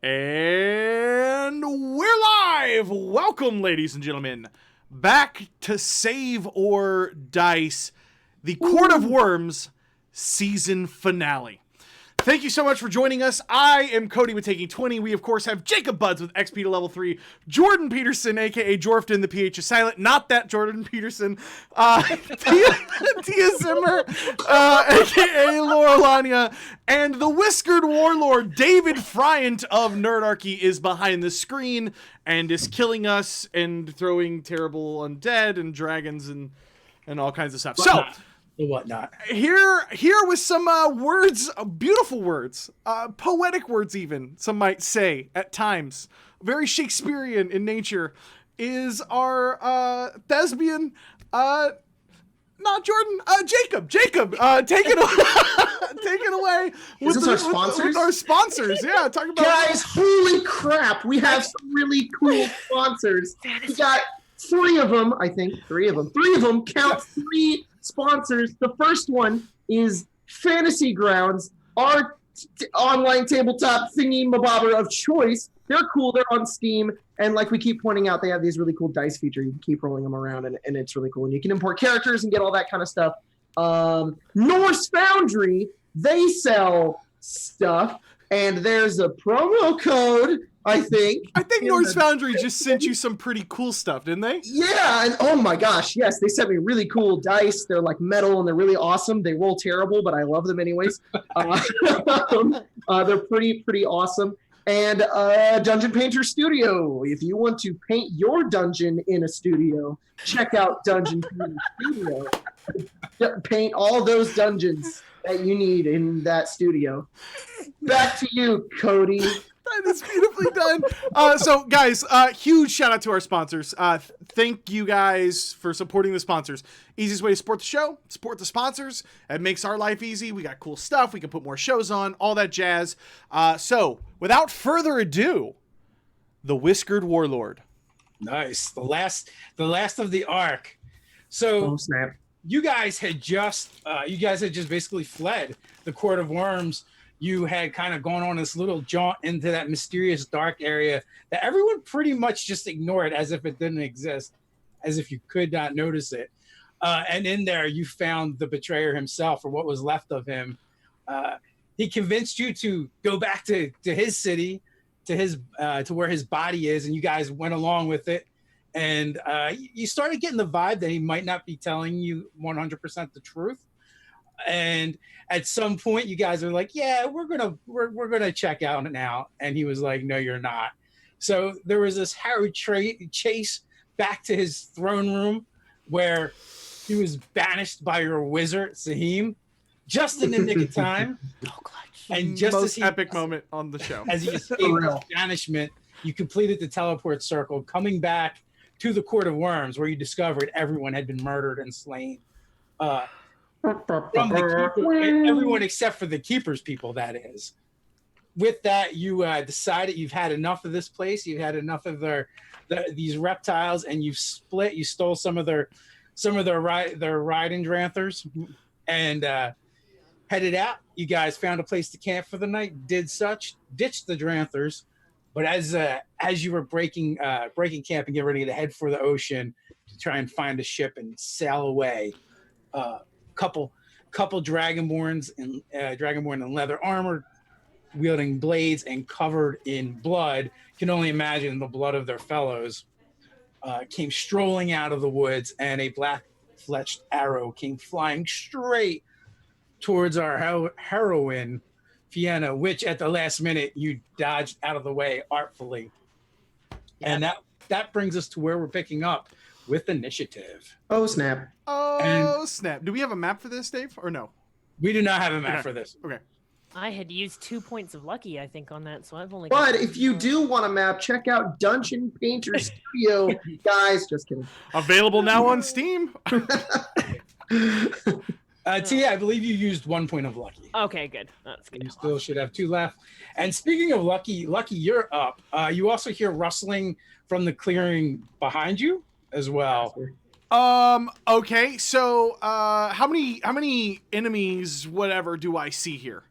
And we're live! Welcome, ladies and gentlemen, back to Save or Dice, the Court of Wyrms season finale. Thank you so much for joining us. I am Cody with Taking 20. We, of course, have Jacob BUDZ with XP to level 3, Jordan Peterson, a.k.a. Jorphdan, the PH is silent, not that Jordan Peterson, Tia Zimmer, a.k.a. LauraLania, and the Whiskered Warlord, David FRIANT of Nerdarchy, is behind the screen and is killing us and throwing terrible undead and dragons and all kinds of stuff. Whatnot. Here with some words, beautiful words, poetic words even, some might say at times, very Shakespearean in nature, is our thespian, not Jordan, Jacob, take it away. Is this our sponsors? With our sponsors, yeah. Talk about guys. Holy crap! We have some really cool sponsors. We got three of them. Three of them count three sponsors. The first one is Fantasy Grounds, our online tabletop thingy mabobber of choice. They're cool. They're on Steam, and like we keep pointing out, they have these really cool dice features. You can keep rolling them around, and it's really cool. And you can import characters and get all that kind of stuff. Norse Foundry, they sell stuff, and there's a promo code. I think Norse Foundry just sent you some pretty cool stuff, didn't they? Yeah, and oh my gosh, yes, they sent me really cool dice. They're like metal and they're really awesome. They roll terrible, but I love them anyways. They're pretty awesome. And Dungeon Painter Studio. If you want to paint your dungeon in a studio, check out Dungeon Painter Studio. Paint all those dungeons that you need in that studio. Back to you, Cody. That is beautifully done. So, guys, huge shout out to our sponsors. Thank you guys for supporting the sponsors. Easiest way to support the show, support the sponsors. It makes our life easy. We got cool stuff. We can put more shows on, all that jazz. So, without further ado, the Whiskered Warlord. Nice. The last of the arc. So, snap. You guys had just basically fled the Court of Wyrms. You had kind of gone on this little jaunt into that mysterious dark area that everyone pretty much just ignored as if it didn't exist, as if you could not notice it. And in there, you found the betrayer himself, or what was left of him. He convinced you to go back to his city, to where his body is, and you guys went along with it. And you started getting the vibe that he might not be telling you 100% the truth. And at some point you guys are like, yeah, we're gonna check out now. And he was like, no, you're not. So there was this harrowed chase back to his throne room where he was banished by your wizard Sahim just in the nick of time. And just most as he, epic moment on the show. As he escaped his banishment, you completed the teleport circle, coming back to the Court of Wyrms, where you discovered everyone had been murdered and slain. From the keeper, everyone except for the keeper's people, that is. With that, you decided you've had enough of this place. You've had enough of these reptiles, and you've split. You stole some of their riding dranthers, and headed out. You guys found a place to camp for the night. Did such, ditched the dranthers, but as you were breaking camp and getting ready to head for the ocean to try and find a ship and sail away. Couple dragonborns in leather armor, wielding blades and covered in blood. You can only imagine the blood of their fellows. Came strolling out of the woods, and a black-fletched arrow came flying straight towards our heroine, Fiona, which at the last minute you dodged out of the way artfully. And that brings us to where we're picking up with initiative. Oh, snap. Snap. Do we have a map for this, Dave, or no? We do not have a map for this. Okay. I had used 2 points of lucky, I think, on that, so I've only But if you do want a map, check out Dungeon Painter Studio. Guys, just kidding. Available now on Steam. Tia, I believe you used 1 point of lucky. Okay, good. That's good. You still should have 2 left. And speaking of lucky, you're up. You also hear rustling from the clearing behind you as well. Okay, so how many enemies, whatever, do I see here?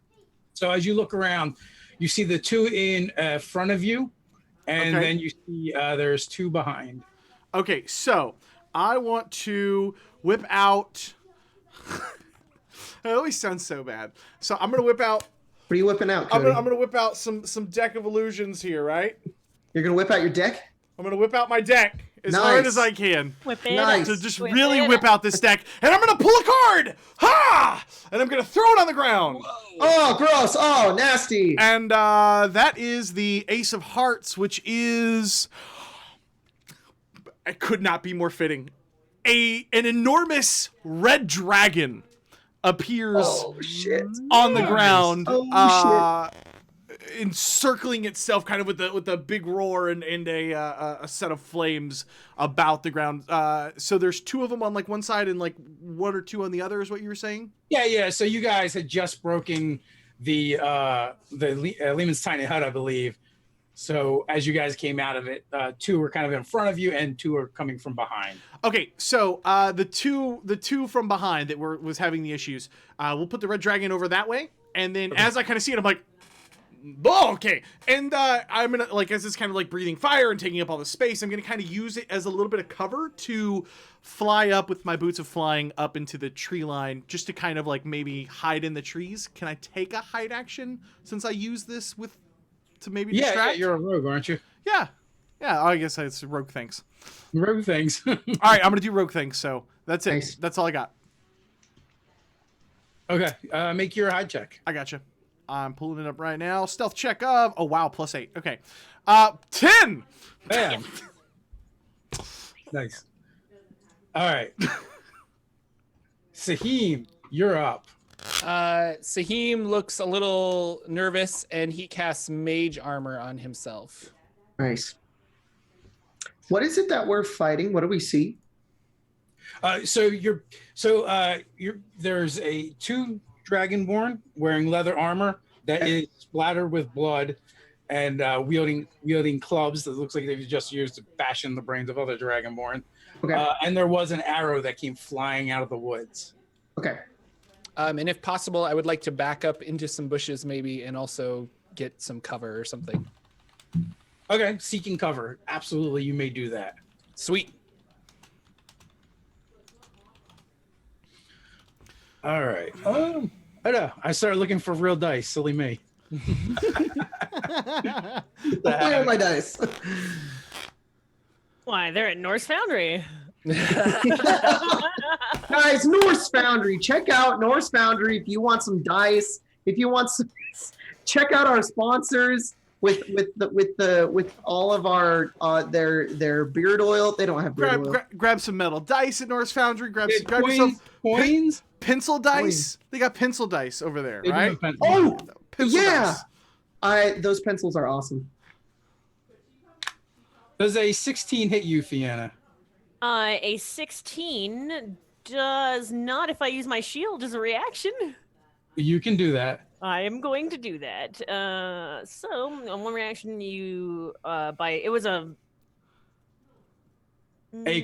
So as you look around, You see the 2 in front of you, and Okay. then you see there's 2 behind. Okay, so I want to whip out. It always sounds so bad. So I'm gonna whip out. What are you whipping out, I'm Cody? gonna whip out some deck of illusions here, right? You're gonna whip out your deck? I'm gonna whip out my deck as Nice. hard as I can Whip it Nice. up. to just Whip really it whip up. out this deck, and I'm gonna pull a card. Ha! And I'm gonna throw it on the ground. Oh, gross! Oh, nasty! And that is the Ace of Hearts, which is. It could not be more fitting. An enormous red dragon appears Oh shit! on the ground, Oh encircling itself kind of with a big roar and a set of flames about the ground. So there's 2 of them on like one side and like 1 or 2 on the other is what you were saying? Yeah. So you guys had just broken the Lehman's tiny hut, I believe. So as you guys came out of it, 2 were kind of in front of you, and 2 are coming from behind. Okay, so the two from behind that was having the issues, we'll put the red dragon over that way, and then as I kind of see it, I'm like, oh, okay. And I'm gonna, like, as it's kind of like breathing fire and taking up all the space, I'm gonna kind of use it as a little bit of cover to fly up with my boots of flying up into the tree line, just to kind of like maybe hide in the trees. Can I take a hide action since I use this to maybe Yeah, distract? you're a rogue, aren't you? Yeah. I guess it's rogue things. Rogue things. All right, I'm gonna do rogue things. So that's it. Nice. That's all I got. Okay, make your hide check. I gotcha. I'm pulling it up right now. Stealth check of +8. Okay. 10. Bam. Nice. All right. Sahim, you're up. Sahim looks a little nervous, and he casts Mage Armor on himself. Nice. What is it that we're fighting? What do we see? There's 2 Dragonborn wearing leather armor that is splattered with blood, and wielding clubs that looks like they've just used to bash in the brains of other Dragonborn. Okay. And there was an arrow that came flying out of the woods. Okay. And if possible, I would like to back up into some bushes maybe, and also get some cover or something. Okay, seeking cover. Absolutely, you may do that. Sweet. All right. I know. I started looking for real dice. Silly me. Where are my dice? Why, they're at Norse Foundry. Guys, Norse Foundry. Check out Norse Foundry if you want some dice. If you want some, check out our sponsors with all of our their beard oil. They don't have beard oil. Grab some metal dice at Norse Foundry. Grab Coins? yourself Coins? pencil dice. Coins. They got pencil dice over there, They do right? have pencils. Oh, Pencil yeah. dice. Those pencils are awesome. Does a 16 hit you, Fiona? A 16 does not if I use my shield as a reaction. You can do that. I am going to do that. So on one reaction, it was a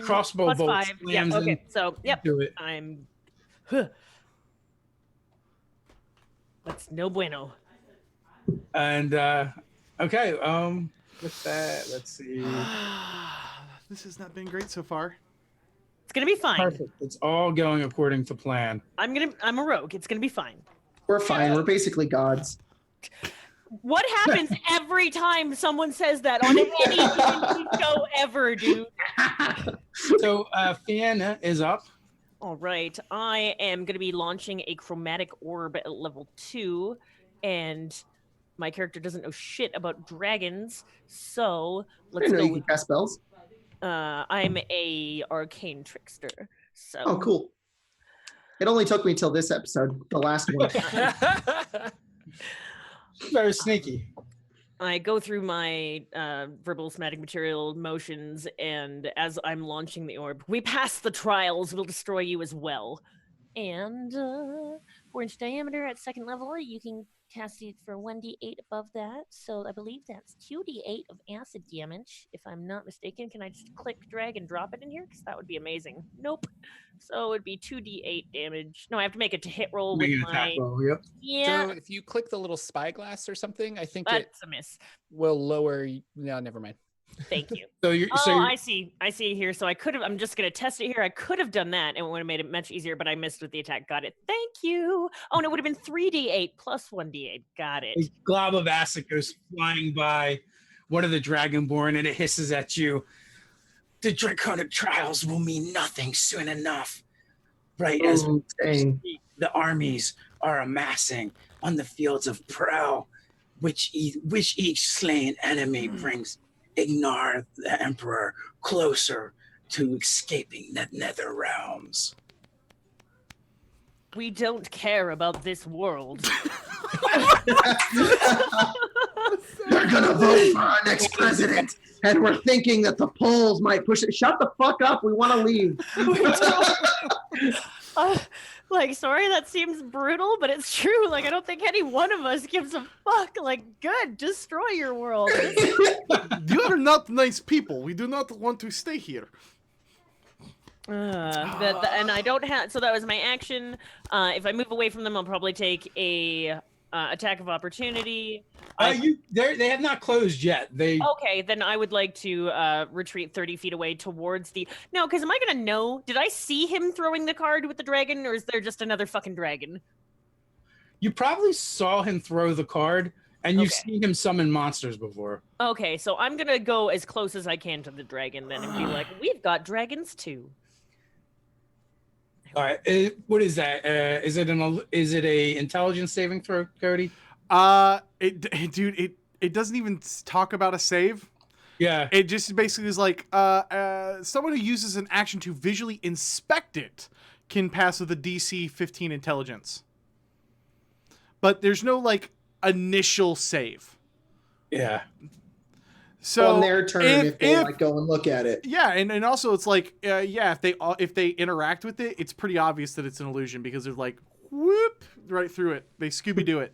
Crossbow bolt +5. Yeah. slams Okay. in. So yep. Do it. I'm. That's no bueno. And okay, with that, let's see. This has not been great so far. It's gonna be fine. Perfect. It's all going according to plan. I'm a rogue. It's gonna be fine. We're fine. We're basically gods. What happens every time someone says that on any D&D show ever, dude? So Fiona is up. All right, I am going to be launching a chromatic orb at level 2, and my character doesn't know shit about dragons, so I let's didn't know you go. could cast spells. I'm a arcane trickster, so. Oh, cool. It only took me till this episode, the last one. Very sneaky. I go through my verbal somatic material motions, and as I'm launching the orb, we pass the trials, we'll destroy you as well. And 4-inch diameter at second level, you can cast it for 1d8 above that. So I believe that's 2d8 of acid damage, if I'm not mistaken. Can I just click, drag, and drop it in here? Because that would be amazing. Nope. So it'd be 2d8 damage. No, I have to make a hit roll with Make an attack my. roll. Yep. Yeah, So if you click the little spyglass or something, I think it that's a miss. will lower. No, never mind. Thank you. So you're. I see. I see here. So I could have. I'm just gonna test it here. I could have done that, and it would have made it much easier. But I missed with the attack. Got it. Thank you. Oh, and it would have been 3d8 plus 1d8. Got it. A glob of acid goes flying by one of the Dragonborn, and it hisses at you. The draconic trials will mean nothing soon enough. Right as dang. the armies are amassing on the fields of Prow, which each slain enemy brings Ignar the Emperor closer to escaping the nether realms. We don't care about this world. They're gonna vote for our next president, and we're thinking that the polls might push it. Shut the fuck up. We want to leave. Like, sorry, that seems brutal, but it's true. Like, I don't think any one of us gives a fuck. Like, good, destroy your world. You are not nice people. We do not want to stay here. And I don't have. So that was my action. If I move away from them, I'll probably take a attack of opportunity. They have not closed yet. Okay, then I would like to retreat 30 feet away towards the. No, because am I gonna know? Did I see him throwing the card with the dragon, or is there just another fucking dragon? You probably saw him throw the card, and you've Okay. seen him summon monsters before. Okay, so I'm gonna go as close as I can to the dragon then, and be like, "We've got dragons too." All right, what is that? Is it a intelligence saving throw, Cody? It doesn't even talk about a save. Yeah. It just basically is like someone who uses an action to visually inspect it can pass with a DC 15 intelligence. But there's no like initial save. Yeah. So on their turn, if they like go and look at it. Yeah, and also it's like if they interact with it, it's pretty obvious that it's an illusion because they're like whoop right through it. They Scooby-Doo it.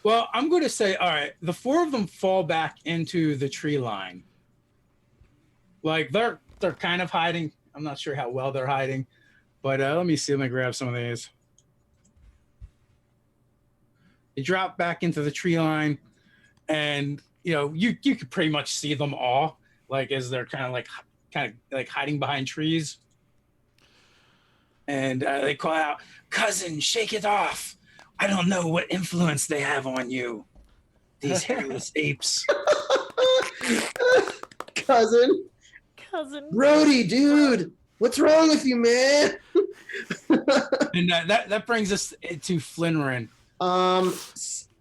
Well, I'm going to say, all right, the four of them fall back into the tree line. Like they're kind of hiding. I'm not sure how well they're hiding, but let me see. Let me grab some of these. They drop back into the tree line, and you could pretty much see them all, like as they're kind of like hiding behind trees. And they call out, "Cousin, shake it off. I don't know what influence they have on you. These hairless apes." Cousin. Brody, dude. What's wrong with you, man? And that brings us to Flinrin.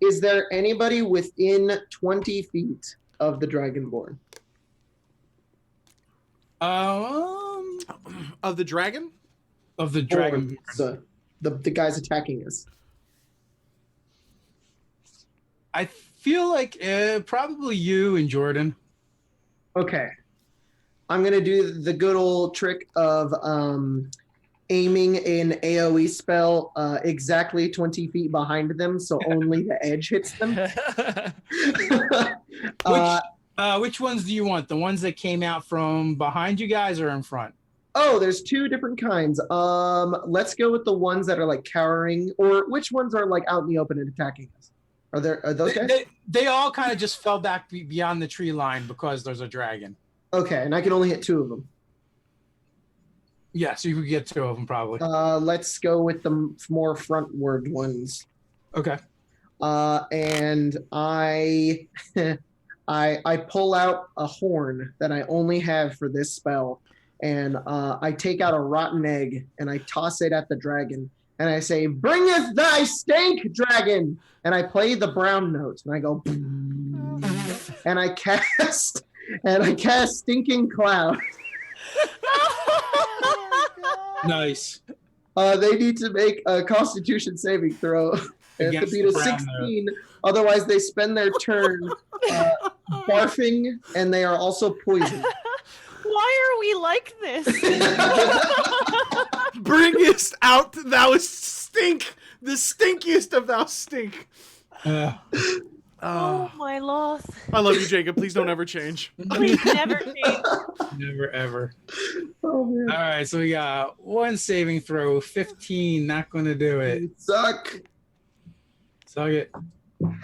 Is there anybody within 20 feet of the Dragonborn? Of the dragon? Of the dragon. The guys attacking us. I feel like probably you and Jordan. Okay. I'm going to do the good old trick of aiming an AoE spell exactly 20 feet behind them, so only the edge hits them. Which ones do you want? The ones that came out from behind you guys or in front? Oh, there's two different kinds. Let's go with the ones that are like cowering, or which ones are like out in the open and attacking us? Are those guys? They all kind of just fell back beyond the tree line because there's a dragon. Okay, and I can only hit two of them. Yeah, so you could get two of them probably. Let's go with the more frontward ones. Okay. And I I pull out a horn that I only have for this spell, and I take out a rotten egg and I toss it at the dragon, and I say, "Bringeth thy stank, dragon!" And I play the brown note, and I go, and I cast Stinking Cloud. Nice. They need to make a Constitution saving throw. They have to beat a 16. Otherwise, they spend their turn barfing, and they are also poisoned. Why are we like this? Bringest out thou stink, the stinkiest of thou stink. Oh my loss. I love you, Jacob. Please don't ever change. Please never change. Never ever. Oh man. All right, so we got one saving throw, 15. Not going to do it. You suck. Suck it.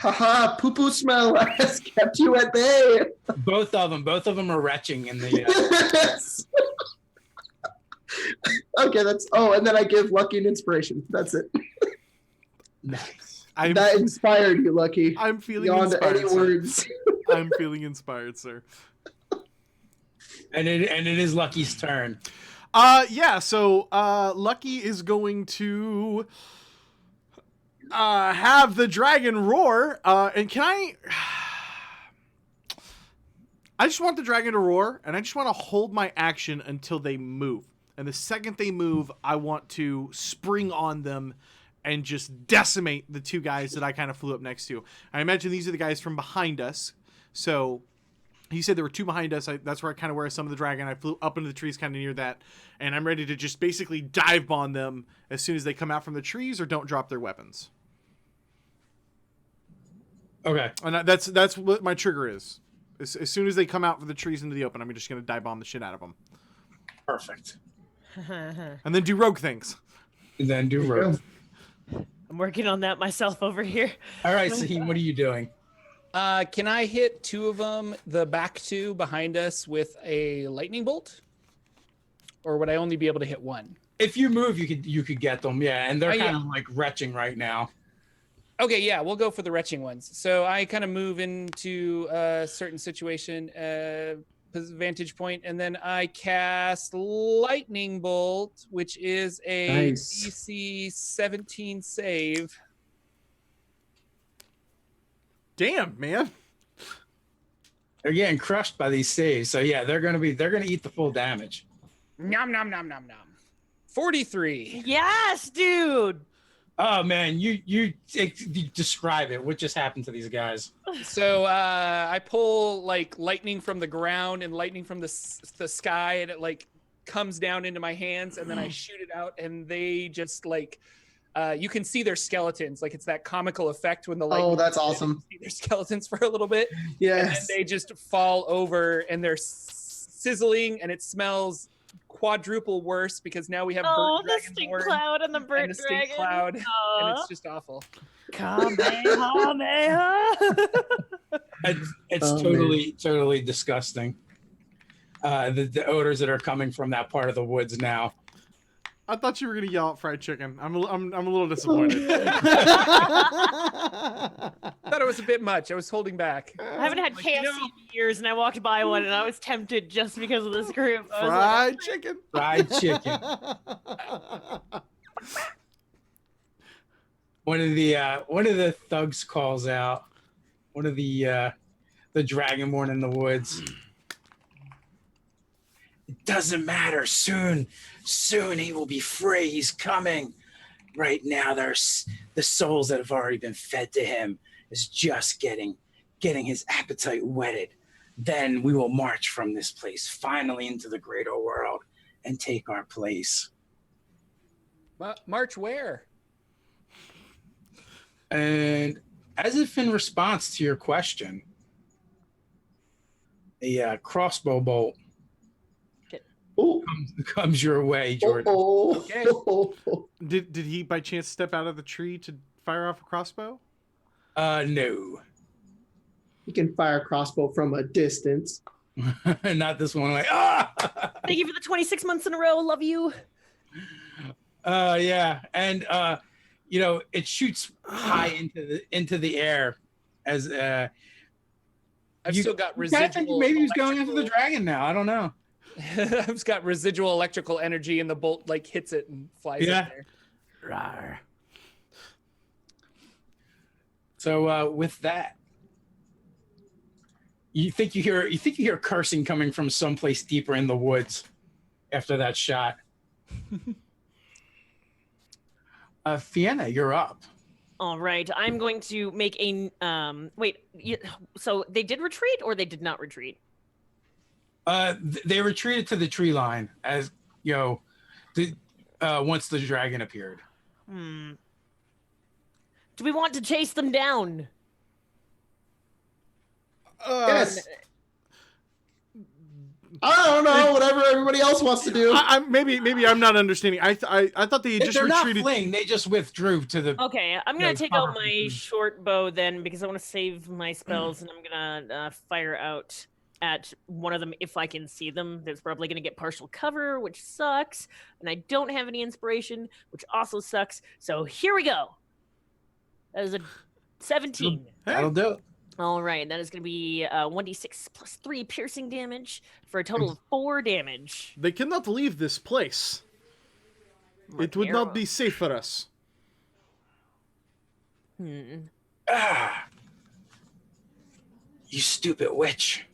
Haha, poo-poo smell has kept you at bay. Both of them are retching in the. Okay, and then I give Lucky an inspiration. That's it. Nice. That inspired you, Lucky. I'm feeling Beyond inspired. any Sir. words. I'm feeling inspired, sir. And it is Lucky's turn. Yeah, so Lucky is going to have the dragon roar. And can I just want the dragon to roar, and I just want to hold my action until they move. And the second they move, I want to spring on them and just decimate the two guys that I kind of flew up next to. I imagine these are the guys from behind us. So he said there were two behind us. That's where I saw the dragon. I flew up into the trees kind of near that. And I'm ready to just basically dive bomb them as soon as they come out from the trees or don't drop their weapons. Okay. And that's what my trigger is. As soon as they come out from the trees into the open, I'm just going to dive bomb the shit out of them. Perfect. And then do rogue things. And then do rogue. I'm working on that myself over here. All right, Saheem, what are you doing? Can I hit two of them, the back two behind us, with a lightning bolt? Or would I only be able to hit one? If you move, you could get them, yeah. And they're Oh, kind yeah. of like retching right now. Okay, yeah, we'll go for the retching ones. So I kind of move into a certain situation, vantage point, and then I cast Lightning Bolt, which is a Nice. DC 17 save. Damn, man. They're getting crushed by these saves, so yeah, they're gonna eat the full damage. Nom nom nom nom nom. 43. Yes, dude. Oh man, you describe it. What just happened to these guys? So I pull like lightning from the ground and lightning from the sky, and it like comes down into my hands, and then I shoot it out, and they just like you can see their skeletons. Like it's that comical effect when the lightning. Oh, that's hits, awesome. you see their skeletons for a little bit, and then Yes. they just fall over, and they're sizzling, and it smells quadruple worse because now we have Oh, burnt the dragon stink horn cloud and the burnt and the stink dragon. cloud, and Aw. it's just awful. Kamehameha. It's Oh, totally disgusting. The odors that are coming from that part of the woods now. I thought you were gonna yell out fried chicken. I'm a little disappointed. Thought it was a bit much. I was holding back. I haven't had KFC in years, and I walked by one, and I was tempted just because of this group. I was Fried chicken. Fried chicken. One of the thugs calls out. One of the dragonborn in the woods. It doesn't matter. Soon he will be free. He's coming. Right now, there's the souls that have already been fed to him is just getting his appetite whetted. Then we will march from this place finally into the greater world and take our place. March where? And as if in response to your question, a crossbow bolt Oh. comes your way, Jordan. Okay. Did he by chance step out of the tree to fire off a crossbow? No. You can fire a crossbow from a distance. Not this one. Like, ah! Thank you for the 26 months in a row. Love you. Yeah. And, it shoots high into the air as, I've still got residual. Maybe he's going after the electrical- dragon now. I don't know. I've got residual electrical energy, and the bolt like hits it and flies Yeah. up there. Rawr. So with that, you think you hear cursing coming from someplace deeper in the woods after that shot. Fiona, you're up. All right, I'm going to make a so they did retreat or they did not retreat? They retreated to the tree line as once the dragon appeared. Do we want to chase them down? Yes. I don't know. Whatever everybody else wants to do. Maybe I'm not understanding. I thought they had just They're retreated. not fleeing. They just withdrew to the. Okay, I'm gonna No, take out my short bow then because I want to save my spells, and I'm gonna fire out at one of them if I can see them. There's probably gonna get partial cover, which sucks, and I don't have any inspiration, which also sucks. So here we go. That is a 17. That'll do it. All right, that is going to be 1d6 plus 3 piercing damage for a total of 4 damage. They cannot leave this place. It would not be safe for us. Ah, you stupid witch.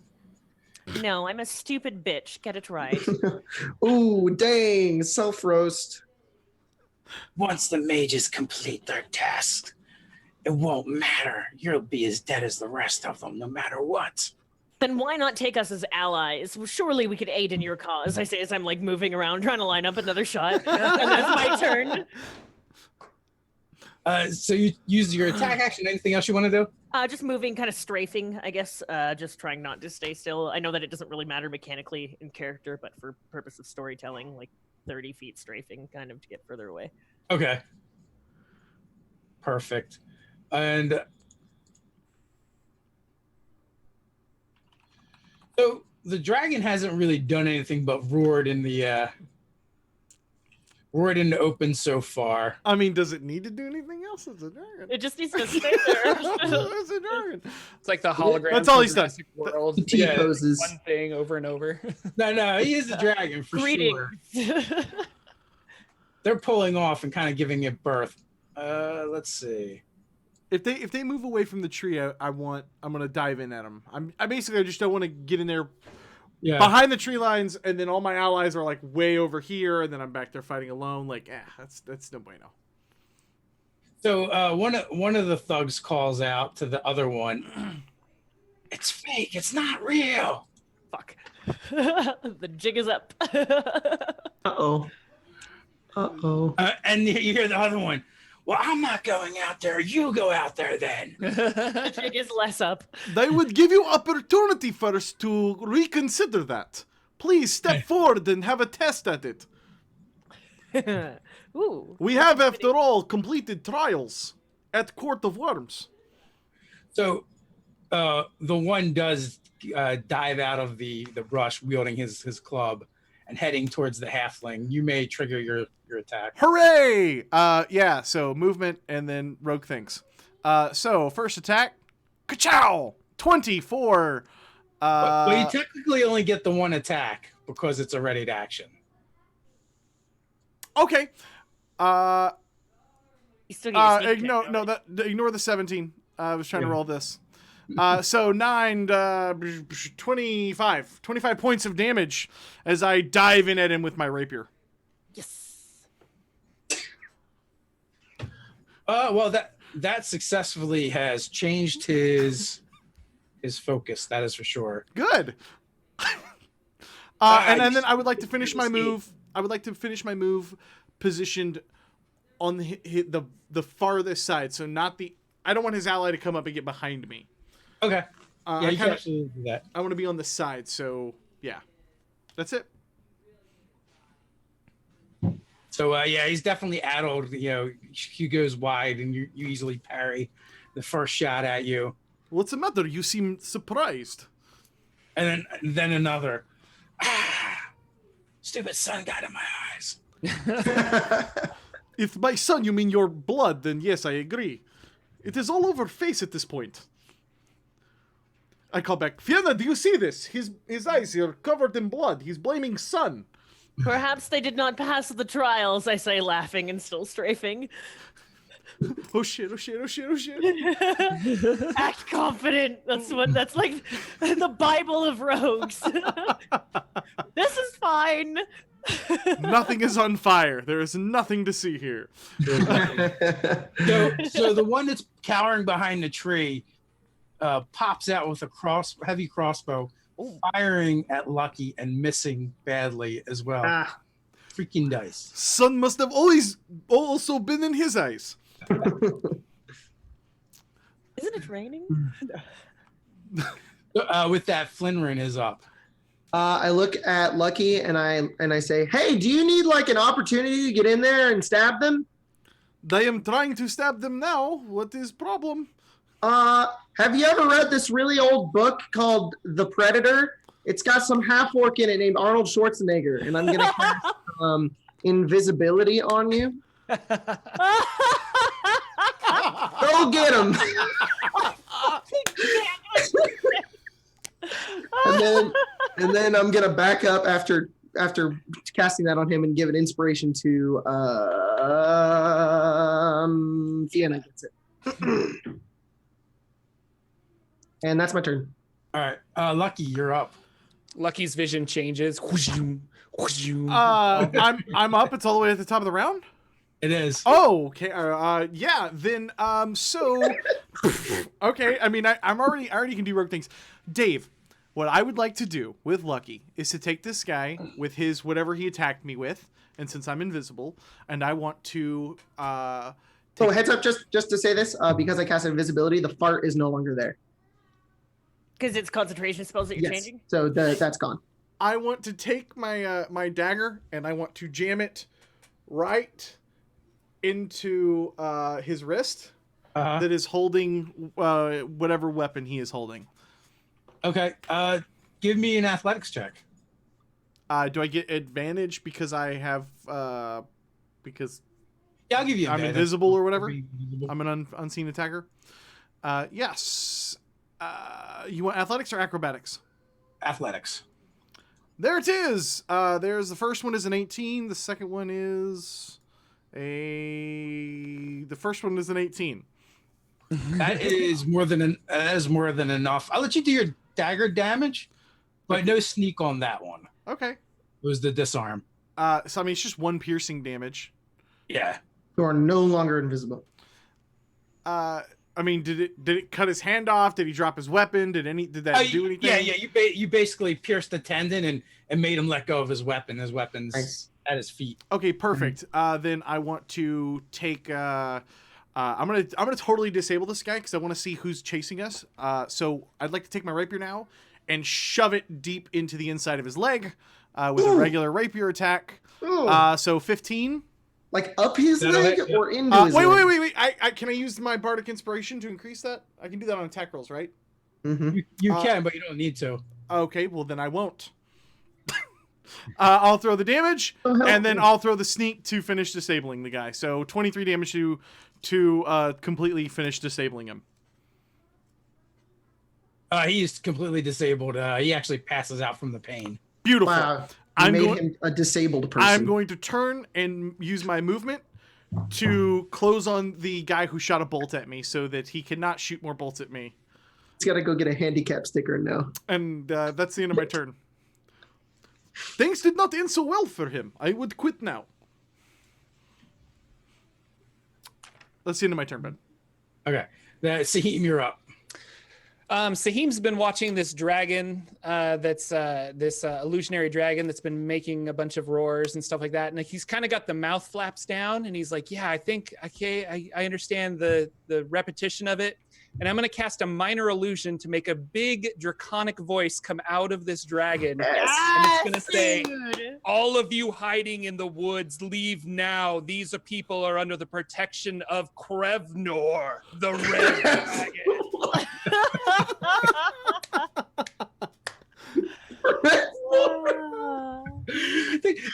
No, I'm a stupid bitch. Get it right. Ooh, dang. Self-roast. Once the mages complete their task, it won't matter. You'll be as dead as the rest of them, no matter what. Then why not take us as allies? Surely we could aid in your cause. I say as I'm like moving around trying to line up another shot. And that's my turn. So you use your attack action. Anything else you want to do? Just moving, kind of strafing, I guess. Just trying not to stay still. I know that it doesn't really matter mechanically in character, but for purpose of storytelling, like 30 feet strafing, kind of to get further away. Okay. Perfect. And so the dragon hasn't really done anything but roared in the open so far. I mean, does it need to do anything else? It's a dragon. It just needs to stay there. It's a dragon. It's like the hologram. That's all from he's done. Jurassic World. T poses. One thing over and over. No, he is a dragon for Greetings. sure. They're pulling off and kind of giving it birth. Let's see. If they move away from the tree, I'm gonna dive in at them. I basically just don't want to get in there behind the tree lines, and then all my allies are like way over here, and then I'm back there fighting alone. Like, that's no bueno. So one of the thugs calls out to the other one. It's fake. It's not real. Fuck. The jig is up. Uh-oh. Uh-oh. And you hear the other one. Well, I'm not going out there. You go out there then. The jig is less up. They would give you opportunity first to reconsider that. Please step forward and have a test at it. Ooh. We have, after all, completed trials at Court of Wyrms. So the one does dive out of the brush wielding his club and heading towards the halfling. You may trigger your attack. Hooray! Yeah, so movement and then rogue things. So first attack, ka-chow! 24. Well, you technically only get the one attack because it's a ready to action. Okay. You still get your sneak attack, Ignore the 17. I was trying to roll this. So 9, 25 points of damage as I dive in at him with my rapier. Yes. Well, that successfully has changed his focus. That is for sure. Good. And then I would like to finish my move. I would like to finish my move positioned on the farthest side, so not the. I don't want his ally to come up and get behind me. Okay. Yeah, you can kinda, actually do that. I want to be on the side, so yeah, that's it. So yeah, he's definitely addled. You know, he goes wide, and you easily parry the first shot at you. What's the matter? You seem surprised. And then another. Stupid sun got in my eyes. If by son you mean your blood, then yes, I agree. It is all over face at this point. I call back, Fiona, do you see this? His eyes are covered in blood. He's blaming sun. Perhaps they did not pass the trials, I say, laughing and still strafing. Oh shit, oh shit, oh shit, oh shit. Act confident. That's like the Bible of rogues. This is fine. Nothing is on fire. There is nothing to see here. So the one that's cowering behind the tree pops out with a heavy crossbow, firing at Lucky and missing badly as well. Freaking dice. Sun must have always also been in his eyes. Isn't it raining? With that, Flinrin is up. I look at Lucky and I say, "Hey, do you need like an opportunity to get in there and stab them?" I am trying to stab them now. What is problem? Have you ever read this really old book called The Predator? It's got some half-orc in it named Arnold Schwarzenegger, and I'm gonna cast invisibility on you. Go get him. and then I'm gonna back up after casting that on him and give an inspiration to Fiona gets it. And that's my turn. All right, Lucky, you're up. Lucky's vision changes. I'm up. It's all the way at the top of the round. It is. Oh, okay. Yeah. Then, so, okay. I mean, I already can do rogue things. Dave, what I would like to do with Lucky is to take this guy with his whatever he attacked me with, and since I'm invisible, and I want to. So heads up, just to say this, because I cast invisibility, the fart is no longer there. Because it's concentration spells that you're changing? So that's gone. I want to take my my dagger and I want to jam it right into his wrist that is holding whatever weapon he is holding. Okay. Give me an athletics check. Do I get advantage because I have because Yeah, I'll give you I'm advantage. invisible or whatever? Invisible. I'm an unseen attacker. Yes. You want athletics or acrobatics? Athletics. There it is. There's the first one is an 18. The second one is the first one is an 18. That is more than enough. I'll let you do your dagger damage, but no sneak on that one. Okay. It was the disarm. So I mean, it's just one piercing damage. Yeah. You are no longer invisible. I mean, did it cut his hand off? Did he drop his weapon? Did that do anything? Yeah. You basically pierced the tendon and made him let go of his weapon. His weapon's Nice. at his feet. Okay, perfect. Then I want to take. I'm gonna totally disable this guy because I want to see who's chasing us. So I'd like to take my rapier now and shove it deep into the inside of his leg with a regular rapier attack. So 15. Like up his That'll leg hit, yeah. or into his leg? Wait. I can I use my bardic inspiration to increase that? I can do that on attack rolls, right? Mm-hmm. You can, but you don't need to. Okay, well then I won't. I'll throw the damage, and then I'll throw the sneak to finish disabling the guy. So 23 damage to completely finish disabling him. He's completely disabled. He actually passes out from the pain. Beautiful. Wow. You made him a disabled person. I'm going to turn and use my movement to close on the guy who shot a bolt at me so that he cannot shoot more bolts at me. He's got to go get a handicap sticker now. And that's the end of my turn. Things did not end so well for him. I would quit now. That's the end of my turn, bud. Okay. Sahim, you're up. Sahim's been watching this dragon that's this illusionary dragon that's been making a bunch of roars and stuff like that. And he's kind of got the mouth flaps down and he's like, yeah, I think, okay, I understand the repetition of it. And I'm going to cast a minor illusion to make a big draconic voice come out of this dragon. Yes. And it's going to say, all of you hiding in the woods, leave now. These people are under the protection of Krevnor, the red dragon.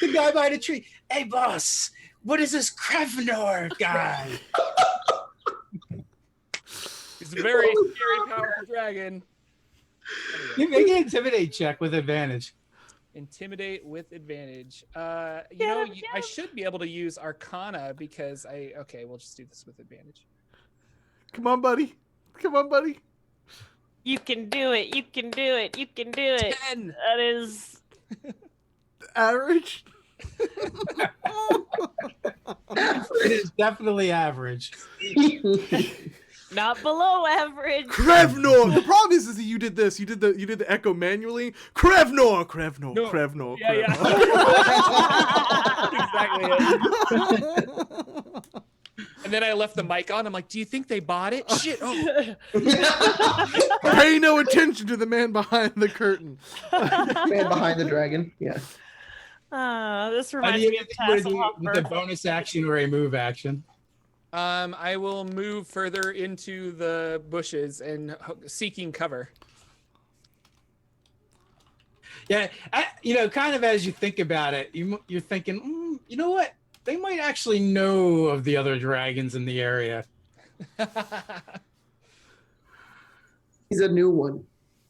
the guy by the tree. Hey, boss, what is this Krevnor guy? He's a very scary, powerful dragon. You make an intimidate check with advantage. Intimidate with advantage. I should be able to use Arcana because we'll just do this with advantage. Come on, buddy. Come on, buddy. You can do it. You can do it. You can do it. 10. That is Average. It is definitely average. not below average. Krevnor. The problem is that you did this. You did the echo manually. Krevnor. No. Krevnor. Yeah, Krevnor. yeah. Exactly it. And And then I left the mic on. I'm like, do you think they bought it? Shit. Oh. Pay no attention to the man behind the curtain. Man behind the dragon. Yeah. This reminds me of Tasselhoff with a bonus action or a move action. I will move further into the bushes and seeking cover. Yeah, kind of as you think about it, you're thinking, you know what? They might actually know of the other dragons in the area. He's a new one.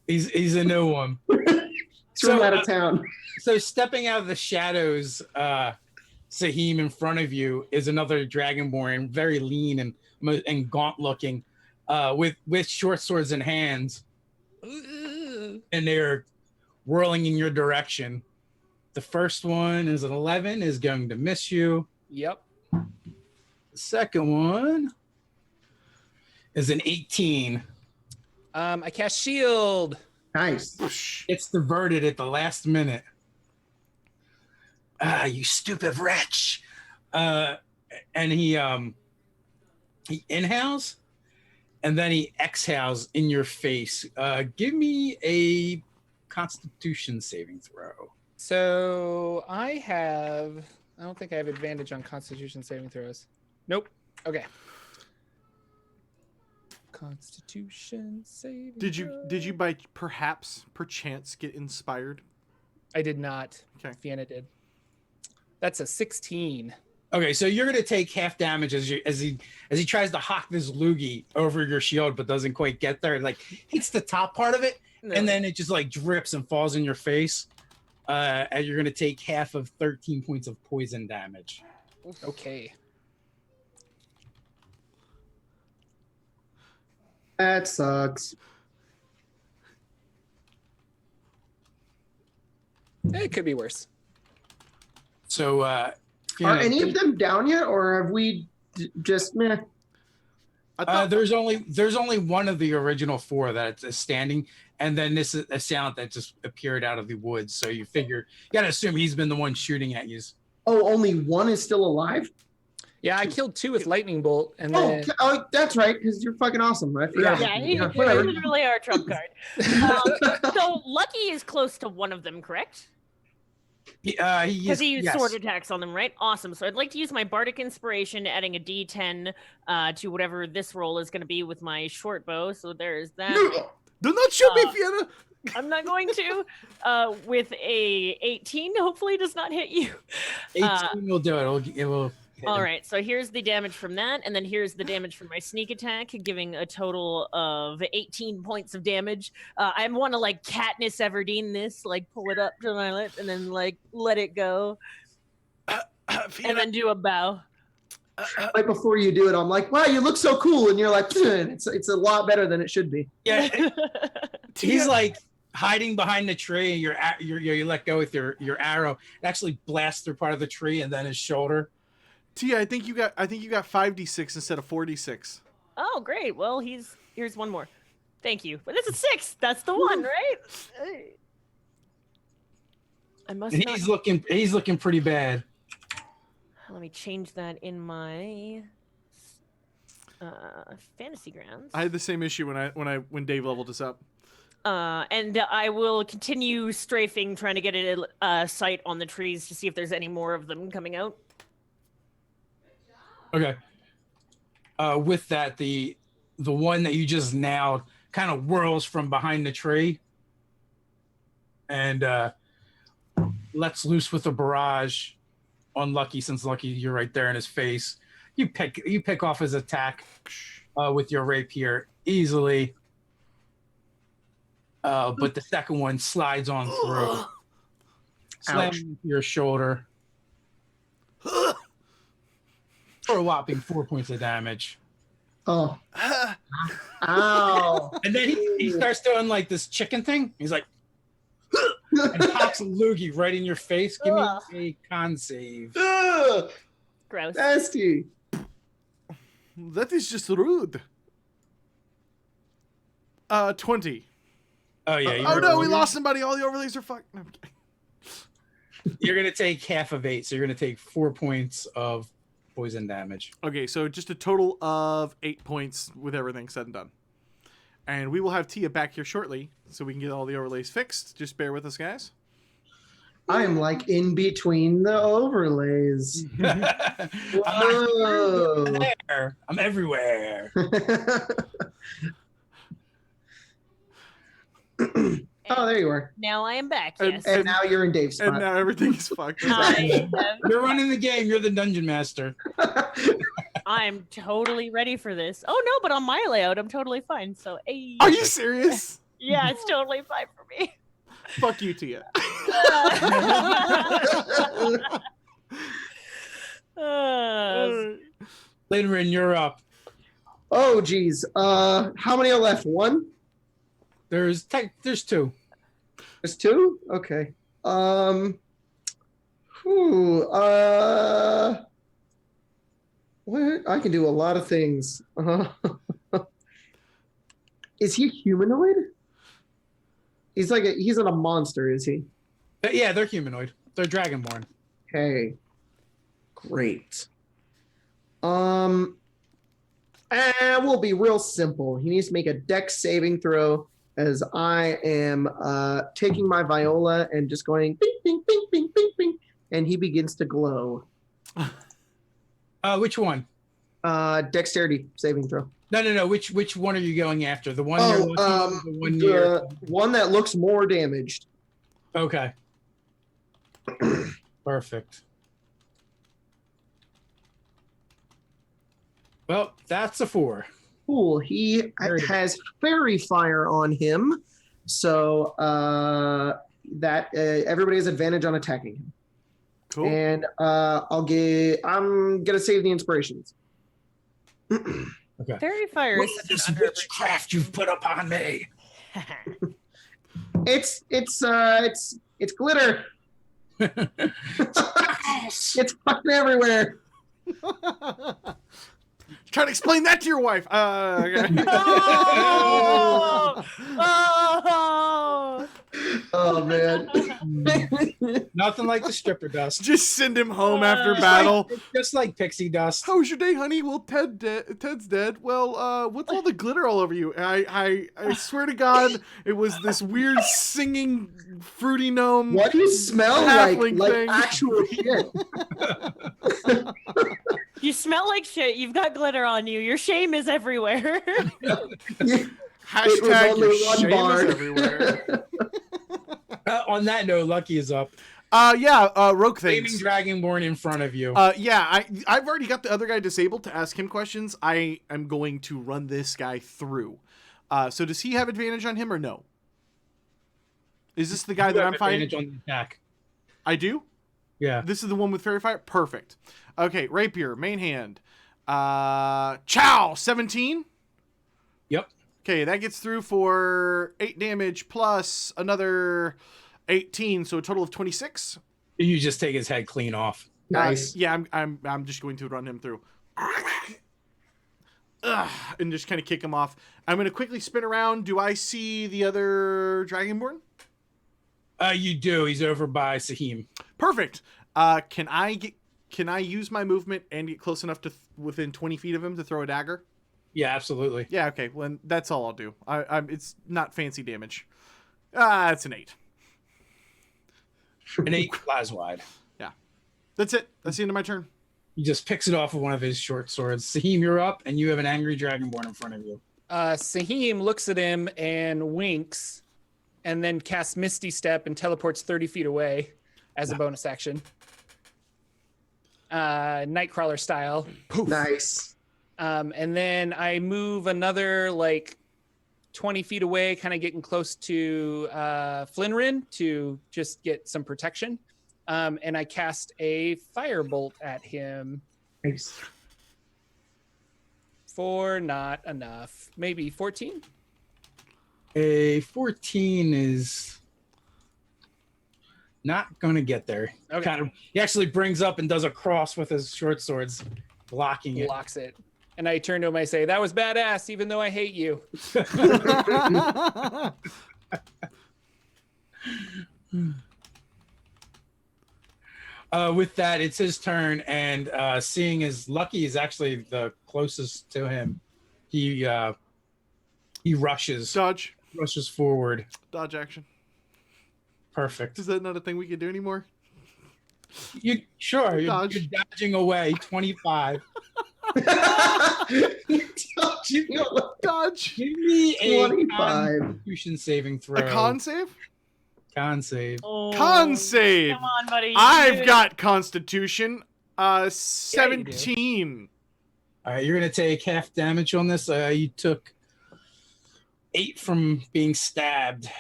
He's a new one. He's from out of town. So stepping out of the shadows, Sahim, in front of you is another dragonborn, very lean and gaunt looking, with short swords in hands, and they're whirling in your direction. The first one is an 11, is going to miss you. Yep. The second one is an 18. I cast shield. Nice. It's diverted at the last minute. You stupid wretch. And he inhales and then he exhales in your face. Give me a Constitution saving throw. So I don't think I have advantage on Constitution saving throws. Nope. Okay. Constitution saving. Did you by perchance get inspired? I did not. Okay. Fiona did. That's a 16. Okay, so you're gonna take half damage as he tries to hawk this loogie over your shield, but doesn't quite get there. Like hits the top part of it, and then it just like drips and falls in your face. And you're gonna take half of 13 points of poison damage. Okay. That sucks. It could be worse. So, Are any of them down yet, or have we just meh? I thought there's only one of the original four that's standing, and then this is a sound that just appeared out of the woods. So you gotta assume he's been the one shooting at you. Oh, only one is still alive? Yeah, I killed 2 with lightning bolt, and then Oh, that's right, because you're fucking awesome. I forgot. Yeah, he Whatever. literally our trump card. So Lucky is close to one of them, correct? Because he used sword attacks on them, right? Awesome. So I'd like to use my bardic inspiration, adding a D10 to whatever this roll is going to be with my short bow. So there's that. do not shoot me, Fiona. I'm not going to. With a 18, hopefully does not hit you. 18 will do it. It will. All right, so here's the damage from that, and then here's the damage from my sneak attack, giving a total of 18 points of damage. I want to like Katniss Everdeen this, like pull it up to my lip, and then like let it go, and then do a bow. Right before you do it, I'm like, wow, you look so cool, and you're like, it's a lot better than it should be. Yeah, he's like hiding behind the tree, and you let go with your arrow. It actually blasts through part of the tree, and then his shoulder. Tia, I think you got 5d6 instead of 4d6. Oh, great. Well, here's one more. Thank you. But it's a 6. That's the one, right? I must. And he's looking pretty bad. Let me change that in my fantasy grounds. I had the same issue when Dave leveled us up. And I will continue strafing, trying to get a sight on the trees to see if there's any more of them coming out. Okay. With that, the one that you just nailed kind of whirls from behind the tree and lets loose with a barrage on Lucky. Since Lucky, you're right there in his face. You pick off his attack with your rapier easily, but the second one slides on through, slamming into your shoulder. For a whopping 4 points of damage. Oh. Ow. And then he starts doing like this chicken thing. He's like, and pops a loogie right in your face. Give me a con save. Ugh. Gross. Nasty. That is just rude. 20. Oh, yeah. Oh, no, we lost somebody. All the overlays are fucked. No, You're going to take half of 8. So you're going to take 4 points of poison damage. Okay, so just a total of 8 points with everything said and done. And we will have Tia back here shortly so we can get all the overlays fixed. Just bear with us, guys. I am like in between the overlays. Whoa. I'm everywhere. Oh, there you are. Now I am back. And- Yes. And now you're in Dave's spot. And now everything is fucked. I You're running the game. You're the dungeon master. I'm totally ready for this. Oh no, but on my layout, I'm totally fine. So, hey. Are you serious? Yeah, it's totally fine for me. Fuck you, Tia. Linrin, you're up. Oh, geez. How many are left? One? There's two. There's two? Okay. What? I can do a lot of things. Is he humanoid? He's not a monster, is he? Yeah, they're humanoid. They're dragonborn. Okay. Great. We'll be real simple. He needs to make a dex saving throw as I am taking my viola and just going bing, bing, bing, bing, bing, bing, and he begins to glow. Which one? Dexterity saving throw. No. Which one are you going after? The one you're looking at, the one near. The one that looks more damaged. Okay. Perfect. Well, that's a 4. Cool. He has fairy fire on him, so that everybody has advantage on attacking him. Cool. And I'm gonna save the inspirations. Okay. Fairy fire is such an witchcraft you've put upon me. It's glitter. It's fucking everywhere. Try to explain that to your wife. Okay. Oh man. Nothing like the stripper dust. Just send him home after battle. Just like pixie dust. How was your day, honey? Well, Ted's dead. Well, what's all the glitter all over you? I swear to God, it was this weird singing fruity gnome. What do you smell halfling like thing. actual shit? You smell like shit. You've got glitter on you. Your shame is everywhere. Hashtag your only one shame bar. is everywhere. On that note, Lucky is up. Rogue Flaming things. Dragonborn in front of you. I've already got the other guy disabled to ask him questions. I am going to run this guy through. So does he have advantage on him or no? Is this the guy that I'm fighting? Advantage on the attack. I do? Yeah. This is the one with fairy fire? Perfect. Okay, rapier, main hand. Chow, 17? Yep. Okay, that gets through for 8 damage plus another 18, so a total of 26. You just take his head clean off. Nice. Yeah, I'm just going to run him through. And just kind of kick him off. I'm going to quickly spin around. Do I see the other Dragonborn? You do. He's over by Sahim. Perfect. Can I use my movement and get close enough to within 20 feet of him to throw a dagger? Yeah, absolutely. Yeah, okay. Well, that's all I'll do. It's not fancy damage. It's an 8. An 8 flies wide. Yeah. That's it. That's the end of my turn. He just picks it off with one of his short swords. Sahim, you're up, and you have an angry dragonborn in front of you. Sahim looks at him and winks, and then casts Misty Step and teleports 30 feet away as a bonus action. Nightcrawler style. Poof. Nice. And then I move another 20 feet away, kind of getting close to Flinrin to just get some protection. And I cast a firebolt at him Nice. for not enough. Maybe 14? A 14 is not going to get there. Okay. He actually brings up and does a cross with his short swords, blocking it. Blocks it. And I turn to him, I say, that was badass, even though I hate you. With that, it's his turn, and seeing as Lucky is actually the closest to him, he rushes Dodge. forward. Dodge action. Perfect. Is that not a thing we can do anymore? You're Dodge. you're dodging away. 25. Dodge. Give me a 25. Constitution saving throw. A con save? Con save. Oh, Con save. Come on, buddy. I've got Constitution. 17. All right, you're gonna take half damage on this. You took 8 from being stabbed,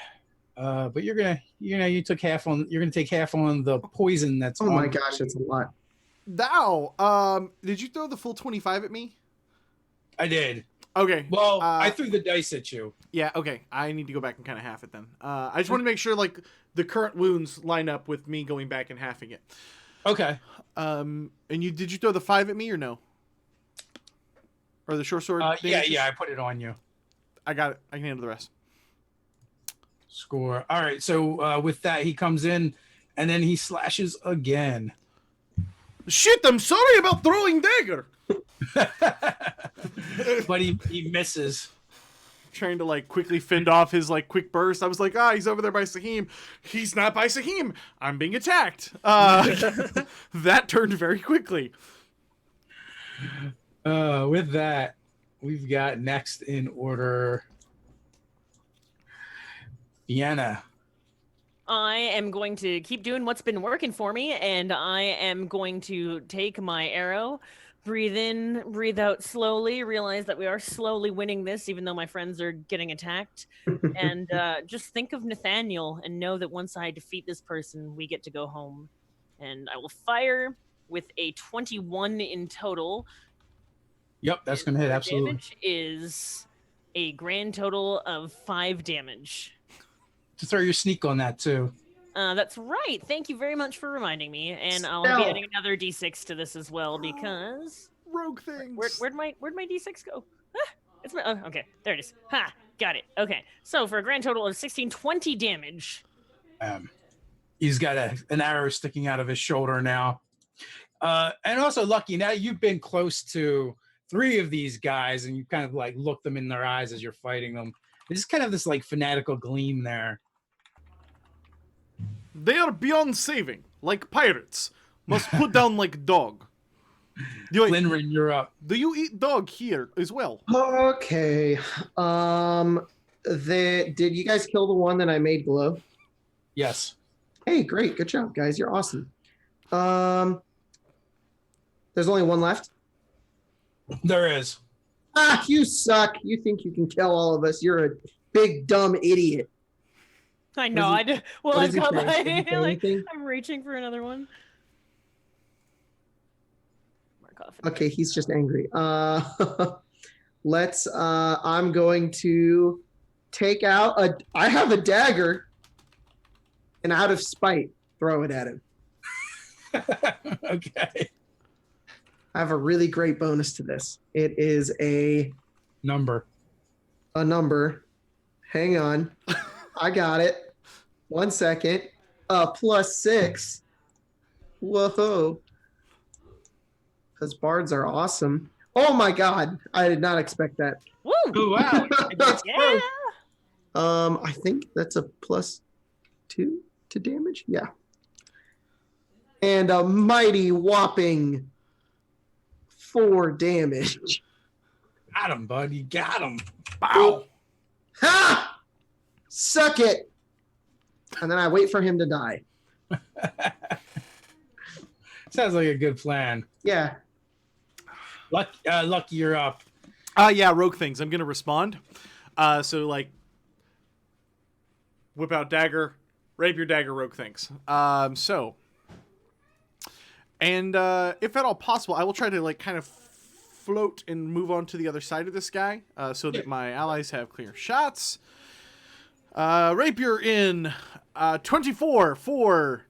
but you took half on. You're gonna take half on the poison that's. Oh on my gosh, that's a lot. Thou. Did you throw the full 25 at me? I did. Okay. Well, I threw the dice at you. Yeah, okay. I need to go back and kind of half it then. I just want to make sure like the current wounds line up with me going back and halving it. Okay. And did you throw the 5 at me or no? Or the short sword? Yeah, I put it on you. I got it. I can handle the rest. Score. All right, so with that, he comes in, and then he slashes again. Shit, I'm sorry about throwing dagger. But he misses. Trying to like quickly fend off his like quick burst. I was like, he's over there by Sahim. He's not by Sahim. I'm being attacked. That turned very quickly. With that, we've got next in order Vienna. I am going to keep doing what's been working for me, and I am going to take my arrow, breathe in, breathe out slowly, realize that we are slowly winning this, even though my friends are getting attacked, and just think of Nathaniel and know that once I defeat this person, we get to go home. And I will fire with a 21 in total. Yep, that's going to hit, absolutely. Damage is a grand total of 5 damage. To throw your sneak on that, too. That's right. Thank you very much for reminding me. And I'll be adding another d6 to this as well because rogue things. Where'd my d6 go? It's my, okay, there it is. Ha, got it. Okay, so for a grand total of 20 damage. He's got an arrow sticking out of his shoulder now. And also, Lucky, now you've been close to 3 of these guys, and you kind of like look them in their eyes as you're fighting them. There's kind of this like fanatical gleam there. They are beyond saving, like pirates. Must put down like dog. Linrin, you're up. Do you eat dog here as well? Okay. Did you guys kill the one that I made glow? Yes. Hey, great. Good job, guys. You're awesome. There's only one left? There is. You suck. You think you can kill all of us. You're a big, dumb idiot. I know. I do. Well, I've got my, like, anything? I'm reaching for another one. Mark off. Okay, he's just angry. I'm going to take out I have a dagger, and out of spite, throw it at him. Okay. I have a really great bonus to this. It is a number. Hang on. I got it. 1 second. +6. Whoa. Because bards are awesome. Oh my god. I did not expect that. Woo! Oh, wow. Yeah. I think that's a +2 to damage. Yeah. And a mighty whopping 4 damage. Got him, bud. You got him. Bow. Ha! Suck it. And then I wait for him to die. Sounds like a good plan. Yeah. Lucky, you're up. Yeah, rogue things. I'm gonna respond. So like, whip out dagger, rapier, dagger, rogue things. And if at all possible, I will try to like kind of float and move on to the other side of this guy, so that my allies have clear shots. Rapier in 24 for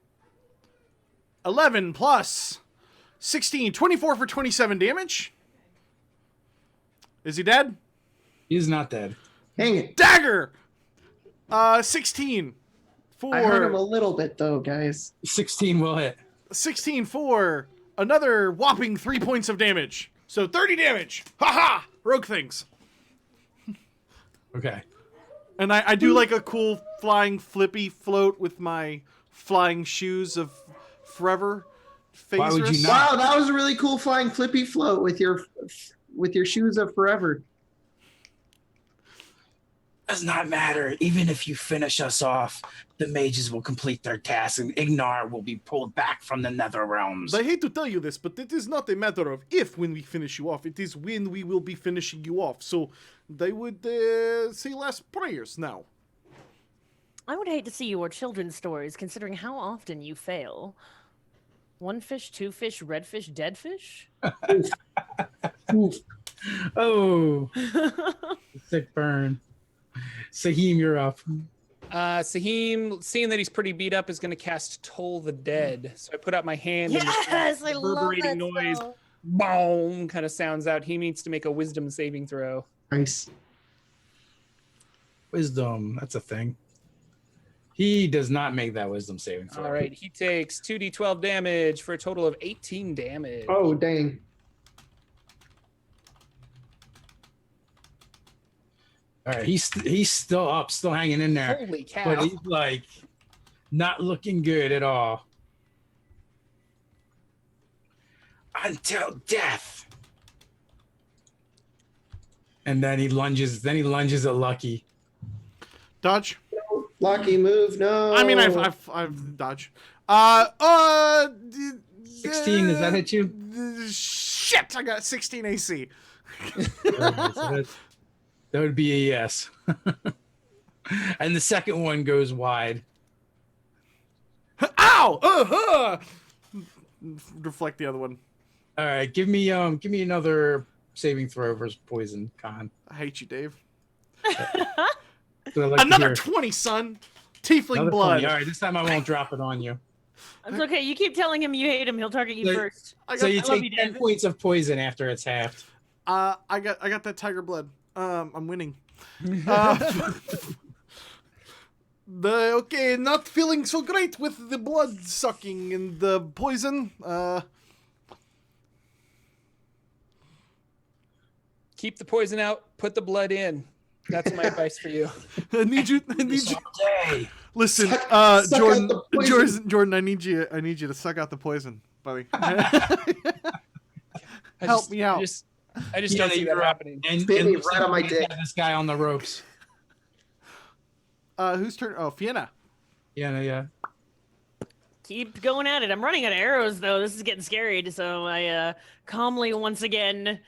11 plus 16, 24 for 27 damage. Is he dead? He's not dead. Hang it. Dagger! 16 for... I hurt him a little bit, though, guys. 16 will hit. 16 for another whopping 3 points of damage. So 30 damage. Ha! Rogue things. Okay. And I do like a cool flying flippy float with my flying shoes of forever. Why would you not? Wow, that was a really cool flying flippy float with your shoes of forever. Does not matter. Even if you finish us off, the mages will complete their task and Ignar will be pulled back from the nether realms. I hate to tell you this, but it is not a matter of if when we finish you off. It is when we will be finishing you off. So they would say last prayers now. I would hate to see your children's stories, considering how often you fail. 1 fish, 2 fish, red fish, dead fish? Oof. Oh, sick burn. Sahim, you're up. Sahim, seeing that he's pretty beat up, is going to cast Toll the Dead. So I put out my hand. Yes, and I love reverberating that noise, spell. boom, kind of sounds out. He needs to make a Wisdom saving throw. Nice. Wisdom, that's a thing. He does not make that wisdom saving throw. All right, he takes 2d12 damage for a total of 18 damage. Oh, dang. All right, he's still up, still hanging in there, Holy cow. but he's like not looking good at all. Until death. And then he lunges. At Lucky. Dodge. Lucky move, no. I mean, I've dodged. 16, does that hit you? Shit, I got 16 AC. That would be a yes. And the second one goes wide. Ow! Deflect the other one. All right, give me another saving throw versus poison, Con. I hate you, Dave. So I'd like to Another hear. 20, son. Tiefling Another blood. 20. All right, this time I won't drop it on you. It's okay. You keep telling him you hate him. He'll target you So- first. So you I love you, take 10 David. points of poison after it's halved. I got that tiger blood. I'm winning. Okay, not feeling so great with the blood sucking and the poison. Keep the poison out, put the blood in. That's my advice for you. I need you. Someday. Listen, Suck out Jordan, the poison. Jordan, I need you to suck out the poison, buddy. Help me out. I just don't see that happening. And Spit me looks right like on my we dick. have this guy on the ropes. Whose turn? Oh, Fiona. Yeah. Keep going at it. I'm running out of arrows, though. This is getting scary. So I calmly, once again,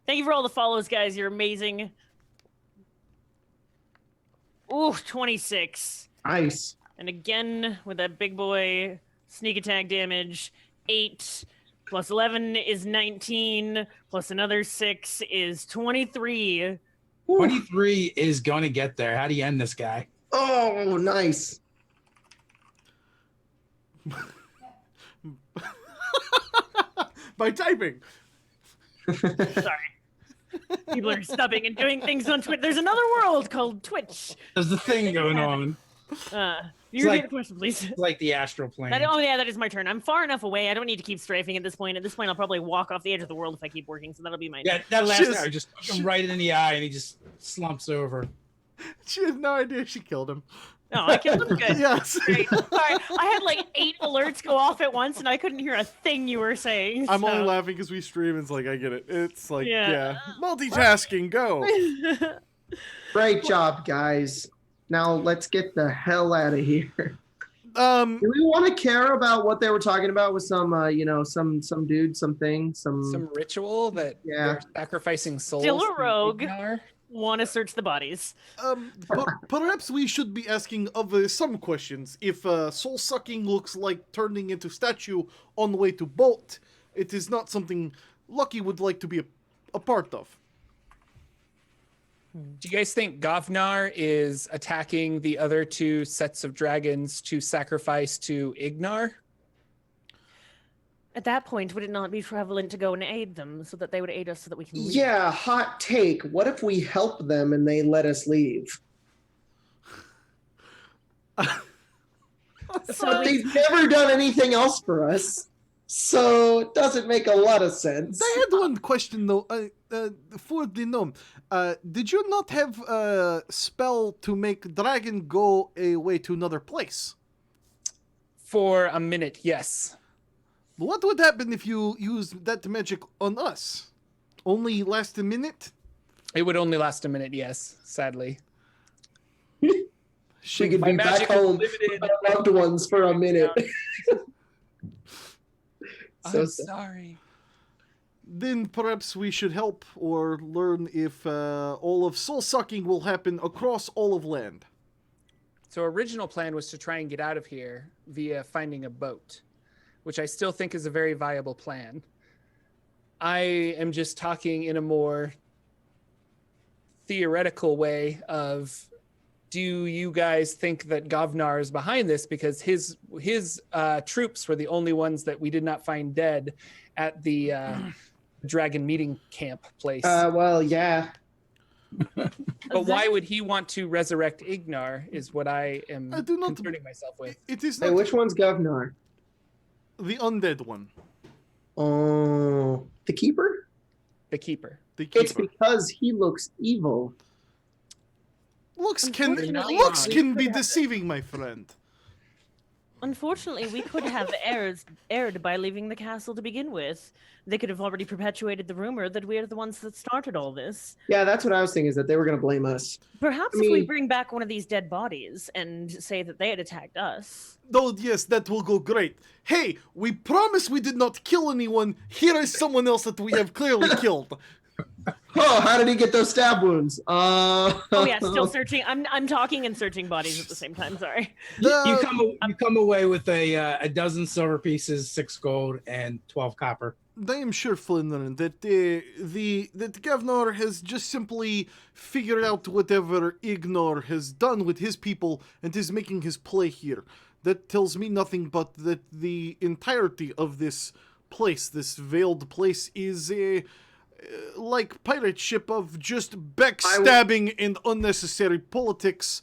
thank you for all the follows, guys. You're amazing. Ooh, 26. Nice. And again, with that big boy sneak attack damage, 8 plus 11 is 19, plus another 6 is 23. 23 is going to get there. How do you end this guy? Oh, nice. By typing. Sorry. People are stubbing and doing things on Twitch. There's another world called Twitch. There's the thing going on. You repeat like- the question, please. It's like the astral plane. Oh yeah, that is my turn. I'm far enough away. I don't need to keep strafing at this point. At this point, I'll probably walk off the edge of the world if I keep working. So that'll be my. Yeah, that last Just- guy just took him right in the eye and he just slumps over. She has no idea she killed him. No, I killed him good. Yes. Great. Sorry, I had like 8 alerts go off at once, and I couldn't hear a thing you were saying. I'm only so- laughing because we stream. It's like I get it. It's like Yeah. multitasking. Go. Great job, guys. Now let's get the hell out of here. Do we want to care about what they were talking about with some, some dude, something, Some ritual that Yeah. they're sacrificing souls. Still a to rogue. Ignar. Want to search the bodies? Perhaps we should be asking of some questions. If soul sucking looks like turning into statue on the way to Bolt, it is not something Lucky would like to be a part of. Do you guys think Govnar is attacking the other 2 sets of dragons to sacrifice to Ignar? At that point, would it not be prevalent to go and aid them so that they would aid us so that we can leave? Yeah, hot take. What if we help them and they let us leave? So They've never done anything else for us. So it doesn't make a lot of sense. I had one question though. For the gnome, did you not have a spell to make dragon go away to another place? For a minute, yes. What would happen if you used that magic on us? Only last a minute? It would only last a minute, yes, sadly. She could My be back magic is home limited. with our loved ones for a minute. So I'm sad. sorry. Then perhaps we should help or learn if all of soul sucking will happen across all of land. So original plan was to try and get out of here via finding a boat, which I still think is a very viable plan. I am just talking in a more theoretical way of, do you guys think that Govnar is behind this? Because his troops were the only ones that we did not find dead at the dragon meeting camp place. Well, yeah. But why would he want to resurrect Ignar is what I am I do not- concerning myself with. It is Hey, not which one's Govnar? the undead one. Oh, the keeper? The keeper. The It's keeper. because he looks evil. Looks Unfortunately, can be deceiving, my friend. Unfortunately, we could have erred by leaving the castle to begin with. They could have already perpetuated the rumor that we are the ones that started all this. Yeah, that's what I was thinking, is that they were going to blame us. Perhaps I if we mean- bring back one of these dead bodies and say that they had attacked us. Oh, yes, that will go great. Hey, we promise we did not kill anyone. Here is someone else that we have clearly killed. Oh, how did he get those stab wounds? Oh yeah, still searching. I'm talking and searching bodies at the same time. Sorry. You come away with a dozen silver pieces, 6 gold, and 12 copper. I am sure, Flinner, that that Governor has just simply figured out whatever Ignor has done with his people and is making his play here. That tells me nothing but that the entirety of this place, this veiled place, is a like pirate ship of just backstabbing and unnecessary politics.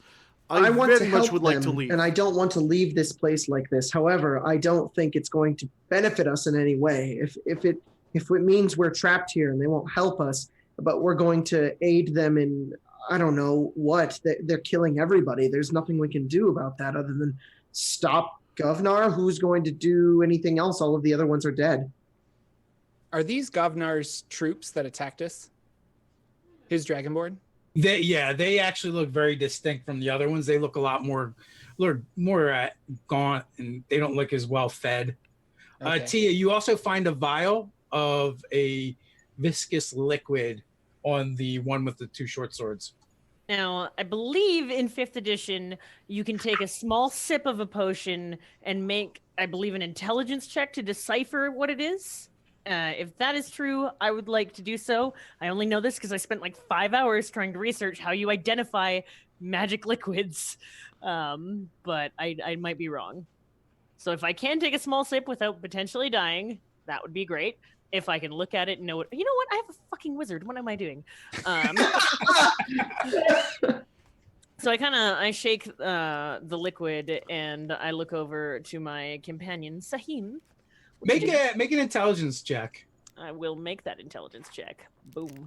I want to very much help would like to them, leave. and I don't want to leave this place like this. However, I don't think it's going to benefit us in any way. If it means we're trapped here and they won't help us, but we're going to aid them in, I don't know what, they're killing everybody. There's nothing we can do about that other than stop Govnar. Who's going to do anything else? All of the other ones are dead. Are these Govnar's troops that attacked us? His Dragonborn? They actually look very distinct from the other ones. They look a lot more gaunt, and they don't look as well fed. Okay. Tia, you also find a vial of a viscous liquid on the one with the 2 short swords. Now, I believe in 5th edition, you can take a small sip of a potion and make, I believe, an intelligence check to decipher what it is. If that is true, I would like to do so. I only know this because I spent like 5 hours trying to research how you identify magic liquids. But I might be wrong. So if I can take a small sip without potentially dying, that would be great. If I can look at it and know what, you know what? I have a fucking wizard. What am I doing? So I shake the liquid and I look over to my companion Sahim. Make an intelligence check. I will make that intelligence check. Boom.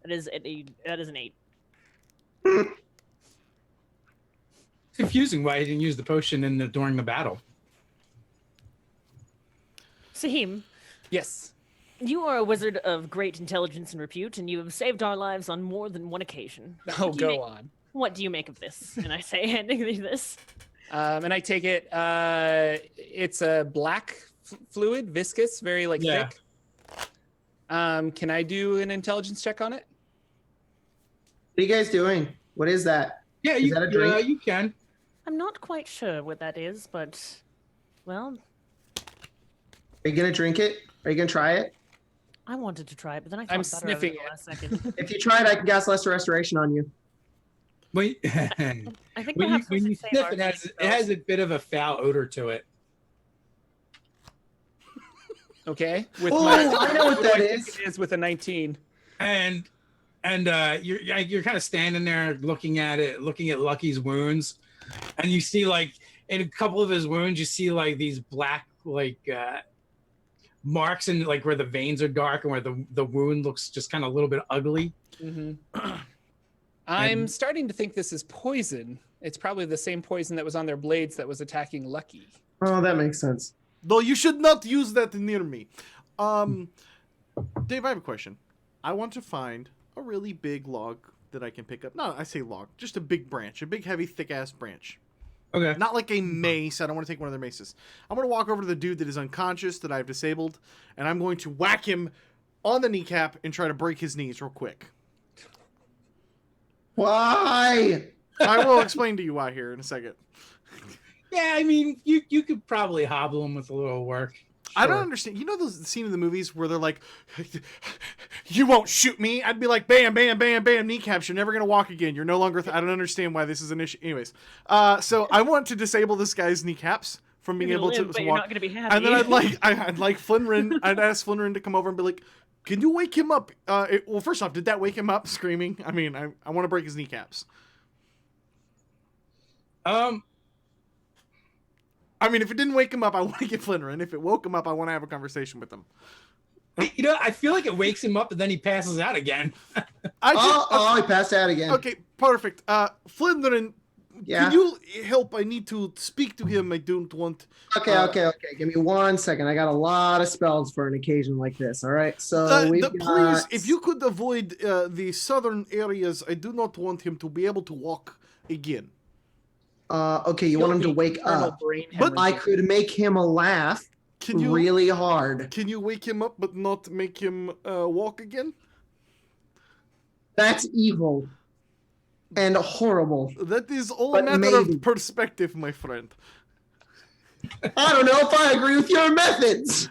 That is an 8. It's confusing why he didn't use the potion during the battle. Sahim, Yes. you are a wizard of great intelligence and repute, and you have saved our lives on more than one occasion. Oh, What do you go make- on. What do you make of this? And I say, handing you this. And I take it. It's a black fluid, viscous, very Yeah. thick. Can I do an intelligence check on it? What are you guys doing? What is that? Yeah, Is that a drink? you can. I'm not quite sure what that is, but, well, Are you going to drink it? Are you going to try it? I wanted to try it, but then I thought I'm better of sniffing it it. the last second. If you try it, I can cast Lesser Restoration on you. Wait, I think when perhaps we you should save sniff, our it has a bit of a foul odor to it. Okay. With Oh, I know what that is. It is with a 19. And you're kind of standing there looking at Lucky's wounds, and you see like in a couple of his wounds you see like these black marks in like where the veins are dark and where the wound looks just kind of a little bit ugly. I'm starting to think this is poison. It's probably the same poison that was on their blades that was attacking Lucky. Oh, that makes sense. Though you should not use that near me. Dave, I have a question. I want to find a really big log that I can pick up. No, I say log. Just a big branch. A big, heavy, thick-ass branch. Okay. Not like a mace. I don't want to take one of their maces. I'm going to walk over to the dude that is unconscious that I've disabled, and I'm going to whack him on the kneecap and try to break his knees real quick. Why? I will explain to you why here in a second. Yeah, I mean, you could probably hobble him with a little work. I don't understand. You know the scene in the movies where they're like, you won't shoot me? I'd be like, bam, bam, bam, bam, kneecaps. You're never going to walk again. You're no longer... I don't understand why this is an issue. Anyways, so I want to disable this guy's kneecaps from being able to but you're walk. not going to be happy. And then I'd like Flinrin, I'd ask Flinrin to come over and be like, can you wake him up? Well, first off, did that wake him up screaming? I mean, I want to break his kneecaps. I mean, if it didn't wake him up, I want to get Flinrin. If it woke him up, I want to have a conversation with him. You know, I feel like it wakes him up and then he passes out again. He passed out again. Okay, perfect. Flinrin, Yeah. can you help? I need to speak to him. I don't want... Okay. Give me 1 second. I got a lot of spells for an occasion like this. All right. So please, if you could avoid the southern areas, I do not want him to be able to walk again. Okay, you want him to wake up, but I could make him laugh really hard. Can you wake him up, but not make him walk again? That's evil and horrible. That is all a matter of perspective, my friend. I don't know if I agree with your methods.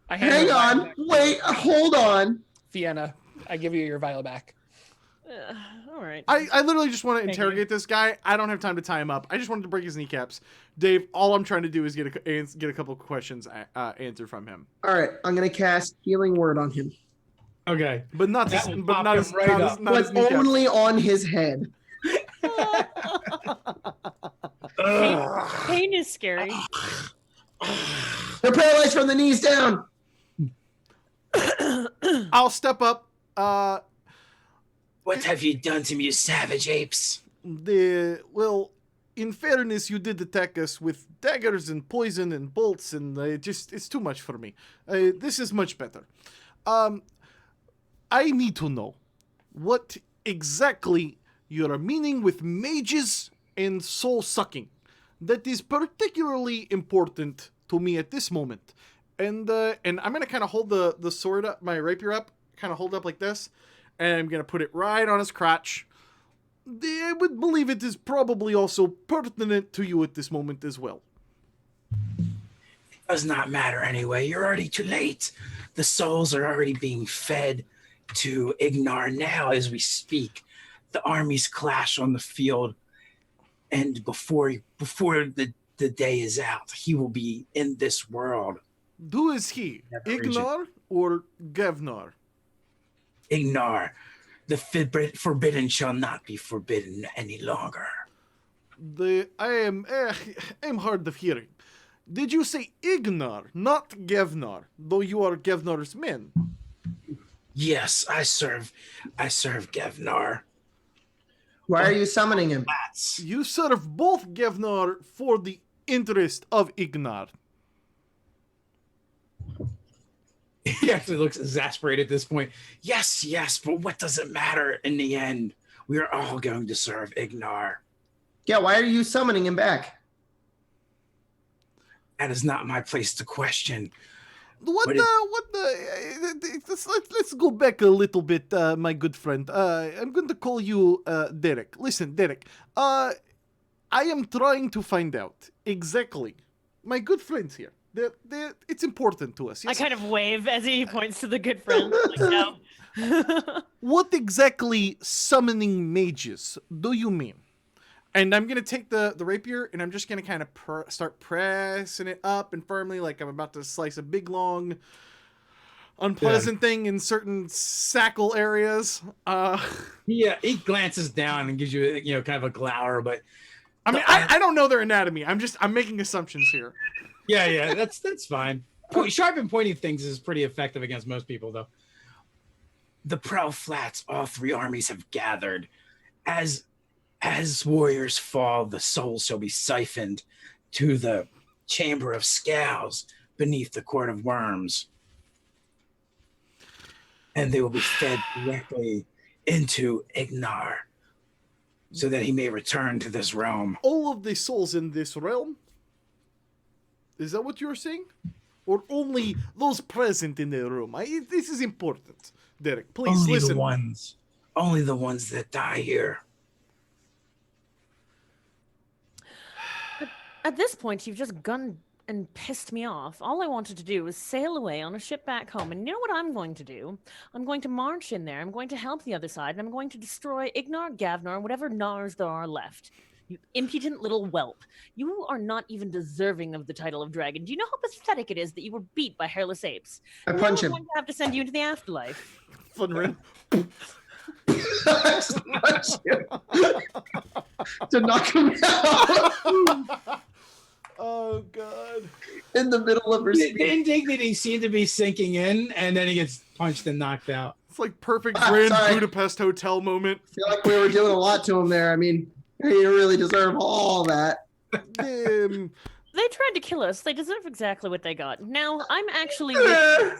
Hang on. Wait, hold on. Fiona, I give you your vial back. All right. I literally just want to interrogate this guy. I don't have time to tie him up. I just wanted to break his kneecaps. Dave, all I'm trying to do is get a couple of questions answered from him. All right, I'm gonna cast Healing Word on him. Okay, but not only on his head. Pain is scary. They're paralyzed from the knees down. I'll step up. What have you done to me, you savage apes? Well, in fairness, you did attack us with daggers and poison and bolts, and it's too much for me. This is much better. I need to know what exactly you are meaning with mages and soul sucking. That is particularly important to me at this moment. And I'm gonna kind of hold the sword up, my rapier up, kind of hold it up like this, and I'm gonna put it right on his crotch. I would believe it is probably also pertinent to you at this moment as well. Does not matter anyway. You're already too late. The souls are already being fed to Ignar now as we speak. The armies clash on the field, and before the day is out, he will be in this world. Who is he? Ignar or Gevnar? Ignar. The forbidden shall not be forbidden any longer. I'm hard of hearing. Did you say Ignar, not Gevnar, though you are Gevnar's men? Yes, I serve Gevnar. Why are you summoning him? You serve both Gevnar for the interest of Ignar. He actually looks exasperated at this point. Yes, but what does it matter in the end? We are all going to serve Ignar. Yeah, why are you summoning him back? That is not my place to question. Let's go back a little bit, my good friend. I'm going to call you Derek. Listen, Derek, I am trying to find out exactly, my good friends here, it's important to us. Yes? I kind of wave as he points to the good friend. Like, no. What exactly summoning mages do you mean? And I'm going to take the rapier, and I'm just going to kind of start pressing it up and firmly, like I'm about to slice a big, long, unpleasant thing in certain sackle areas. Yeah, he glances down and gives you, kind of a glower, but... I mean, I don't know their anatomy. I'm making assumptions here. Yeah, that's fine. Sharp and pointing things is pretty effective against most people, though. The Prow Flats, all 3 armies have gathered. As warriors fall, the souls shall be siphoned to the chamber of scales beneath the court of worms. And they will be fed directly into Ignar so that he may return to this realm. All of the souls in this realm? Is that what you're saying? Or only those present in the room? This is important. Derek, please Only listen. Only the ones that die here. At this point, you've just gone and pissed me off. All I wanted to do was sail away on a ship back home, and you know what I'm going to do? I'm going to march in there, I'm going to help the other side, and I'm going to destroy Ignar, Gavnar, whatever Nars there are left. You impudent little whelp. You are not even deserving of the title of dragon. Do you know how pathetic it is that you were beat by hairless apes? I punch him. I'm going to have to send you into the afterlife. Funrin. Punch him. To knock him out. Oh, God. In the middle of her The speech. indignity seemed to be sinking in, and then he gets punched and knocked out. It's like perfect Grand Sorry. Budapest Hotel moment. I feel like we were doing a lot to him there. I mean, he didn't really deserve all that. They tried to kill us. They deserve exactly what they got. Now, I'm actually with you.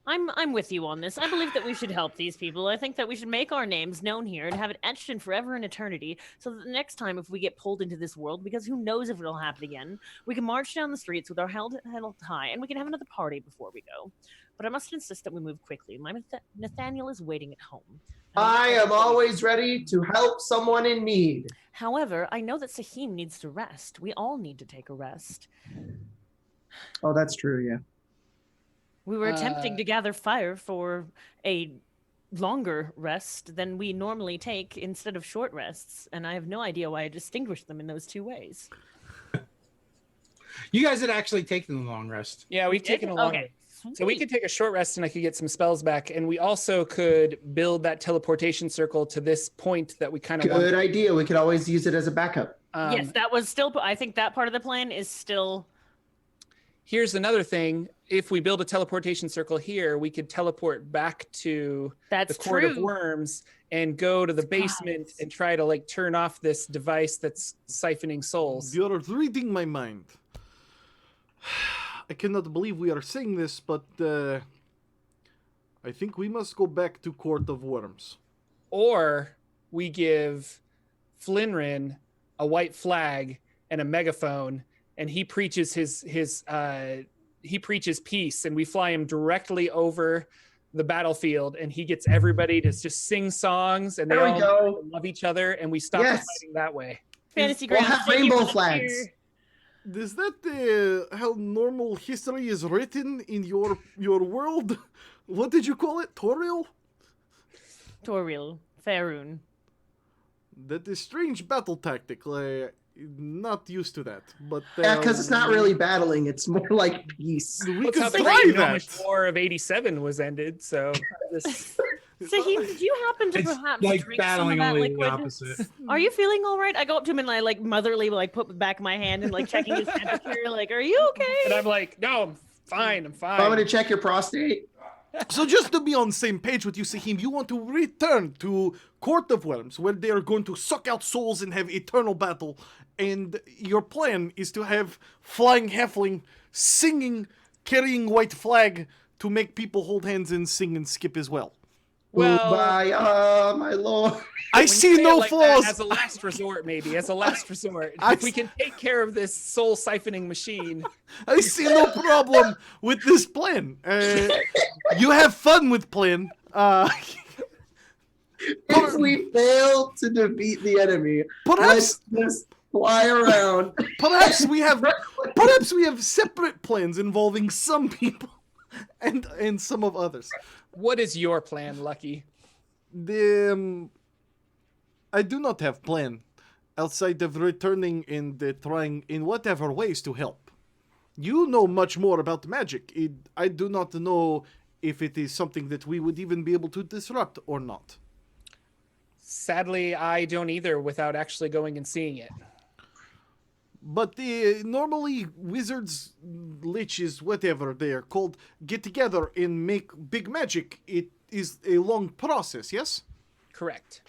I'm with you on this. I believe that we should help these people. I think that we should make our names known here and have it etched in forever and eternity, so that the next time if we get pulled into this world, because who knows if it'll happen again, we can march down the streets with our head held high, and we can have another party before we go. But I must insist that we move quickly. My Nathaniel is waiting at home. I am always ready to help someone in need. However, I know that Sahim needs to rest. We all need to take a rest. Oh, that's true, yeah. We were attempting to gather fire for a longer rest than we normally take instead of short rests, and I have no idea why I distinguished them in those two ways. You guys had actually taken the long rest. Yeah, we've taken a long Okay. So we could take a short rest and I could get some spells back. And we also could build that teleportation circle to this point that we kind of Good idea. We could always use it as a backup. Yes, that was still, I think that part of the plan is still... Here's another thing. If we build a teleportation circle here, we could teleport back to That's the Court of true. Worms and go to the basement and try to like turn off this device that's siphoning souls. You're reading my mind. I cannot believe we are saying this, but I think we must go back to Court of Worms. Or we give Flinrin a white flag and a megaphone, and he preaches he preaches peace, and we fly him directly over the battlefield, and he gets everybody to just sing songs, and they There we all go. love each other, and we stop the Yes. fighting that way. Fantasy We'll grounds. have thank you rainbow for the flags. cheer. Is that how normal history is written in your world? What did you call it? Toriel? Toril, Faerun. That is strange battle tactic. Not used to that. But Yeah, because it's not really battling. It's more like peace. We What's could up? The try Great that. Gnomish War of '87 was ended, so this, Sahim, did you happen to It's perhaps like drink some of battling that only the liquid? opposite. Are you feeling all right? I go up to him and I like motherly like put the back of my hand and like checking his temperature. Like, are you okay? and I'm like, no, I'm fine. I'm fine. I'm going to check your prostate. So just to be on the same page with you, Sahim, you want to return to Court of Worms, where they are going to suck out souls and have eternal battle. And your plan is to have flying halfling singing, carrying white flag to make people hold hands and sing and skip as well. Well, Goodbye, my lord. I when you see say it no like that, flaws. as a last resort, maybe as a last resort. I If we can take care of this soul siphoning machine. I see no problem with this plan. You have fun with plan. If we fail to defeat the enemy, Perhaps, let's just fly around. perhaps we have separate plans involving some people and some of others. What is your plan, Lucky? I do not have plan outside of returning and trying in whatever ways to help. You know much more about magic. I do not know if it is something that we would even be able to disrupt or not. Sadly, I don't either without actually going and seeing it. But normally wizards, liches, whatever they are called, get together and make big magic. It is a long process, yes? Correct.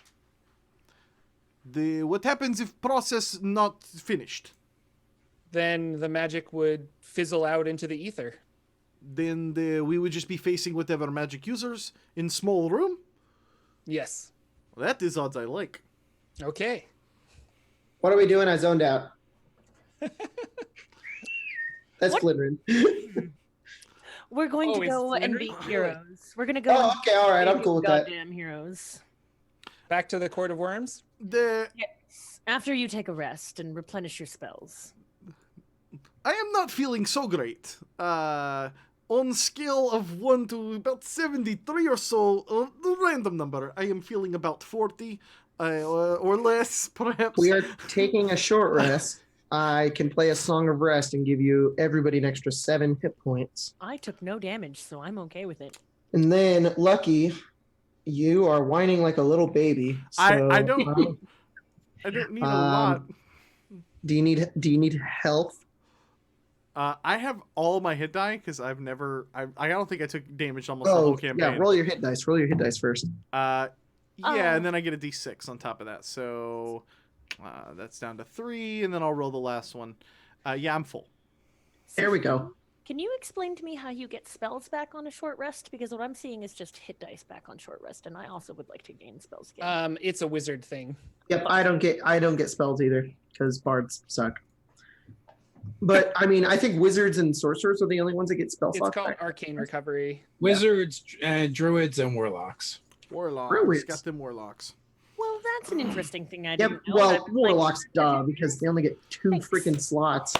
What happens if process not finished? Then the magic would fizzle out into the ether. Then we would just be facing whatever magic users in small room? Yes. Well, that is odds I like. Okay. What are we doing? I zoned out. That's What? Flittering. We're going Oh, to it's go and Flittering? be heroes. We're gonna go. Oh, and okay, all right, I'm be cool with that. Goddamn heroes. Back to the Court of Worms. Yes. After you take a rest and replenish your spells. I am not feeling so great. On scale of 1 to about 73 or so, the random number, I am feeling about 40 or less, perhaps. We are taking a short rest. I can play a Song of Rest and give you everybody an extra 7 hit points. I took no damage, so I'm okay with it. And then, Lucky, you are whining like a little baby. So, I don't need a lot. Do you need health? I have all my hit die because I don't think I took damage almost the whole campaign. Yeah, roll your hit dice. Roll your hit dice first. And then I get a d6 on top of that. So that's down to 3, and then I'll roll the last one. Yeah, I'm full. There we go. Can you explain to me how you get spells back on a short rest? Because what I'm seeing is just hit dice back on short rest, and I also would like to gain spells again. It's a wizard thing. Yep, I don't get spells either because bards suck. But I mean, I think wizards and sorcerers are the only ones that get spell It's slots called back. Arcane Recovery. Wizards, druids, and warlocks. Warlocks. Druids. Got them warlocks. Well, that's an interesting thing I Yep. didn't know. Well, and I'm like, warlocks, duh, because they only get 2 Thanks. freaking slots.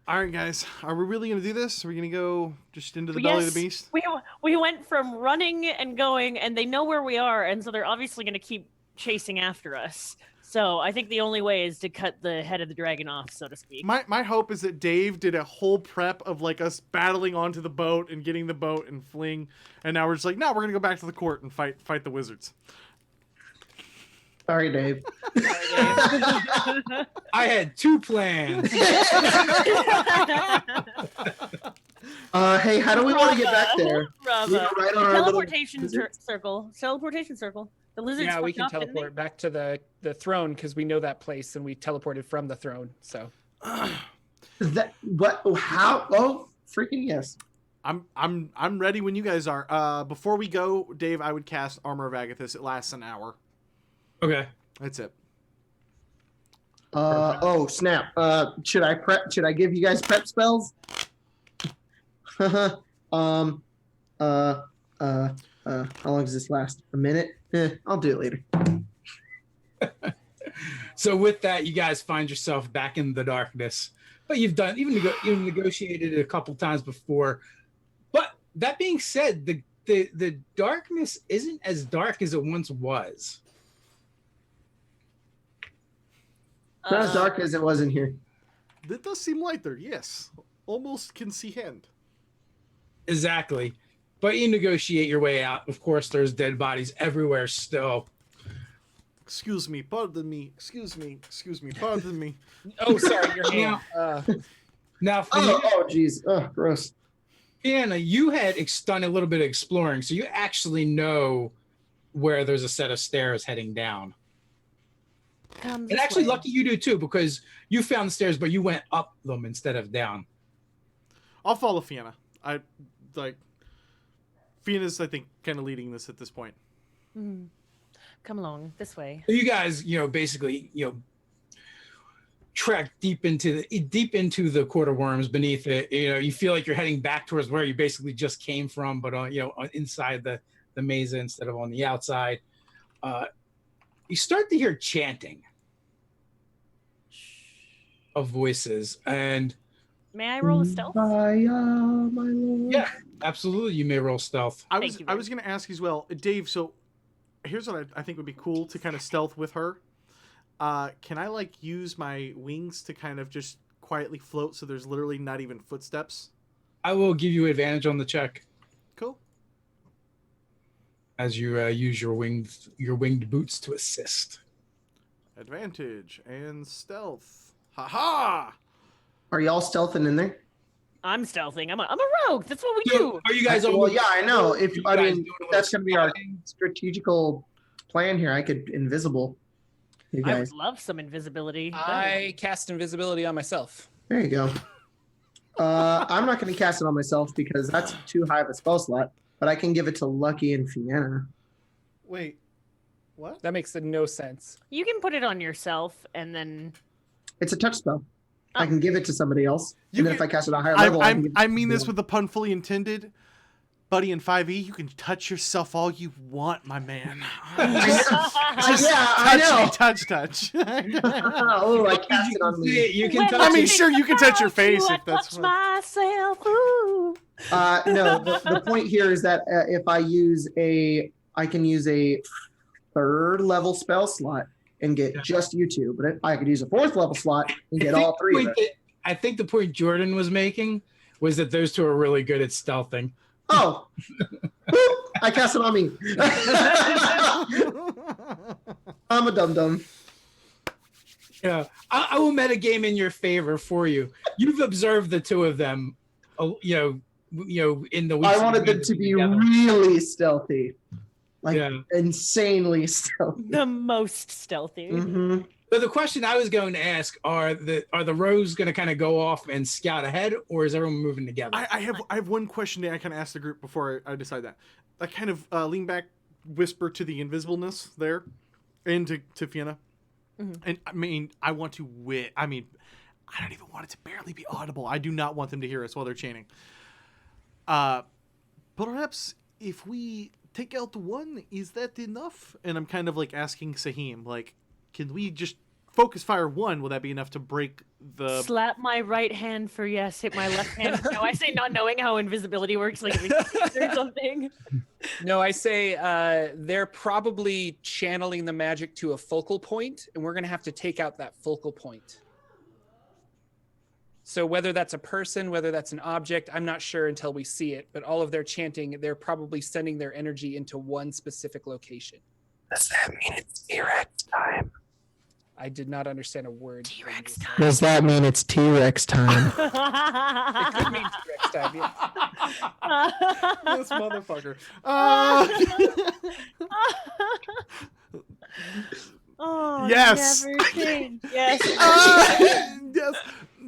All right, guys. Are we really going to do this? Are we going to go just into the belly of the beast? We went from running and going, and they know where we are, and so they're obviously going to keep chasing after us. So I think the only way is to cut the head of the dragon off, so to speak. My hope is that Dave did a whole prep of like us battling onto the boat and getting the boat and fleeing, and now we're just like, no, we're gonna go back to the court and fight the wizards. Sorry, Dave. I had 2 plans. Hey, how do we want to get back there? Bravo. We go right on our little Teleportation lizards? circle. Teleportation circle. The lizards. Yeah, we fucked can off, didn't they? teleport back to the throne because we know that place and we teleported from the throne. So That what? How? Oh, freaking yes! I'm ready when you guys are. Before we go, Dave, I would cast Armor of Agathis. It lasts an hour. Okay. That's it. Oh snap! Should I prep? Should I give you guys prep spells? How long does this last? A minute? I'll do it later. So with that, you guys find yourself back in the darkness. But you've negotiated it a couple times before. But that being said, the darkness isn't as dark as it once was. Not as dark as it was in here. That does seem lighter. Yes, almost can see hand. Exactly. But you negotiate your way out. Of course, there's dead bodies everywhere still. Excuse me, pardon me. Excuse me, pardon me. oh, sorry, your hand. Now, Geez. Oh, gross. Fiona, you had done a little bit of exploring, so you actually know where there's a set of stairs heading down. Come And this actually, way. lucky you do too, because you found the stairs, but you went up them instead of down. I'll follow Fiona. Fiona's, I think, kind of leading this at this point. Mhm. Come along this way. So you guys, basically, trek deep into the Court of Worms. Beneath it, you feel like you're heading back towards where you basically just came from, but on inside the mesa instead of on the outside. You start to hear chanting of voices, and May I roll a stealth? My lord. yeah, absolutely, you may roll stealth. I Thank you, was going to ask you as well, Dave. So here's what I think would be cool to kind of stealth with her. Can I use my wings to kind of just quietly float so there's literally not even footsteps? I will give you advantage on the check Cool. as you use your winged boots to assist. Advantage and stealth. Ha-ha! Are y'all stealthing in there? I'm stealthing. I'm a rogue. That's what we do. Are you guys all? Well, yeah, I know. If You I guys mean, doing a little that's going to be our spotting? strategical plan here. I could invisible you I guys. would love some invisibility. I cast invisibility on myself. There you go. I'm not going to cast it on myself because that's too high of a spell slot, but I can give it to Lucky and Fiona. Wait, what? That makes no sense. You can put it on yourself and then. It's a touch spell. I Oh. can give it to somebody else, You and then can- if I cast it at a higher level, I can give it to I mean somebody this else. with the pun fully intended. Buddy in 5e, you can touch yourself all you want, my man. Just Yeah, I know. touch. Oh, I cast it on me. You can When touch I mean, it. sure, you can touch your face I if that's touch what... myself. Ooh. No, the point here is that if I use I can use a 3rd level spell slot and get just you two, but if I could use a 4th level slot and get all 3 of it. I think the point Jordan was making was that those two are really good at stealthing. Oh, Boop, I cast it on me. I'm a dum-dum. Yeah, I will metagame in your favor for you. You've observed the two of them, in the weeks I wanted them to be together. really stealthy. Like Yeah. insanely stealthy. The most stealthy. Mm-hmm. So the question I was going to ask are the rogues going to kind of go off and scout ahead, or is everyone moving together? I have one question that I kind of ask the group before I decide that. I kind of lean back, whisper to the invisibleness there, and to Fiona. Mhm. And I mean, I want to I mean, I don't even want it to barely be audible. I do not want them to hear us while they're chanting. Perhaps if we take out one, is that enough? And I'm kind of like asking Sahim, like, can we just focus fire one? Will that be enough to break the... Slap my right hand for yes, hit my left hand. No, I say not knowing how invisibility works, like or something. No, I say they're probably channeling the magic to a focal point, and we're going to have to take out that focal point. So whether that's a person, whether that's an object, I'm not sure until we see it. But all of their chanting, they're probably sending their energy into one specific location. Does that mean it's T-Rex time? I did not understand a word. T-Rex time. Does that mean it's T-Rex time? It could mean T-Rex time, yeah. This motherfucker. Oh, Yes. never change. Yes. Yes.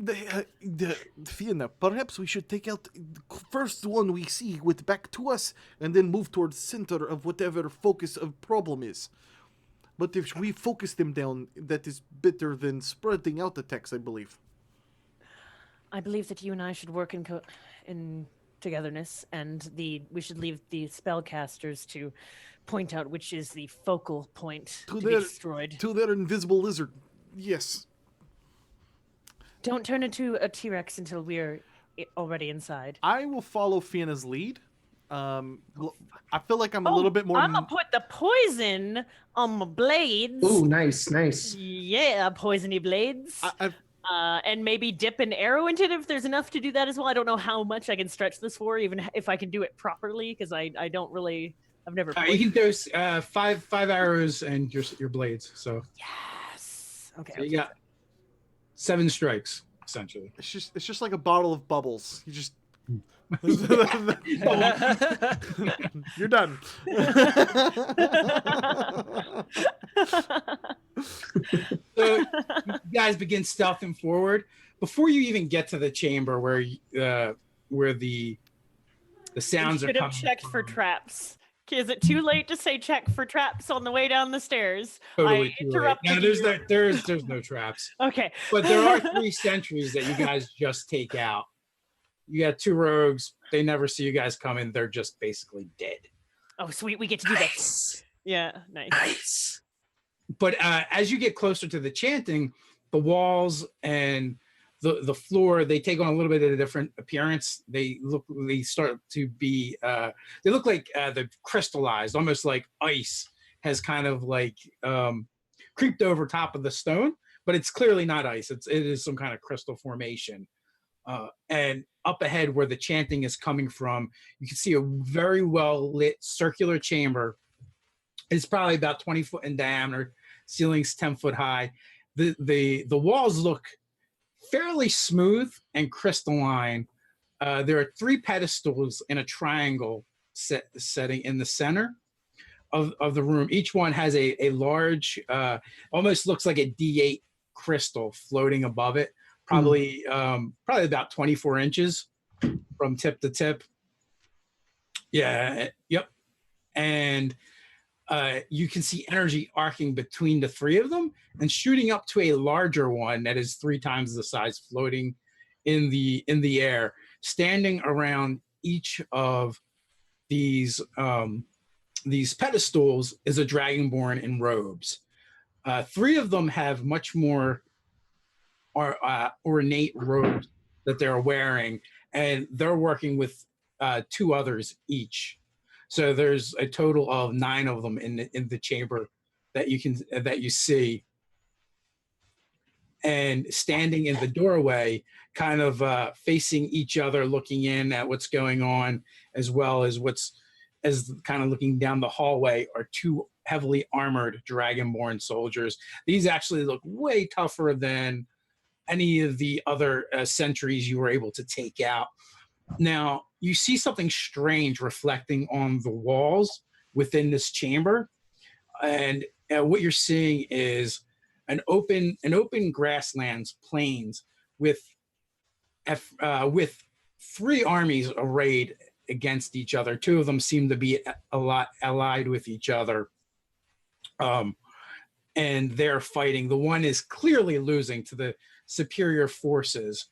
The Fiona, perhaps we should take out the first one we see with back to us and then move towards center of whatever focus of problem is. But if we focus them down, that is better than spreading out attacks, I believe. I believe that you and I should work in togetherness, and we should leave the spellcasters to point out which is the focal point to be destroyed. To their invisible lizard. Yes. Don't turn into a T-Rex until we're already inside. I will follow Fiona's lead. I feel like I'm a little bit more... I'm gonna put the poison on my blades. Ooh, nice, nice. Yeah, poisony blades. And maybe dip an arrow into it if there's enough to do that as well. I don't know how much I can stretch this for, even if I can do it properly, because I don't really... I've never... You can dose 5 arrows and your blades. So, Yes. Okay. so you got 7 strikes essentially. It's just like a bottle of bubbles. You just... You're done. So you guys begin stealthing forward. Before you even get to the chamber where the sounds are should have coming checked for from. traps. Is it too late to say check for traps on the way down the stairs? Totally I too late. interrupted No, there's you. there's no traps. Okay. But there are 3 sentries that you guys just take out. You got 2 rogues. They never see you guys coming. They're just basically dead. Oh, sweet. We get to do that. Nice. Yeah, nice. Nice. But as you get closer to the chanting, the walls and the floor, they take on a little bit of a different appearance. They start to be they look like they're crystallized, almost like ice has kind of like creeped over top of the stone, but it's clearly not ice. It is some kind of crystal formation. And up ahead where the chanting is coming from, you can see a very well lit circular chamber. It's probably about 20 foot in diameter, ceiling's 10 foot high. The walls look fairly smooth and crystalline. There are 3 pedestals in a triangle setting in the center of the room. Each one has a large, almost looks like a D8 crystal floating above it, probably about 24 inches from tip to tip. Yeah, yep. And you can see energy arcing between the 3 of them and shooting up to a larger one that is 3 times the size, floating in the air. Standing around each of these pedestals is a dragonborn in robes. 3 of them have much more ornate robes that they're wearing, and they're working with 2 others each. So there's a total of 9 of them in the chamber that you see. And standing in the doorway, kind of facing each other, looking in at what's going on, as well as kind of looking down the hallway, are 2 heavily armored dragonborn soldiers. These actually look way tougher than any of the other sentries you were able to take out. Now, you see something strange reflecting on the walls within this chamber, and what you're seeing is an open grasslands, plains with 3 armies arrayed against each other. 2 of them seem to be a lot allied with each other, and they're fighting. The one is clearly losing to the superior forces.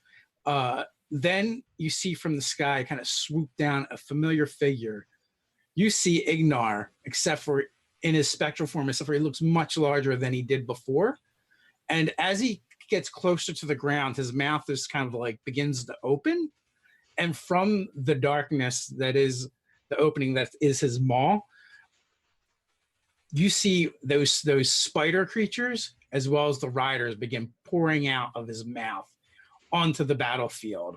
Then you see from the sky kind of swoop down a familiar figure. You see Ignar, except for in his spectral form, except for he looks much larger than he did before. And as he gets closer to the ground, his mouth is kind of like begins to open. And from the darkness that is the opening that is his maw, you see those spider creatures as well as the riders begin pouring out of his mouth onto the battlefield.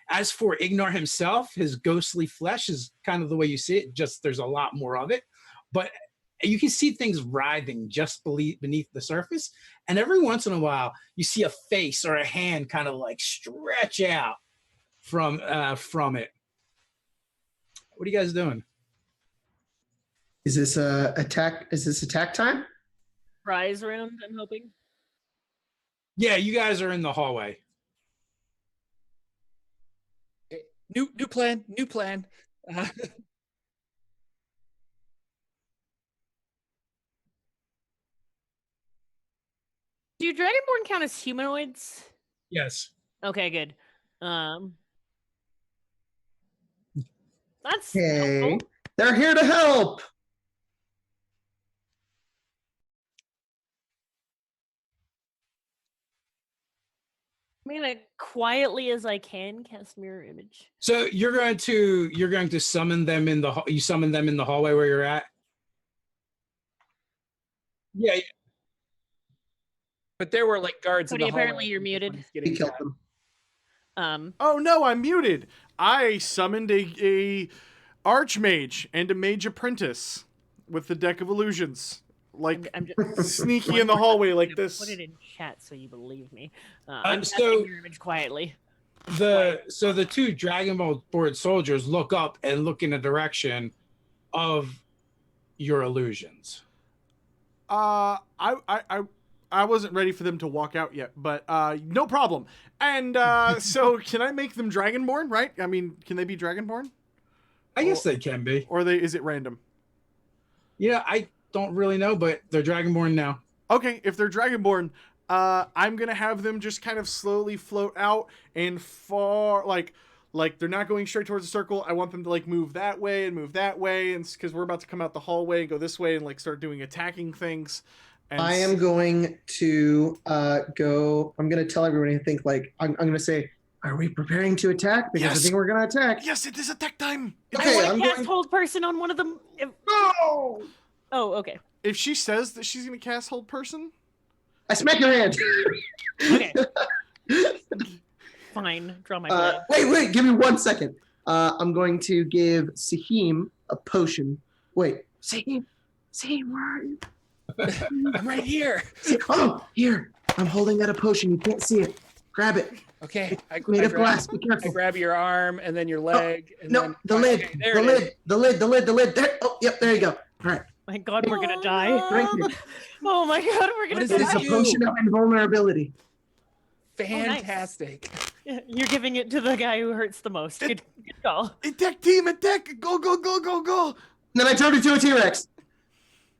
As for Ignar himself, his ghostly flesh is kind of the way you see it, just there's a lot more of it. But you can see things writhing just beneath the surface. And every once in a while, you see a face or a hand kind of like stretch out from it. What are you guys doing? Is this attack? Is this attack time? Prize round, I'm hoping. Yeah, you guys are in the hallway. New plan. Do Dragonborn count as humanoids? Yes. Okay, good. That's Okay. helpful. They're here to help. I'm gonna quietly as I can cast mirror image. So you're going to summon them in the hallway where you're at. Yeah. But there were like guards in Cody, the hallway. apparently you're muted. He killed them. Oh no, I'm muted. I summoned a archmage and a mage apprentice with the deck of illusions. Like I'm just sneaky in the hallway like this. Put it in chat so you believe me. I'm so- casting mirror image quietly. The 2 Dragonborn soldiers look up and look in the direction of your illusions. I wasn't ready for them to walk out yet, but no problem. And so can I make them Dragonborn, right? I mean, can they be Dragonborn? I guess they can be. Or is it random? Yeah, I don't really know, but they're Dragonborn now. Okay, if they're Dragonborn, I'm gonna have them just kind of slowly float out and far, like they're not going straight towards the circle. I want them to like move that way, and because we're about to come out the hallway and go this way and like start doing attacking things. And I am going to go. I'm going to tell everybody. I think like I'm going to say, "Are we preparing to attack?" Because Yes. I think we're going to attack. Yes, it is attack time. Okay, I want I'm to cast going- hold person on one of them. No! Oh, okay. If she says that she's gonna cast hold person, I smack your hand. Okay. Fine. Draw my blade. Wait. Give me 1 second. I'm going to give Sahim a potion. Wait, Sahim, where are you? I'm right here. Oh, here. I'm holding out a potion. You can't see it. Grab it. Okay. Made of glass. Be I careful. grab your arm and then your leg. And No, then, the lid. okay, there The it lid. is. The lid. There. Oh, yep. There you go. All right. My God, we're gonna die. Right here. Oh my God, we're gonna What is It this is a die. do? potion of invulnerability. Fantastic. You're giving it to the guy who hurts the most. Good call. Attack team, attack! Go, go, go, go, go! Then I turned into a T-Rex.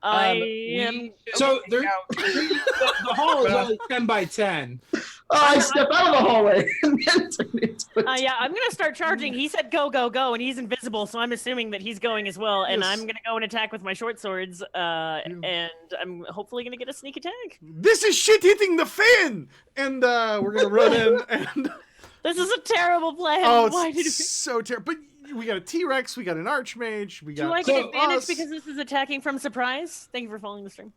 I we am. should So take there, out- the hall is only 10 by 10. Oh, I step out of the hallway and then turn into a Yeah, I'm gonna start charging. He said go, go, go, and he's invisible, so I'm assuming that he's going as well. And Yes. I'm gonna go and attack with my short swords. And I'm hopefully gonna get a sneak attack. This is shit hitting the fan! And we're gonna run in and... This is a terrible plan. Oh, Why did we... it's so terrible. But we got a T-Rex, we got an Archmage, we got... Do I get advantage us. because this is attacking from surprise? Thank you for following the stream.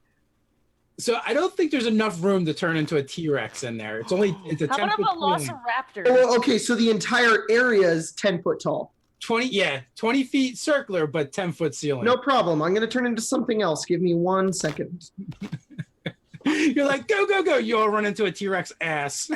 So I don't think there's enough room to turn into a T-Rex in there. It's a How 10 about foot a Velociraptor? Oh, okay, so the entire area is 10 foot tall. 20 feet circular, but 10-foot ceiling. No problem. I'm going to turn into something else. Give me 1 second. You're like, go, go, go. You all run into a T-Rex ass.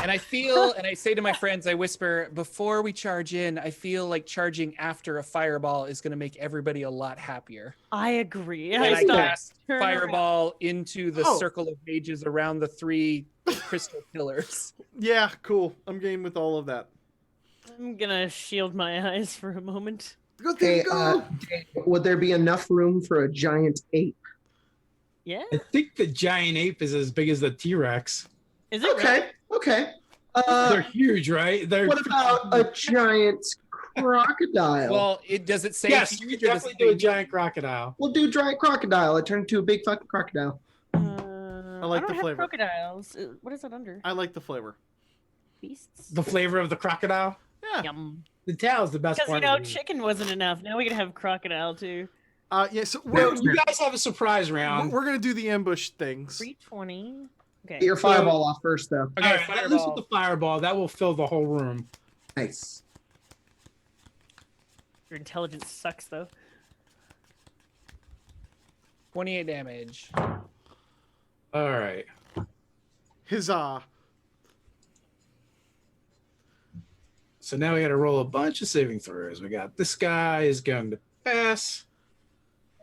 And I feel, and I say to my friends, I whisper, before we charge in, I feel like charging after a fireball is going to make everybody a lot happier. I agree. And I start cast turn around. fireball into the Oh. circle of mages around the 3 crystal pillars. Yeah, cool. I'm game with all of that. I'm gonna shield my eyes for a moment. Go, Okay, go! would there be enough room for a giant ape? Yeah. I think the giant ape is as big as the T-Rex. Is it really? Okay, okay. They're huge, right? They're What about a giant crocodile? Well, does it say yes, you huge can or does it definitely do a say- giant crocodile. We'll do giant crocodile. I turn into a big fucking crocodile. I like don't the have flavor. crocodiles. What is that under? I like the flavor. Beasts? The flavor of the crocodile. Yeah. Yum. The tail is the best Because, part. you know, of the meat. chicken wasn't enough. Now we can have crocodile, too. Yeah, so Well, you guys have a surprise round. we're going to do the ambush things. 320. Get Okay. your fireball off first, though. Okay, All right, at least fireball. with the fireball, that will fill the whole room. Nice. Your intelligence sucks, though. 28 damage. All right. Huzzah. So now we got to roll a bunch of saving throws. We got this guy is going to pass.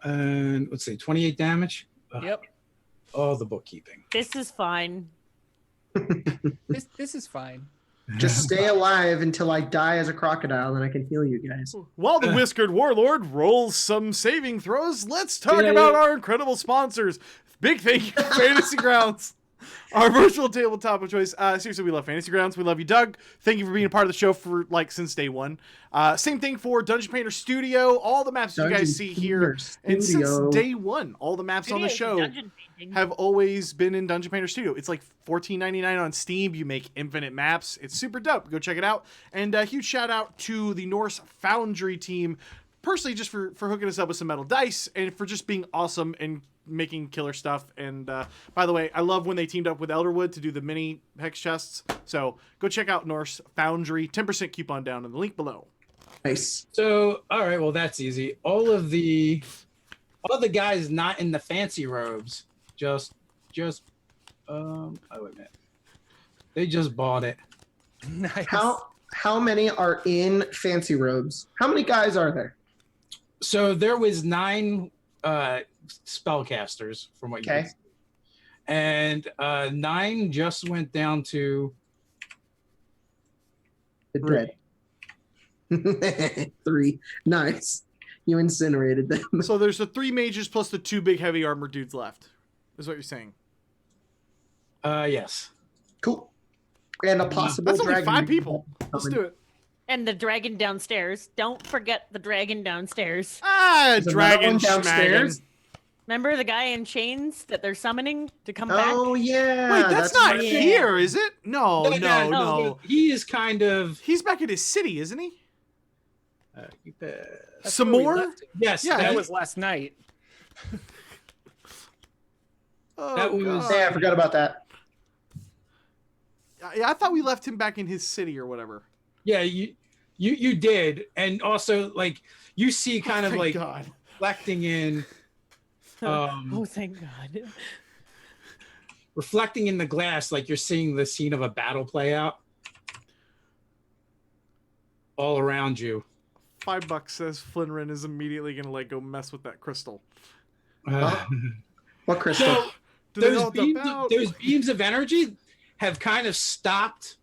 And let's see, 28 damage. Ugh, Yep. all the bookkeeping. This is fine. This is fine. Just stay alive until I die as a crocodile, and I can heal you guys. While the Whiskered Warlord rolls some saving throws, let's talk Yeah. about our incredible sponsors. Big thank you to Fantasy Grounds, our virtual tabletop of choice. Seriously, we love Fantasy Grounds. We love you, Doug. Thank you for being a part of the show for since day one. Same thing for Dungeon Painter Studio. All the maps you guys see here, and since day one, all the maps on the show Dungeon painting. have always been in Dungeon Painter Studio. It's like $14.99 on Steam. You make infinite maps. It's super dope. Go check it out. And a huge shout out to the Norse Foundry team, personally, just for hooking us up with some metal dice and for just being awesome and making killer stuff. And by the way, I love when they teamed up with Elderwood to do the mini hex chests. So go check out Norse Foundry. 10% coupon down in the link below. Nice. So, all right, well, that's easy. All the guys not in the fancy robes, oh, wait a minute. They just bought it. Nice. How many are in fancy robes? How many guys are there? So there was 9 spellcasters from what you Okay. can see. And 9 just went down to The 3. dead. 3. Nice. You incinerated them. So there's the 3 mages plus the 2 big heavy armor dudes left, is what you're saying. Yes. Cool. And a possible That's only dragon. 5 people. Let's do it. And the dragon downstairs. Don't forget the dragon downstairs. Ah, There's another dragon one downstairs. schmaggin'. Remember the guy in chains that they're summoning to come back? Oh yeah. Wait, that's not right. here, is it? No, no. He is kind of. He's back at his city, isn't he? That's Some where we more? left it. Yes, Yeah, That was last night. Oh, That was- God. Yeah, I forgot about that. Yeah, I thought we left him back in his city or whatever. Yeah, you did, and also like you see kind of Thank like God. reflecting in. Oh, thank God. reflecting in the glass like you're seeing the scene of a battle play out all around you. $5 says Flinrin is immediately gonna like go mess with that crystal. What crystal? So Do they know those what beams, about? those beams of energy have kind of stopped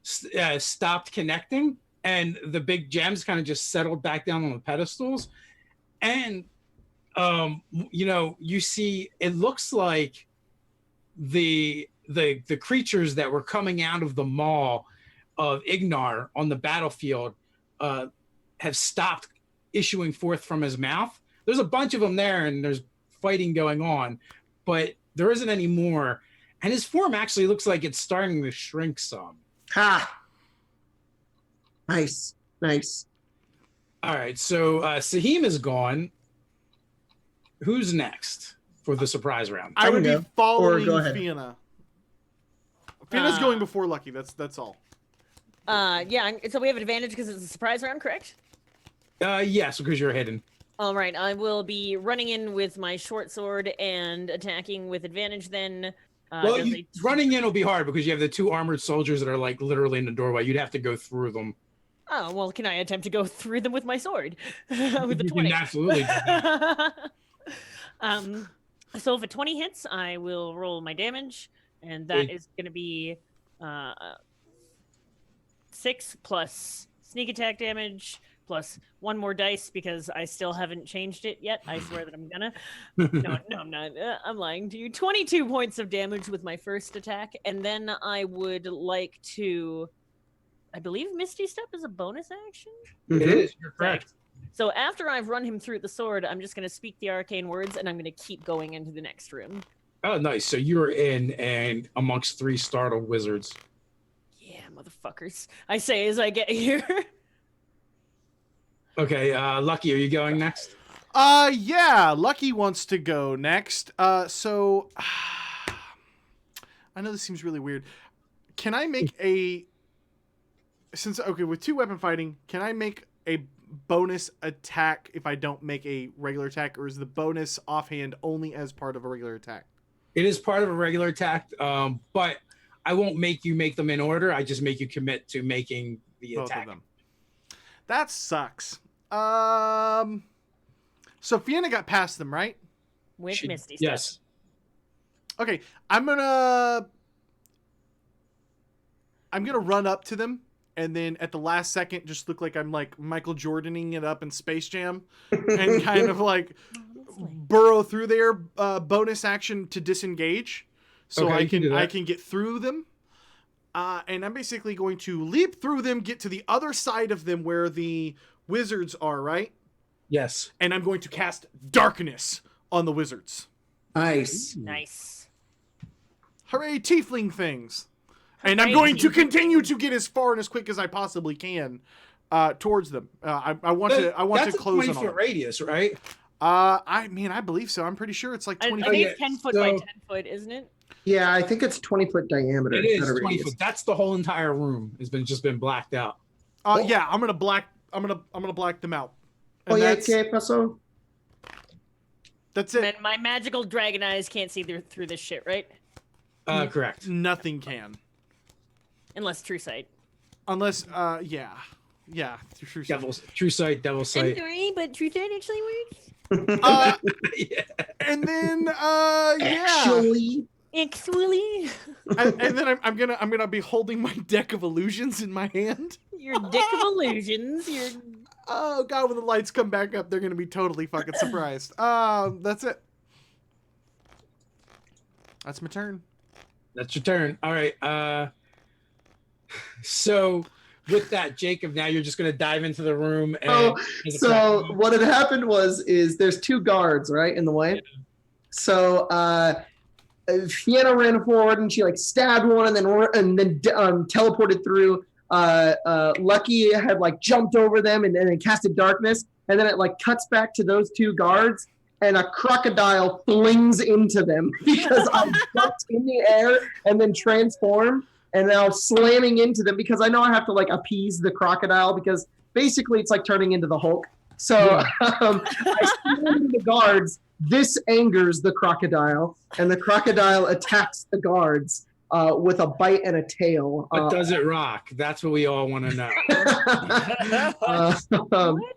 stopped connecting, and the big gems kind of just settled back down on the pedestals. And you see it looks like the creatures that were coming out of the maw of Ignar on the battlefield have stopped issuing forth from his mouth. There's a bunch of them there, and there's fighting going on, but there isn't any more. And his form actually looks like it's starting to shrink some. Ha! Nice. All right, so Sahim is gone. Who's next for the surprise round? I would go. be following Or go ahead. Fianna. Fianna's going before Lucky. That's all. Yeah, so we have advantage because it's a surprise round, correct? Yes, because you're hidden. All right, I will be running in with my short sword and attacking with advantage then. Well, running in will be hard because you have the 2 armored soldiers that are like literally in the doorway. You'd have to go through them. Oh, well, can I attempt to go through them with my sword? With the You 20. can absolutely do that. So if a 20 hits, I will roll my damage, and that is going to be 6 plus sneak attack damage plus 1 more dice because I still haven't changed it yet. I swear that I'm gonna. No, I'm not. I'm lying to you. 22 points of damage with my first attack, and then I would like to. I believe Misty Step is a bonus action. It is. You're correct. So after I've run him through the sword, I'm just going to speak the arcane words, and I'm going to keep going into the next room. Oh, nice. So you're in and amongst 3 startled wizards. Yeah, motherfuckers. I say as I get here. Okay, Lucky, are you going next? Yeah, Lucky wants to go next. So I know this seems really weird. Can I make with 2 weapon fighting, can I make a bonus attack if I don't make a regular attack, or is the bonus offhand only as part of a regular attack? It is part of a regular attack, but I won't make you make them in order. I just make you commit to making the Both attack. of them. That sucks. So Fianna got past them, right? With Misty Step. Yes. Okay, I'm gonna run up to them, and then at the last second just look like I'm like Michael Jordaning it up in Space Jam and kind of like burrow through their bonus action to disengage so Okay, I can get through them. And I'm basically going to leap through them, get to the other side of them where the wizards are, right? Yes. And I'm going to cast darkness on the wizards. Nice. Nice. Hooray, tiefling things. And I'm going to continue to get as far and as quick as I possibly can towards them. I want to close in on 20-foot them. radius, right? I believe so. I'm pretty sure it's like I 20 think feet. it's 10 foot by 10 foot, isn't it? Yeah, I think it's 20-foot diameter. It is not a 20 radius. foot. That's the whole entire room has been blacked out. Yeah, I'm gonna black them out. And Oye, that's, ¿qué pasó? that's it. And my magical dragon eyes can't see through this shit, right? Correct. Nothing can. Unless true sight. Unless yeah. True sight. True sight, devil I'm sight. sorry, but true sight actually works. Yeah. And then yeah. Actually, and then I'm gonna be holding my deck of illusions in my hand. Your dick of illusions. Your Oh god, when the lights come back up, they're gonna be totally fucking surprised. That's it. That's my turn. That's your turn. All right. So with that, Jacob, now you're just going to dive into the room. And so what had happened is there's 2 guards right in the way. So Fianna ran forward and she like stabbed one and then teleported through. Lucky had like jumped over them and then casted darkness, and then it like cuts back to those 2 guards. And a crocodile flings into them because I jumped in the air and then transformed, and now slamming into them because I know I have to like appease the crocodile because basically it's like turning into the Hulk. So I slammed into the guards, This angers the crocodile, and the crocodile attacks the guards with a bite and a tail. But does it rock? That's what we all want to know. Why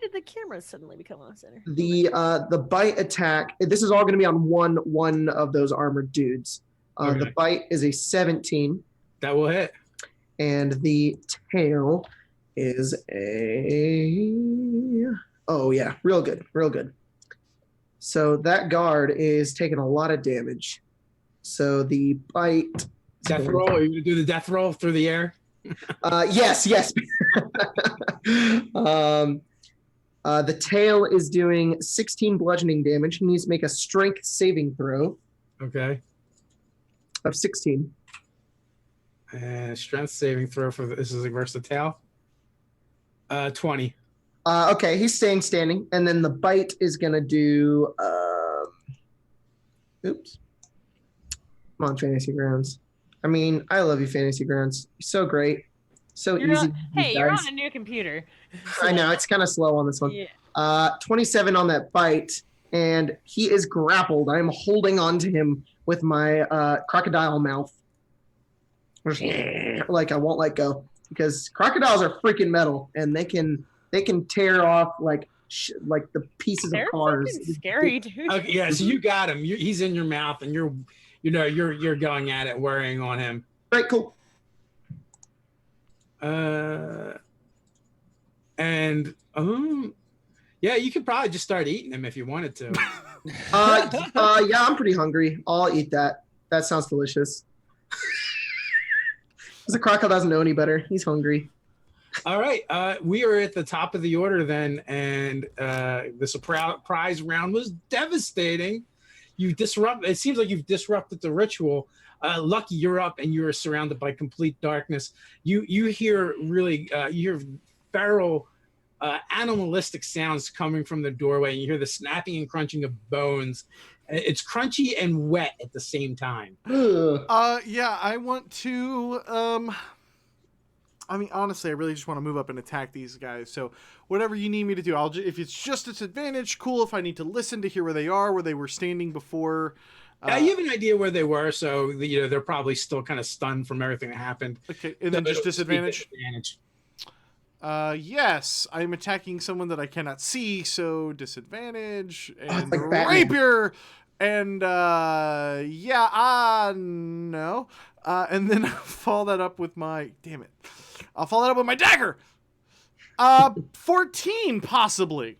did the camera suddenly become off center? The bite attack. This is all going to be on one of those armored dudes. Okay. The bite is a 17. That will hit. And the tail is oh yeah, real good. So that guard is taking a lot of damage. So the bite. Death roll? Are you going to do the death roll through the air? Yes. The tail is doing 16 bludgeoning damage. He needs to make a strength saving throw. Okay. Of 16. And strength saving throw for this is versus the tail. 20. Okay, he's staying standing, and then the bite is gonna do. Oops. Come on, Fantasy Grounds. I mean, I love you, Fantasy Grounds. You're so great, so easy. You're on a new computer. I know it's kind of slow on this one. Yeah. 27 on that bite, and he is grappled. I am holding on to him with my crocodile mouth. Like I won't let go because crocodiles are freaking metal and they can tear off like the pieces of cars. They're scary, dude. Okay, yeah, so you got him. He's in your mouth, and you're going at it, worrying on him. Right, cool. And yeah, you could probably just start eating him if you wanted to. Yeah, I'm pretty hungry. I'll eat that. That sounds delicious. The crocodile doesn't know any better. He's hungry. All right, we are at the top of the order then, and the surprise round was devastating. It seems like you've disrupted the ritual. Lucky, you're up, and you're surrounded by complete darkness. You hear feral, animalistic sounds coming from the doorway, and you hear the snapping and crunching of bones. It's crunchy and wet at the same time. Yeah, I want to. I mean, honestly, I really just want to move up and attack these guys. So, whatever you need me to do, if it's just a disadvantage, cool. If I need to listen to hear where they are, where they were standing before. You have an idea where they were, so they're probably still kind of stunned from everything that happened. Okay, and then just disadvantage. Yes, I'm attacking someone that I cannot see, so disadvantage and like rapier, and no, and then I'll follow that up with my dagger. 14 possibly.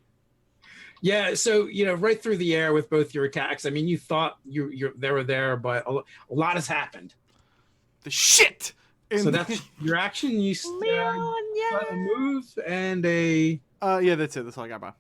Yeah, so right through the air with both your attacks. I mean, you thought they were there, but a lot has happened. The shit. So that's your action. You a move and a. Yeah, that's it. That's all I got. Bye.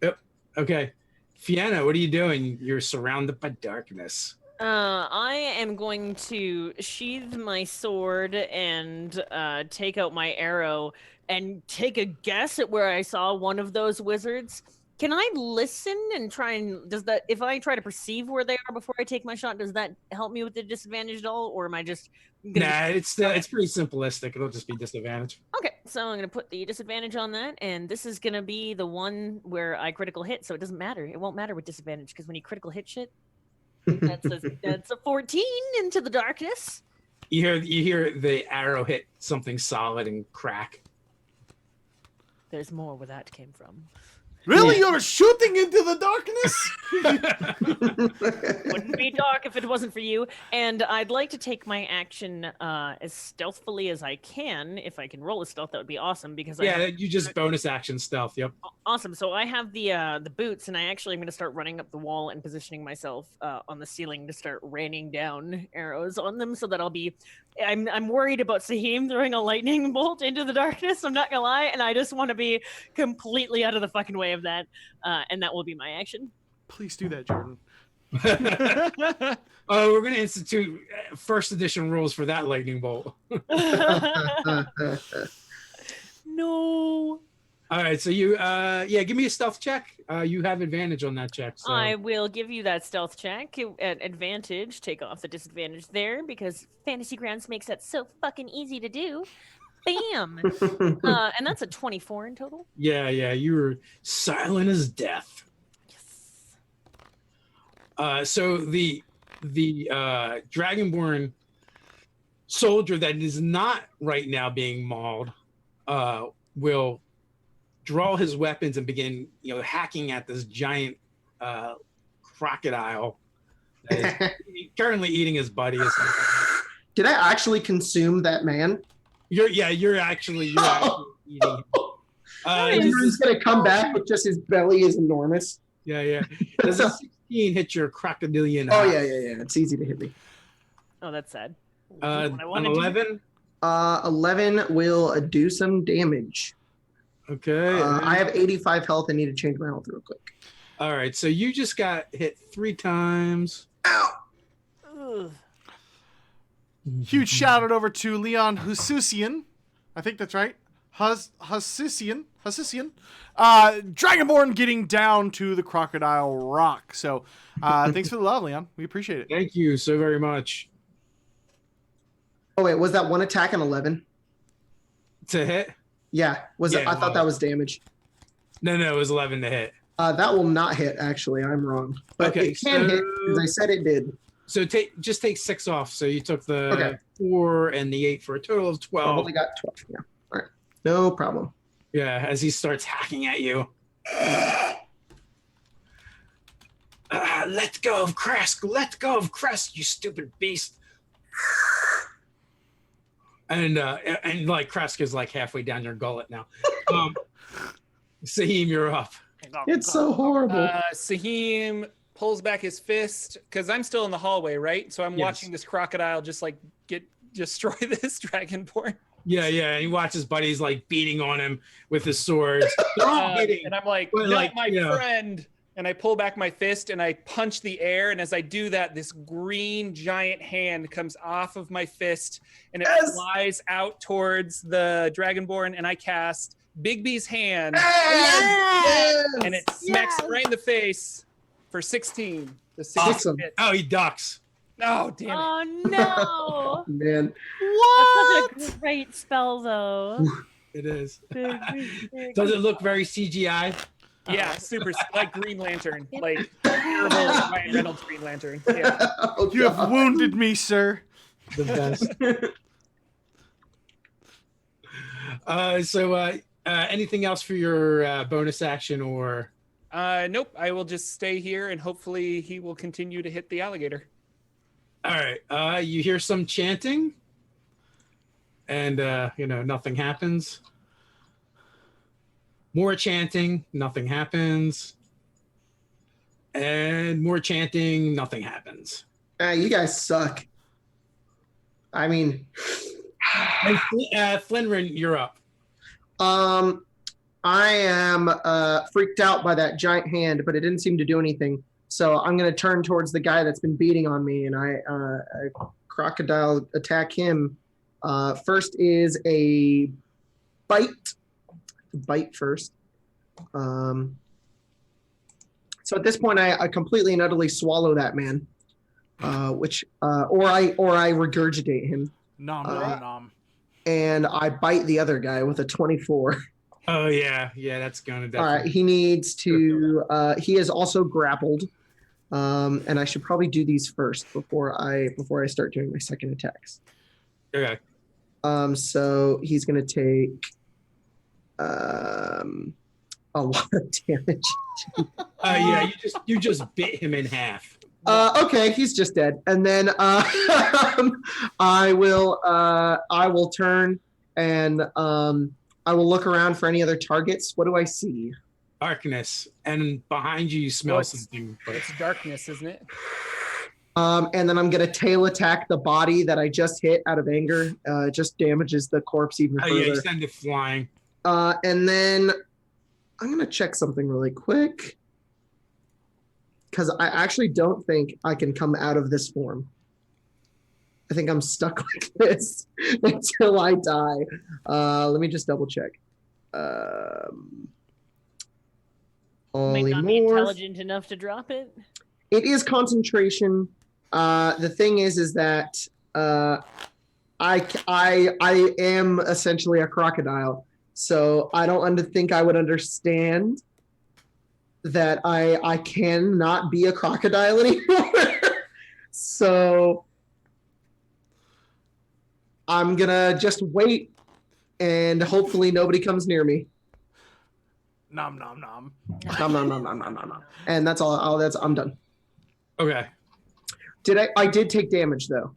Yep. Okay, Fiona, what are you doing? You're surrounded by darkness. I am going to sheathe my sword and take out my arrow and take a guess at where I saw one of those wizards. Can I listen and try and if I try to perceive where they are before I take my shot, does that help me with the disadvantage at all, or am I just it's pretty simplistic. It'll just be disadvantage. Okay, so I'm gonna put the disadvantage on that, and this is gonna be the one where I critical hit, so it doesn't matter. It won't matter with disadvantage because when you critical hit shit, that's a 14 into the darkness. You hear the arrow hit something solid and crack. There's more where that came from. Really? You're shooting into the darkness? Wouldn't be dark if it wasn't for you. And I'd like to take my action as stealthily as I can. If I can roll a stealth, that would be awesome. Because you just bonus action stealth. Yep. Awesome. So I have the boots, and I actually am going to start running up the wall and positioning myself on the ceiling to start raining down arrows on them, so that I'll be. I'm worried about Saheem throwing a lightning bolt into the darkness. I'm not gonna lie, and I just want to be completely out of the fucking way of that, and that will be my action. Please do that, Jordan. Oh, we're gonna institute first edition rules for that lightning bolt. No. All right, so you give me a stealth check. You have advantage on that check. So. I will give you that stealth check at advantage. Take off the disadvantage there because Fantasy Grounds makes that so fucking easy to do. Bam! And that's a 24 in total. Yeah, you were silent as death. Yes. So the Dragonborn soldier that is not right now being mauled will draw his weapons and begin, hacking at this giant crocodile that is currently eating his buddy. Did I actually consume that man? You're actually eating him. He's gonna come back with just his belly is enormous. Yeah. Does a 16 hit your crocodilian? Oh yeah. It's easy to hit me. Oh, that's sad. An 11. 11 will do some damage. Okay. I have 85 health. I need to change my health real quick. All right. So you just got hit 3 times. Ow! Ugh. Huge shout out over to Leon Hususian. I think that's right. Hususian. Dragonborn getting down to the crocodile rock. So thanks for the love, Leon. We appreciate it. Thank you so very much. Oh wait, was that one attack an 11? To hit? Yeah. Was it? Yeah, I thought that was damage. No, it was 11 to hit. That will not hit. Actually, I'm wrong. But Okay, it can hit because I said it did. So take 6 off. So you took the 4 and the 8 for a total of 12. I only got 12. Yeah. All right. No problem. Yeah, as he starts hacking at you. Let go of Kresk. Let go of Kresk, you stupid beast. And like Kresk is like halfway down your gullet now. Sahim, you're up. It's so horrible. Sahim pulls back his fist because I'm still in the hallway, right? So I'm watching this crocodile just like destroy this dragonborn. Yeah, and he watches buddies like beating on him with his swords. And I'm like, not my friend. And I pull back my fist and I punch the air. And as I do that, this green giant hand comes off of my fist and it flies out towards the dragonborn. And I cast Big B's hand. And it smacks right in the face for 16. The 16 Awesome. hit. Oh, he ducks. Oh, damn it. Oh no! Oh, man. That's such a great spell, though. It is. Big. Does it look very CGI? Yeah, super like Green Lantern, like terrible Ryan Reynolds Green Lantern. Yeah. Oh, You have wounded me, sir. The best. So anything else for your bonus action or? Nope. I will just stay here and hopefully he will continue to hit the alligator. All right. You hear some chanting, and nothing happens. More chanting, nothing happens. And more chanting, nothing happens. You guys suck. I mean, Flinrin, you're up. I am freaked out by that giant hand, but it didn't seem to do anything. So I'm going to turn towards the guy that's been beating on me, and I crocodile attack him. First is a bite. Bite first. So at this point, I completely and utterly swallow that man, or I regurgitate him. Nom. And I bite the other guy with a 24. Oh yeah, that's gonna definitely. All right, he needs to. He is also grappled, and I should probably do these first before I start doing my second attacks. Okay. So he's gonna take a lot of damage. Yeah, you just bit him in half. Okay, he's just dead. And then I will turn and I will look around for any other targets. What do I see? Darkness, and behind you smell something. But It's darkness, isn't it? And then I'm gonna tail attack the body that I just hit out of anger. It just damages the corpse even further. Yeah, you send it flying. And then I'm gonna check something really quick because I actually don't think I can come out of this form. I think I'm stuck like this until I die. Let me just double check. Might not be intelligent enough to drop it. It is concentration. The thing is that I am essentially a crocodile, so I don't think I would understand that I cannot be a crocodile anymore. So I'm gonna just wait, and hopefully nobody comes near me. Nom nom nom. Nom, nom, nom, nom, nom, nom, nom. And that's all. I'm done. Okay. I did take damage though.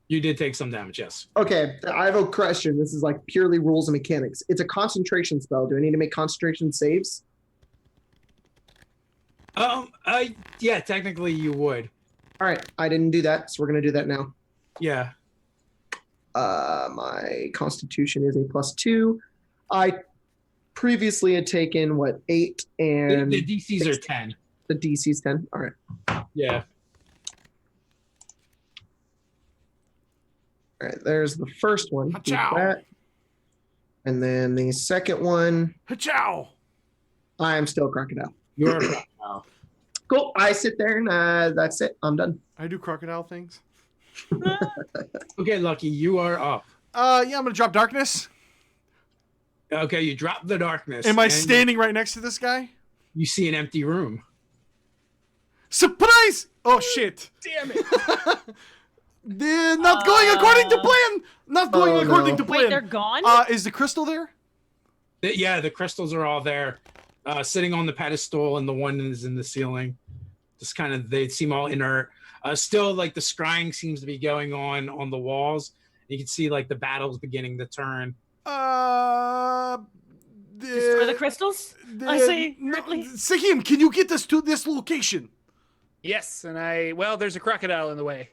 You did take some damage, yes. Okay, I have a question. This is like purely rules and mechanics. It's a concentration spell. Do I need to make concentration saves? Yeah, technically you would. All right, I didn't do that, so we're gonna do that now. Yeah. My Constitution is a +2. I previously had taken 8 and The DCs are 10. the DC's 10. All right. Yeah. All right, there's the first one. Keep Ka-chow. that. And then the second one, Hachow! I am still a crocodile. You're a crocodile. Cool. I sit there and that's it. I'm done. I do crocodile things. Okay, Lucky, you are up. Yeah, I'm gonna drop darkness. Okay, you drop the darkness. Am I and standing right next to this guy? You see an empty room. Surprise! Oh shit! Damn it. They're not going according to plan. Not going Oh, according no. to Wait, they're plan. gone? Is the crystal there? Yeah, the crystals are all there, sitting on the pedestal, and the one is in the ceiling. Just kind of, they seem all inert. Still, like the scrying seems to be going on the walls. You can see like the battle's beginning to turn. Destroy the crystals? I say, Ridley. Sahim, can you get us to this location? Yes, and there's a crocodile in the way.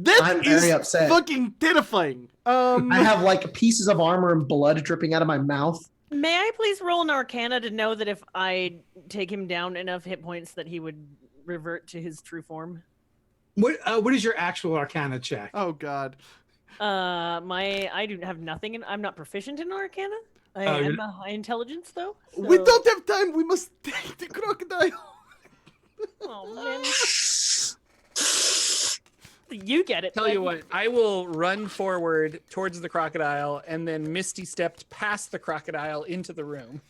That I'm is very upset. fucking terrifying. I have like pieces of armor and blood dripping out of my mouth. May I please roll an Arcana to know that if I take him down enough hit points that he would revert to his true form? What is your actual Arcana check? Oh god. I do have nothing, and I'm not proficient in Arcana. I am a high intelligence though. We so- don't have time. We must take the crocodile. Oh man. You get it. Tell you bud. what, I will run forward towards the crocodile and then Misty stepped past the crocodile into the room.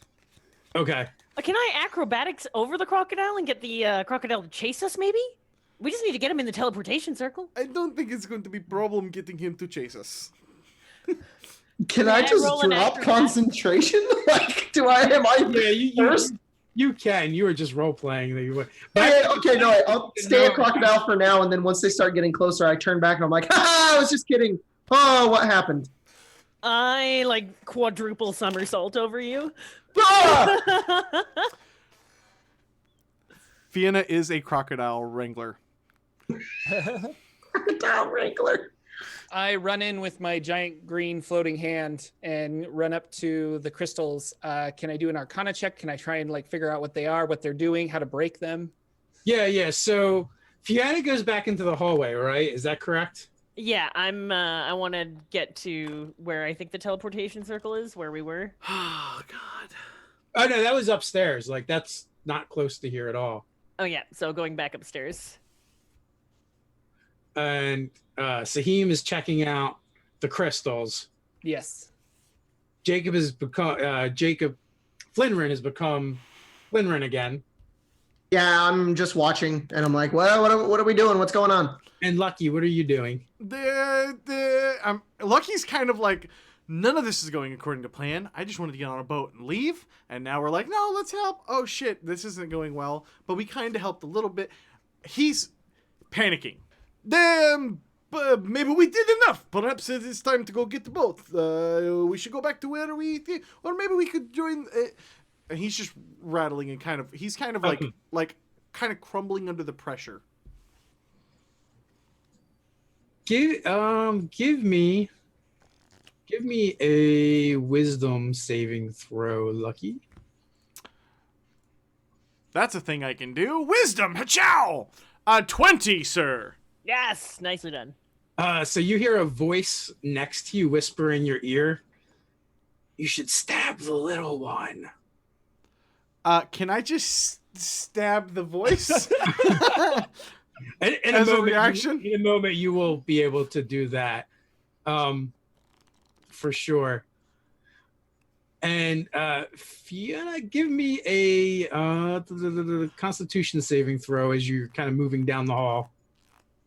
Okay. Can I acrobatics over the crocodile and get the crocodile to chase us? Maybe. We just need to get him in the teleportation circle. I don't think it's going to be problem getting him to chase us. Can I I just roll an drop acrobat? concentration? Like, am I Yeah, first? you can. You were just role playing that you would. Okay, no, I'll stay a crocodile for now, and then once they start getting closer, I turn back and I'm like, ha, I was just kidding. Oh, what happened? I like quadruple somersault over you. Ah! Fiona is a crocodile wrangler. Crocodile wrangler. I run in with my giant green floating hand and run up to the crystals. Can I do an Arcana check? Can I try and figure out what they are, what they're doing, how to break them? Yeah. So Fiona goes back into the hallway, right? Is that correct? Yeah, I want to get to where I think the teleportation circle is, where we were. Oh god. Oh no, that was upstairs. Like that's not close to here at all. Oh yeah, so going back upstairs. And Sahim is checking out the crystals. Yes. Jacob Flinrin has become Flinrin again. Yeah, I'm just watching, and I'm like, well, what are we doing? What's going on? And Lucky, what are you doing? Lucky's kind of like, none of this is going according to plan. I just wanted to get on a boat and leave, and now we're like, no, let's help. Oh shit, this isn't going well, but we kind of helped a little bit. He's panicking. But maybe we did enough. Perhaps it is time to go get the boat. We should go back to where we, or maybe we could join. And he's just rattling and he's kind of like kind of crumbling under the pressure. Give me a wisdom saving throw, Lucky. That's a thing I can do. Wisdom, hachow! 20, sir. Yes, nicely done. So you hear a voice next to you whisper in your ear, "You should stab the little one." Can I just stab the voice? In As a reaction? In a moment, you will be able to do that, for sure. And Fiona, give me a Constitution saving throw as you're kind of moving down the hall.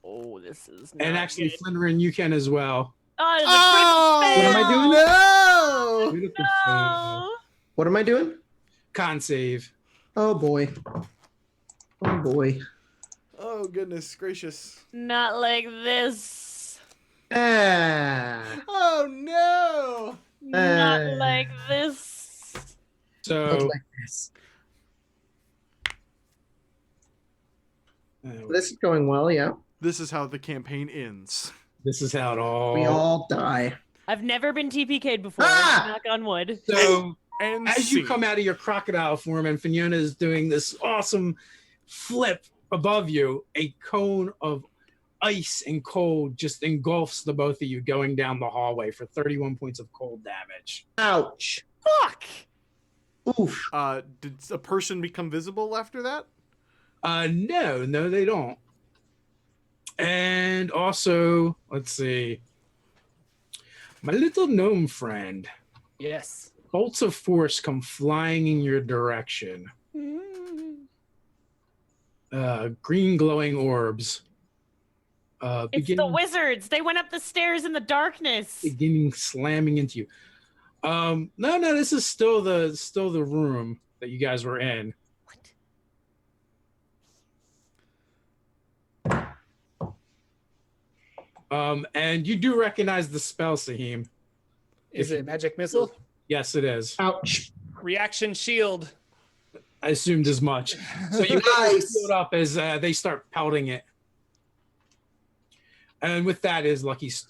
Oh, this is not And actually, good. Flinderin, you can as well. Oh, it's a Oh! critical What am I fail! doing? No! Beautiful. No! What am I doing? Con save. Oh boy. Oh boy. Oh, goodness gracious. Not like this. Ah. Oh, no! Not like this. So Looks like this. This is going well, yeah. This is how the campaign ends. this is how it all. We all die. I've never been TPK'd before. Ah! Knock on wood. So And as you scene. come out of your crocodile form and Fiona is doing this awesome flip above you, a cone of ice and cold just engulfs the both of you going down the hallway for 31 points of cold damage. Ouch. Fuck! Oof. Did a person become visible after that? No, they don't. And also, let's see. My little gnome friend, Yes. bolts of force come flying in your direction. Green glowing orbs. It's the wizards. They went up the stairs in the darkness. Beginning slamming into you. No, this is still the room that you guys were in. And you do recognize the spell, Saheem. Is it magic missile? Yes, it is. Ouch. Reaction shield. I assumed as much. So you Nice. build up as they start pelting it. And with that is Lucky's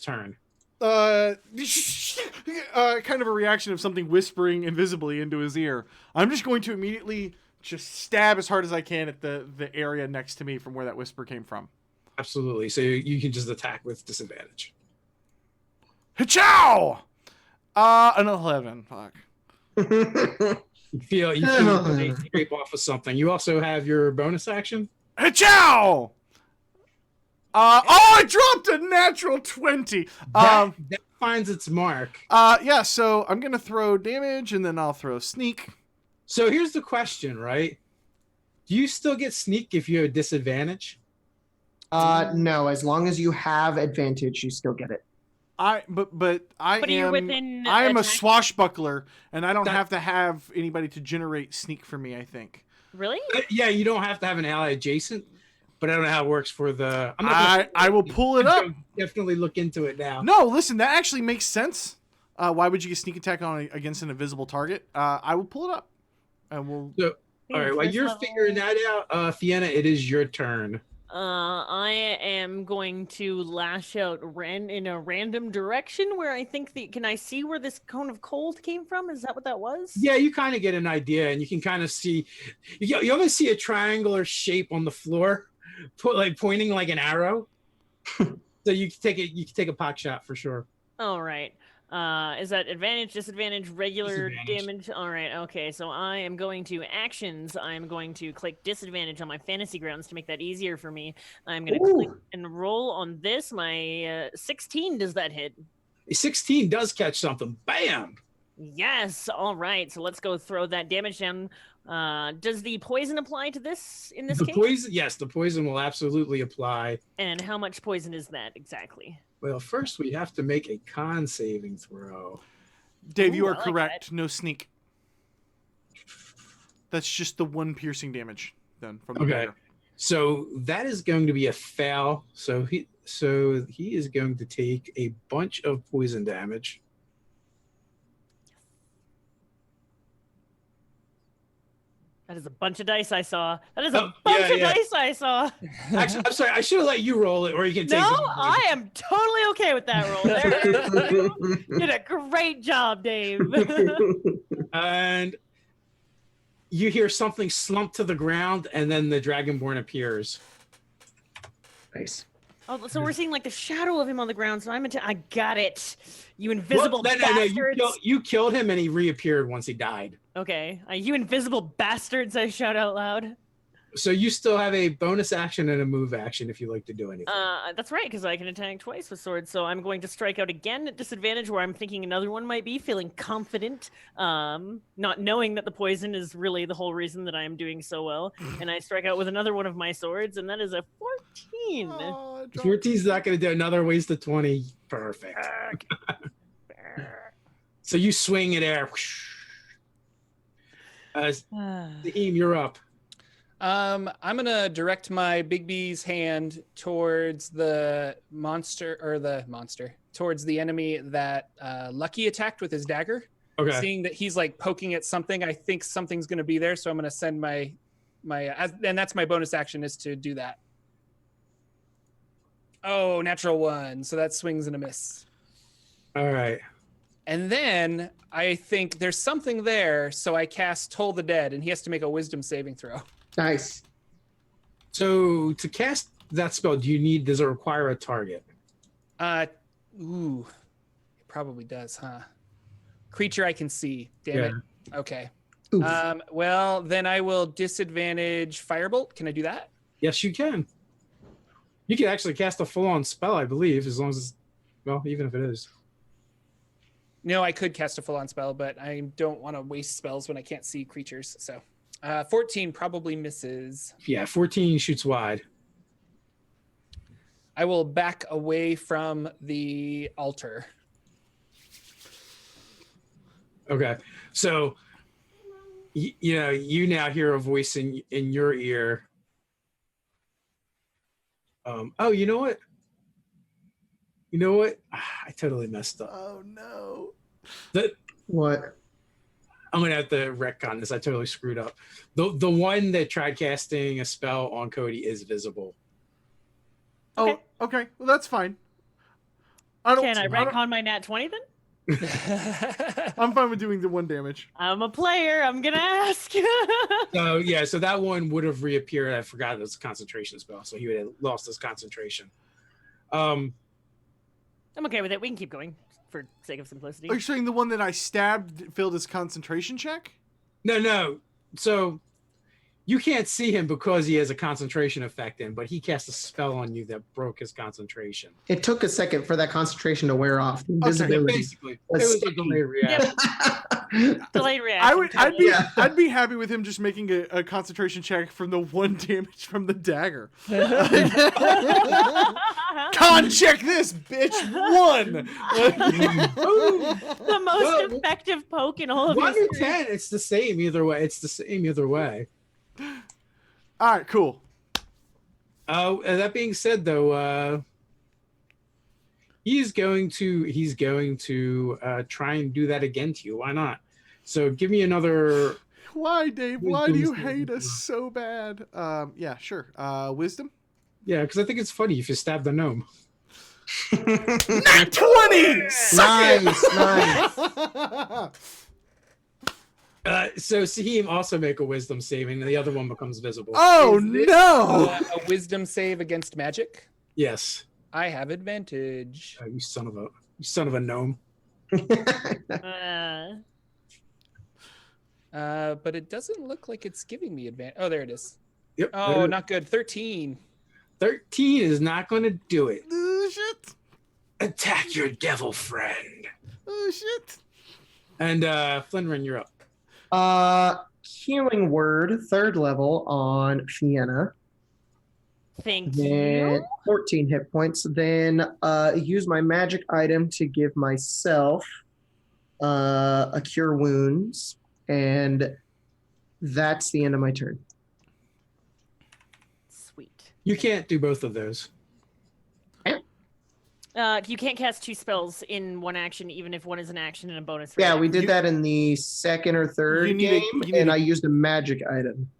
turn. Kind of a reaction of something whispering invisibly into his ear. I'm just going to immediately just stab as hard as I can at the area next to me from where that whisper came from. Absolutely. So you can just attack with disadvantage. Hichow! An 11. Fuck. You feel they scrape off of something. You also have your bonus action. Hichow! I dropped a natural 20. That finds its mark. Yeah, so I'm gonna throw damage and then I'll throw sneak. So here's the question, right? Do you still get sneak if you have a disadvantage? No, as long as you have advantage, you still get it. But you're within I am a attack- swashbuckler, and I don't have to have anybody to generate sneak for me, I think. Really? Yeah, you don't have to have an ally adjacent, but I don't know how it works for the. I will pull it up. Definitely look into it now. No, listen, that actually makes sense. Why would you get sneak attack on against an invisible target? I will pull it up, and we'll. So, all right, while First you're level. figuring that out, Fiona, it is your turn. I am going to lash out in a random direction where I think can I see where this cone of cold came from? Is that what that was? Yeah, you kind of get an idea, and you can kind of see. You almost see a triangular shape on the floor, pointing like an arrow. So you can take it. You can take a pot shot for sure. All right. Is that advantage, disadvantage, regular Disadvantage. damage? All right. Okay. So I am going to actions. I'm going to click disadvantage on my fantasy grounds to make that easier for me. I'm going to click and roll on this. My 16, does that hit? A 16 does catch something. Bam! Yes. All right. So let's go throw that damage down. Does the poison apply to this in this The case? poison, yes, the poison will absolutely apply. And how much poison is that exactly? Well, first we have to make a con saving throw. Dave, you Ooh, are I like correct. No sneak. That's just the one piercing damage then from the Okay. dagger. So that is going to be a fail. So he is going to take a bunch of poison damage. That is a bunch of dice I saw. That is Oh, a bunch yeah, of yeah. dice I saw. Actually, I'm sorry. I should have let you roll it, or you can take. No, some poison. I am totally okay with that roll. There. You did a great job, Dave. And you hear something slump to the ground, and then the Dragonborn appears. Nice. Oh, so we're seeing like the shadow of him on the ground. So I got it. You invisible No, bastards. you killed him, and he reappeared once he died. Okay, you invisible bastards! I shout out loud. So you still have a bonus action and a move action if you like to do anything. That's right, because I can attack twice with swords. So I'm going to strike out again at disadvantage, where I'm thinking another one might be, feeling confident, not knowing that the poison is really the whole reason that I am doing so well. And I strike out with another one of my swords, and that is a 14. 14's not going to do another waste of 20. Perfect. So you swing it air. Zahim, you're up. I'm gonna direct my Big B's hand towards the towards the enemy that Lucky attacked with his dagger. Okay. Seeing that he's like poking at something, I think something's gonna be there, so I'm gonna send my and that's my bonus action is to do that. Oh, natural 1, so that swings and a miss. All right. And then I think there's something there, so I cast Toll the Dead, and he has to make a Wisdom saving throw. Nice. So to cast that spell, does it require a target? Ooh, it probably does, huh? Creature I can see. Damn it. Okay. Oof. Well, then I will disadvantage Firebolt. Can I do that? Yes, you can. You can actually cast a full-on spell, I believe, as long as it's, well, even if it is. No, I could cast a full-on spell, but I don't want to waste spells when I can't see creatures. So 14 probably misses. Yeah, 14 shoots wide. I will back away from the altar. Okay. So, you now hear a voice in your ear. Oh, you know what? I totally messed up. Oh no. What? I'm gonna have to retcon this. I totally screwed up. The one that tried casting a spell on Cody is visible. Oh, okay. Well, that's fine. Can I retcon my nat 20 then? I'm fine with doing the 1 damage. I'm a player. I'm gonna ask. So that one would have reappeared. I forgot it was a concentration spell, so he would have lost his concentration. I'm okay with it. We can keep going for sake of simplicity. Are you saying the one that I stabbed failed his concentration check? No. So you can't see him because he has a concentration effect in, but he cast a spell on you that broke his concentration. It took a second for that concentration to wear off. Invisibility. Basically, it was a delayed reaction. Delayed reaction. I'd be happy with him just making a concentration check from the 1 damage from the dagger. Con check this, bitch. 1. The most effective poke in all of 1 history. to 10, it's the same either way. All right, cool. That being said, though, he's going to try and do that again to you. Why not? So give me another. Why, Dave? Why do you hate us so bad? Yeah, sure. Wisdom? Yeah, because I think it's funny if you stab the gnome. Nat 20! Nice. So Sahim also make a wisdom saving, and the other one becomes visible. Oh, no! A wisdom save against magic? Yes. I have advantage. You son of a gnome. But it doesn't look like it's giving me advantage. Oh, there it is. Yep. Oh, not good. 13. 13 is not going to do it. Oh, shit. Attack your devil friend. Oh, shit. And Flinrin, you're up. Healing word, 3rd level on Fianna. Thank Then you. 14 hit points. Then use my magic item to give myself a cure wounds, and that's the end of my turn. Sweet. You can't do both of those. You can't cast 2 spells in 1 action, even if one is an action and a bonus. Yeah, we reaction. did that in the 2nd or 3rd game, I used a magic item.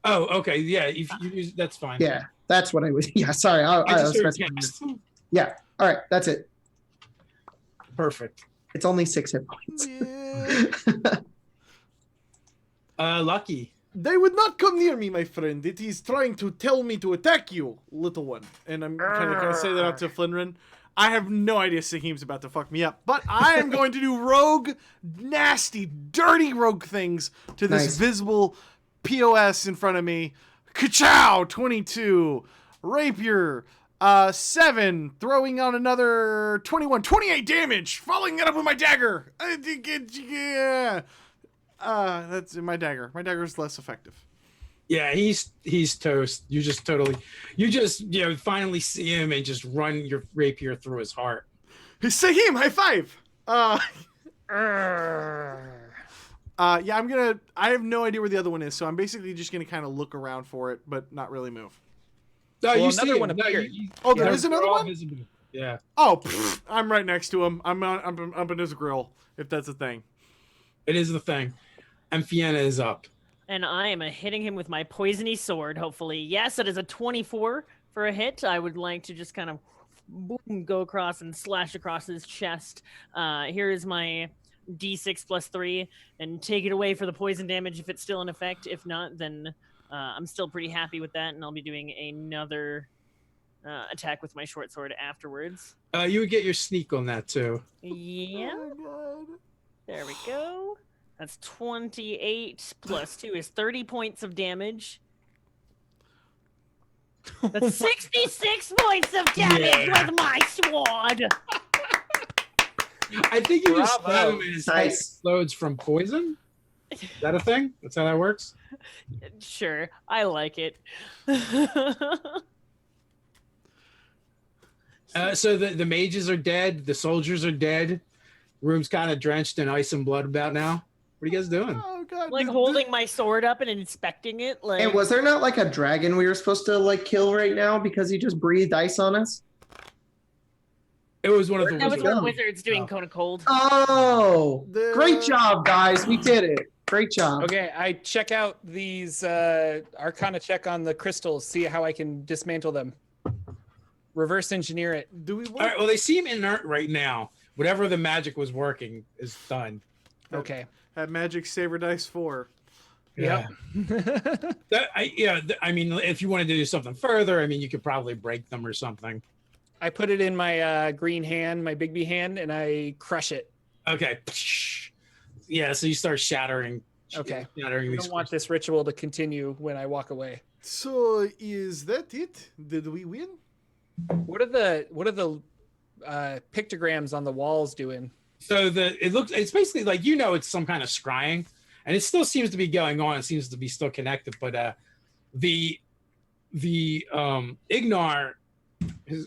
Oh, okay. Yeah, if you use that's fine. Yeah, that's what I was. Yeah, sorry. I was messing with you. Yeah. All right, that's it. Perfect. It's only 6 hit points. Yeah. Lucky. They would not come near me, my friend. It is trying to tell me to attack you, little one. And I'm kind of say that out to Flinrin. I have no idea Sahim's about to fuck me up, but I am going to do rogue, nasty, dirty rogue things to this Nice. visible POS in front of me, Ka-chow! 22. Rapier. 7. Throwing on another 21. 28 damage. Following it up with my dagger. Yeah. That's my dagger. My dagger is less effective. Yeah, he's toast. You just finally see him and just run your rapier through his heart. Sahim, high five. Yeah, I have no idea where the other one is, so I'm basically just gonna kind of look around for it, but not really move. No, Well, you see another him. one No, appeared. There is another they're all one? visible. Yeah. Oh, I'm right next to him. I'm up in his grill, if that's a thing. It is the thing. And Fianna is up. And I am hitting him with my poisony sword, hopefully. Yes, it is a 24 for a hit. I would like to just kind of boom, go across and slash across his chest. Here is my D6 plus 3, and take it away for the poison damage if it's still in effect. If not, then I'm still pretty happy with that, and I'll be doing another attack with my short sword afterwards. You would get your sneak on that too. Yeah. Oh, There we go. That's 28 plus 2 is 30 points of damage. That's 66 points of damage with my sword. I think you just Bravo. stab him and his head Nice. explodes from poison. Is that a thing? That's how that works? Sure, I like it. So the mages are dead. The soldiers are dead. Room's kind of drenched in ice and blood about now. What are you guys doing? Oh god. Like holding my sword up and inspecting it. Like, Hey, was there not like a dragon we were supposed to like kill right now because he just breathed ice on us? It was one of the that was wizards. the wizards doing Oh. Cone of Cold. Oh, The- great job, guys. We did it. Great job. Okay, I check out these Arcana check on the crystals, see how I can dismantle them. Reverse engineer it. Do we All want right, well, they seem inert right now. Whatever the magic was working is done. Okay. have magic saber dice 4? Yeah. I mean, if you wanted to do something further, I mean, you could probably break them or something. I put it in my green hand, my Bigby hand, and I crush it. Okay. Yeah, so you start shattering. Okay. Shattering I these don't want this ritual to continue when I walk away. So is that it? Did we win? What are the pictograms on the walls doing? So it's basically like, it's some kind of scrying, and it still seems to be going on. It seems to be still connected, but the Ignar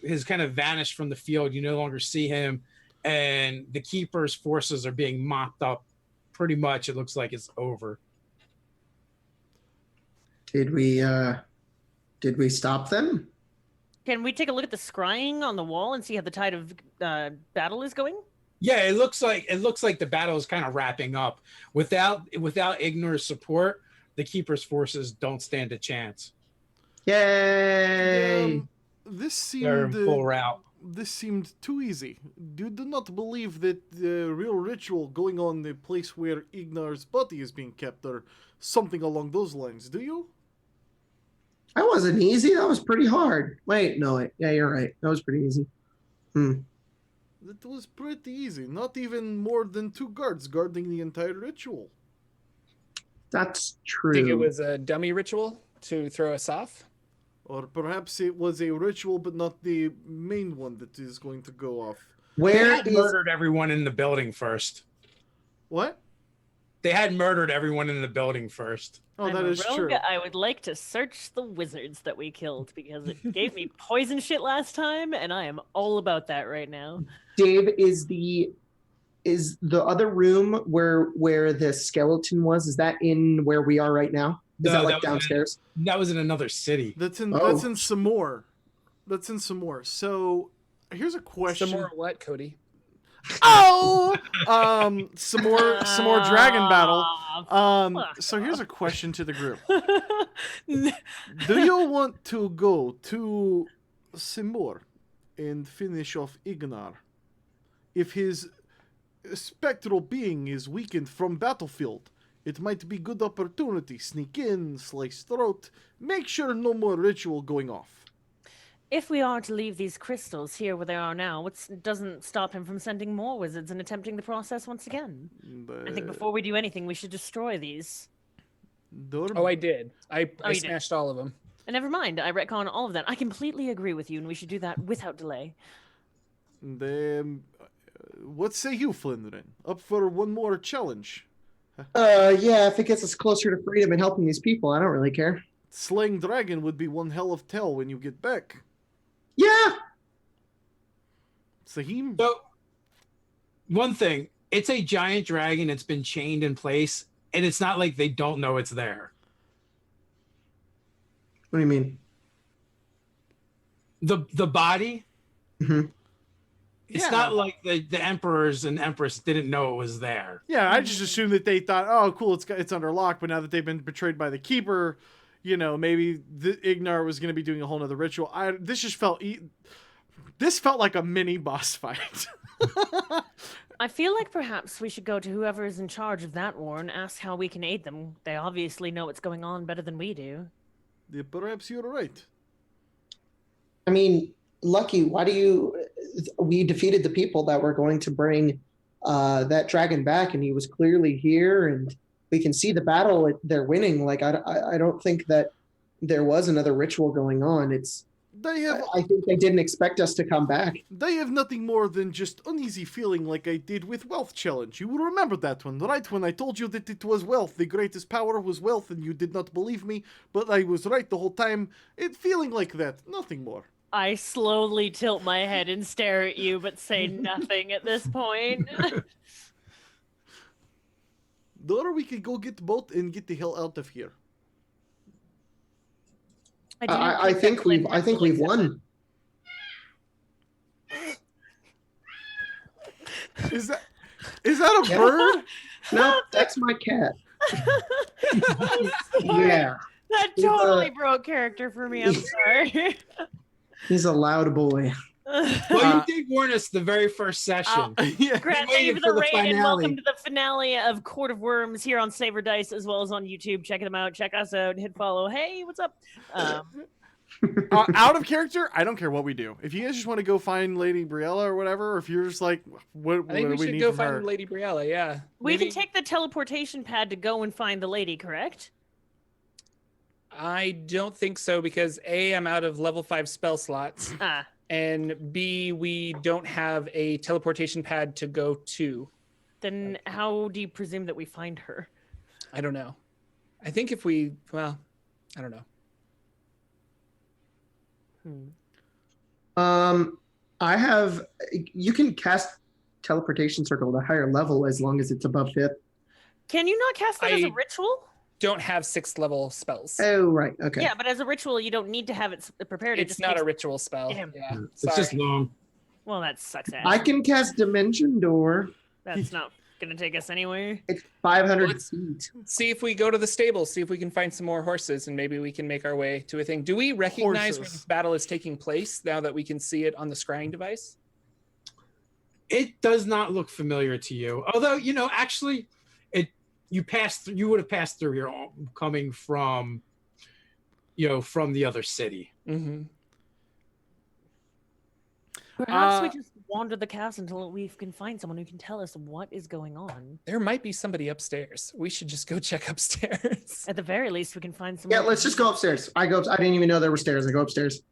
has kind of vanished from the field. You no longer see him, and the keeper's forces are being mopped up. Pretty much, it looks like it's over. Did we stop them? Can we take a look at the scrying on the wall and see how the tide of battle is going? Yeah, it looks like the battle is kind of wrapping up. Without Ignar's support, the keeper's forces don't stand a chance. Yay! This They're in seemed full rout. this seemed too easy. You do not believe that the real ritual going on in the place where Ignar's body is being kept, or something along those lines, do you? That wasn't easy. That was pretty hard. Wait, no. Yeah, you're right. That was pretty easy. It was pretty easy. Not even more than 2 guards guarding the entire ritual. That's true. Think it was a dummy ritual to throw us off? Or perhaps it was a ritual, but not the main one that is going to go off. They Where had is murdered everyone in the building first. What? They had murdered everyone in the building first. Oh, I'm that a is rogue. true. I would like to search the wizards that we killed because it gave me poison shit last time, and I am all about that right now. Dave? Is the other room where the skeleton was? Is that in where we are right now? Is No, that that like was in- downstairs? That was in another city. That's in Oh. some more. That's in some more. So here's a question. Some more what, Cody? Oh, some more dragon battle. fuck So here's a question to the group: off. do you want to go to Simor and finish off Ignar? If his spectral being is weakened from battlefield, it might be good opportunity. Sneak in, slice throat, make sure no more ritual going off. If we are to leave these crystals here where they are now, it doesn't stop him from sending more wizards and attempting the process once again. I think before we do anything, we should destroy these. Oh, I did. I you did. smashed all of them. And never mind, I retcon all of that. I completely agree with you, and we should do that without delay. What say you, Flyndren? Up for one more challenge? Yeah, if it gets us closer to freedom and helping these people, I don't really care. Slaying dragon would be one hell of tell when you get back. Yeah. Sahim? So, one thing, it's a giant dragon. It's been chained in place, and it's not like they don't know it's there. What do you mean? The body. Mm-hmm. It's not like the emperors and empress didn't know it was there. Yeah, I just assumed that they thought, oh, cool, it's under lock. But now that they've been betrayed by the keeper, you know, maybe Ignar was going to be doing a whole nother ritual. This felt like a mini boss fight. I feel like perhaps we should go to whoever is in charge of that war and ask how we can aid them. They obviously know what's going on better than we do. Yeah, perhaps you're right. I mean, Lucky, we defeated the people that were going to bring that dragon back, and he was clearly here, and we can see the battle they're winning. Like, I don't think that there was another ritual going on. I think they didn't expect us to come back. They have nothing more than just uneasy feeling like I did with Wealth Challenge. You will remember that one, right? When I told you that it was wealth, the greatest power was wealth, and you did not believe me, but I was right the whole time. It feeling like that, nothing more. I slowly tilt my head and stare at you, but say nothing at this point. Or we could go get boat and get the hell out of here. I think we've won. Is that a bird? No, that's my cat. Yeah. That totally broke character for me. I'm sorry. He's a loud boy. Well, you did warn us the very first session. Yeah. Grant, thank you for the raid, and welcome to the finale of Court of Worms here on Saver Dice as well as on YouTube. Check them out. Check us out. Hit follow. Hey, what's up? Out of character, I don't care what we do. If you guys just want to go find Lady Briella or whatever, or if you're just like, what I think do we we need should go from her? find Lady Briella, yeah. We can take the teleportation pad to go and find the lady, correct? I don't think so because A, I'm out of level 5 spell slots. And B, we don't have a teleportation pad to go to. Then how do you presume that we find her? I don't know. I think I don't know. You can cast teleportation circle at a higher level as long as it's above 5th. Can you not cast that as a ritual? Don't have 6th level spells. Oh, right. Okay. Yeah, but as a ritual, you don't need to have it prepared. It's not a ritual spell. Damn. Yeah, it's just long. Well, that sucks ass. I can cast Dimension Door. That's not going to take us anywhere. It's 500 feet. See if we go to the stable, see if we can find some more horses, and maybe we can make our way to a thing. Do we recognize where this battle is taking place now that we can see it on the scrying device? It does not look familiar to you. Although, actually, you would have passed through here coming from, from the other city. Mm-hmm. Perhaps we just wander the castle until we can find someone who can tell us what is going on. There might be somebody upstairs. We should just go check upstairs. At the very least, we can find someone. Yeah, let's just go upstairs. I didn't even know there were stairs. I go upstairs.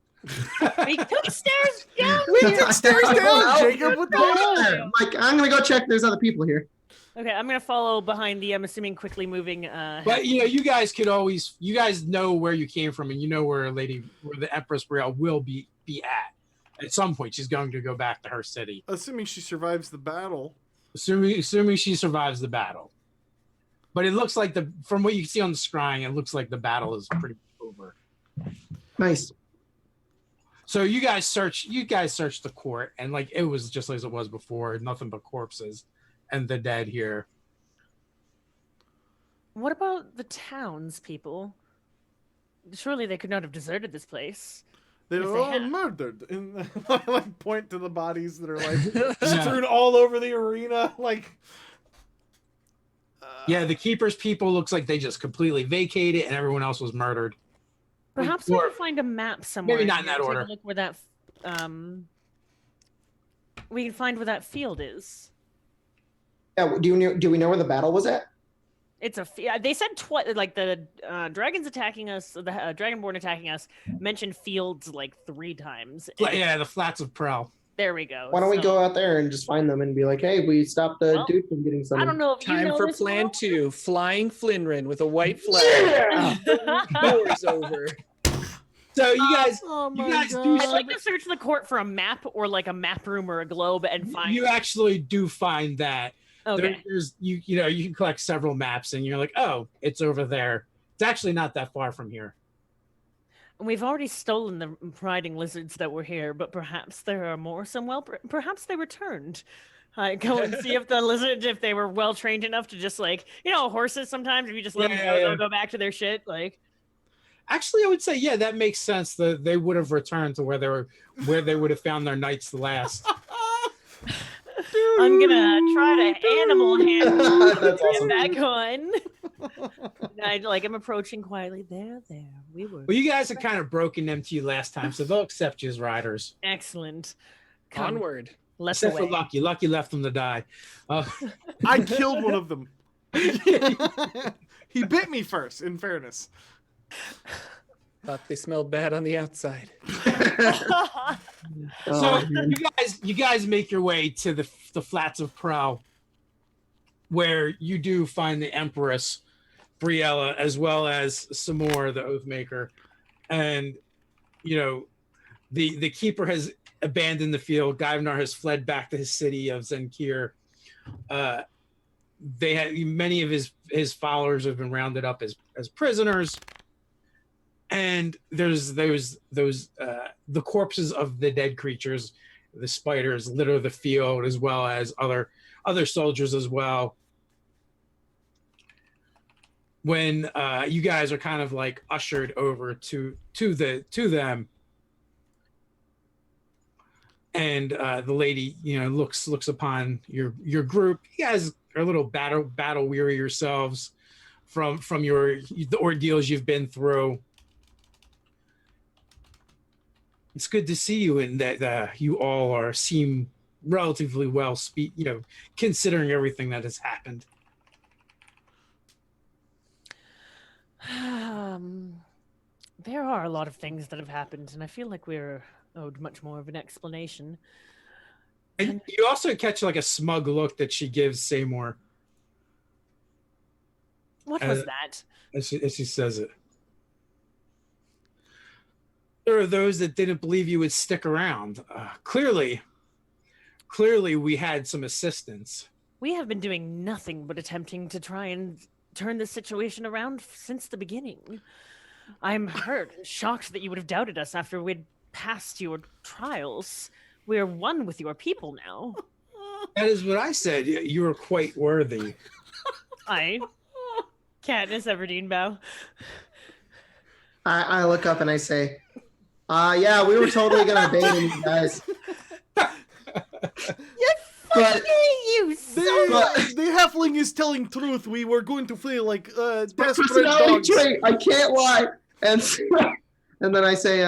We took stairs down. We took stairs down, Jacob. What the hell? Like, I'm gonna go check. There's other people here. Okay, I'm gonna follow behind the, I'm assuming, quickly moving. But you guys know where you came from, and you know where the Empress Brielle will be at. At some point, she's going to go back to her city. Assuming she survives the battle. Assuming she survives the battle. But it looks like from what you can see on the scrying, it looks like the battle is pretty much over. Nice. So you guys searched the court, and like it was just as it was before, nothing but corpses and the dead here. What about the townspeople? Surely they could not have deserted this place. They If were they all had. murdered. And I like point to the bodies that are like strewn all over the arena. Like, Yeah, the keeper's people looks like they just completely vacated, and everyone else was murdered. Perhaps we can find a map somewhere. Maybe not in that Take a order. look where that. We can find where that field is. Yeah. Do we know where the battle was at? It's they said like the dragons attacking us, the dragonborn attacking us mentioned fields like 3 times. Yeah, the flats of Prowl. There we go. Why don't we go out there and just find them and be like, hey, we stopped the dude from getting something. I don't know if you Time know for this, plan Will. 2, flying Flinrin with a white flag. Yeah! Doors over. So you guys, Oh you my guys do. God. I'd like to search the court for a map or like a map room or a globe and find. You actually do find that. Okay. There's you know you can collect several maps and you're like, oh, it's over there. It's actually not that far from here. We've already stolen the riding lizards that were here, but perhaps there are more somewhere. Perhaps they returned. I go and see if the lizards, if they were well trained enough to just like, horses. Sometimes if you just let them go, they'll go back to their shit. Like, actually, I would say, yeah, that makes sense. That they would have returned to where they would have found their nights last. I'm gonna try to animal handle That's awesome. that going. I'm approaching quietly. There, we were. Well, you guys had kind of broken them to you last time, so they'll accept you as riders. Excellent. Come, Onward. let's Except away. for Lucky. Lucky left them to die. I killed one of them. He bit me first, in fairness. Thought they smelled bad on the outside. So man. you guys make your way to the flats of Prowl, where you do find the Empress, Briella, as well as Samor, the Oathmaker, and the Keeper has abandoned the field. Guyvnar has fled back to his city of Zenkir. They had many of his followers have been rounded up as prisoners. And there's those the corpses of the dead creatures, the spiders litter the field, as well as other soldiers as well. When you guys are kind of like ushered over to them, and the lady looks upon your group. You guys are a little battle weary yourselves from the ordeals you've been through. It's good to see you, and that you all seem relatively well, considering everything that has happened. There are a lot of things that have happened, and I feel like we're owed much more of an explanation. And you also catch like a smug look that she gives Seymour What was that? as she says it. There are those that didn't believe you would stick around. Clearly, we had some assistance. We have been doing nothing but attempting to try and turn this situation around since the beginning. I'm hurt and shocked that you would have doubted us after we'd passed your trials. We're one with your people now. That is what I said. You were quite worthy. Katniss Everdeen bow. I look up and I say, yeah, we were totally going to abandon you guys. But The halfling is telling truth. We were going to feel like desperate personality dogs. trait, I can't lie. And then I say,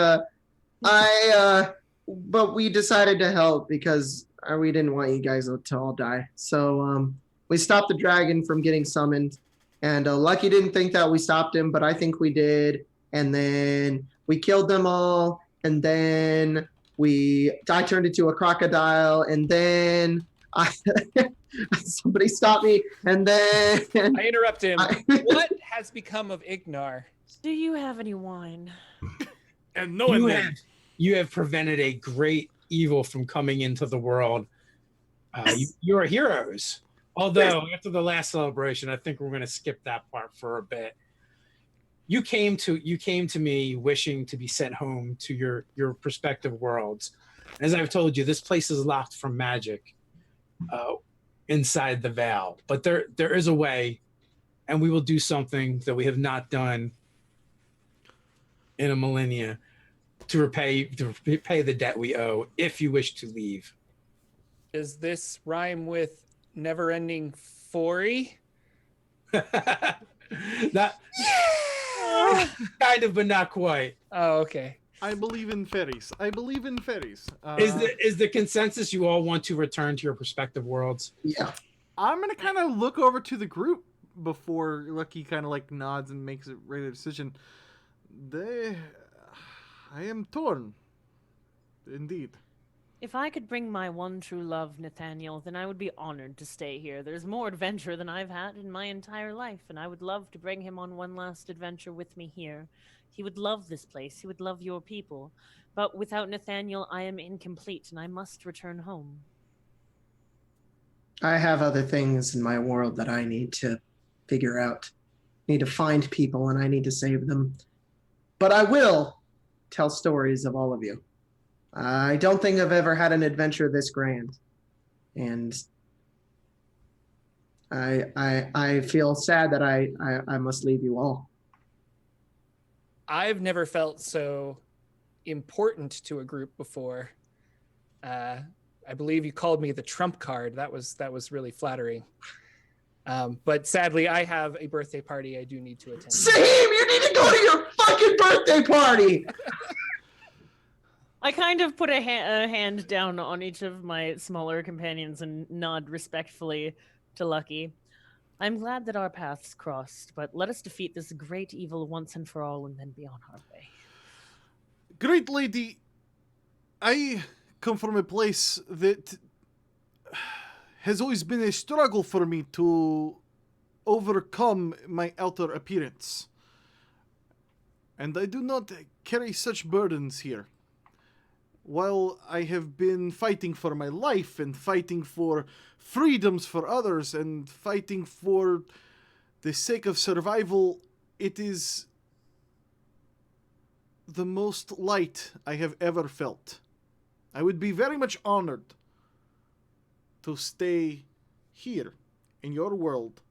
but we decided to help because we didn't want you guys to all die. So we stopped the dragon from getting summoned. And Lucky didn't think that we stopped him, but I think we did. And then we killed them all. And then I turned into a crocodile. And then somebody stopped me. And then I interrupt him. What has become of Ignar? Do you have any wine? And knowing that, You have prevented a great evil from coming into the world. You are heroes. Although after the last celebration, I think we're going to skip that part for a bit. You came to me wishing to be sent home to your prospective worlds. As I've told you, this place is locked from magic inside the Veil. But there is a way, and we will do something that we have not done in a millennia to repay the debt we owe if you wish to leave. Does this rhyme with never-ending Fory? Not kind of, but not quite. Oh, okay. I believe in fairies. Is the consensus you all want to return to your prospective worlds? yeah. I'm gonna kind of look over to the group before Lucky kind of like nods and makes a regular decision. I am torn. Indeed. If I could bring my one true love, Nathaniel, then I would be honored to stay here. There's more adventure than I've had in my entire life, and I would love to bring him on one last adventure with me here. He would love this place. He would love your people. But without Nathaniel, I am incomplete, and I must return home. I have other things in my world that I need to figure out. I need to find people, and I need to save them. But I will tell stories of all of you. I don't think I've ever had an adventure this grand. And I feel sad that I must leave you all. I've never felt so important to a group before. I believe you called me the trump card. That was really flattering. But sadly, I have a birthday party I do need to attend. Saheem, you need to go to your fucking birthday party! I kind of put a hand down on each of my smaller companions and nod respectfully to Lucky. I'm glad that our paths crossed, but let us defeat this great evil once and for all and then be on our way. Great lady, I come from a place that has always been a struggle for me to overcome my outer appearance. And I do not carry such burdens here. While I have been fighting for my life and fighting for freedoms for others and fighting for the sake of survival, it is the most light I have ever felt. I would be very much honored to stay here in your world.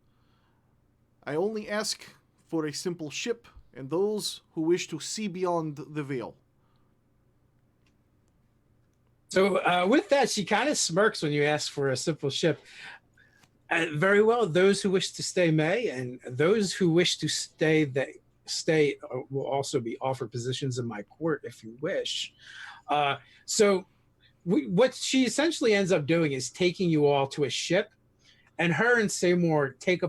I only ask for a simple ship and those who wish to see beyond the veil. So with that, she kind of smirks when you ask for a simple ship. Very well. Those who wish to stay may, and those who wish to stay will also be offered positions in my court if you wish. What she essentially ends up doing is taking you all to a ship, and her and Seymour take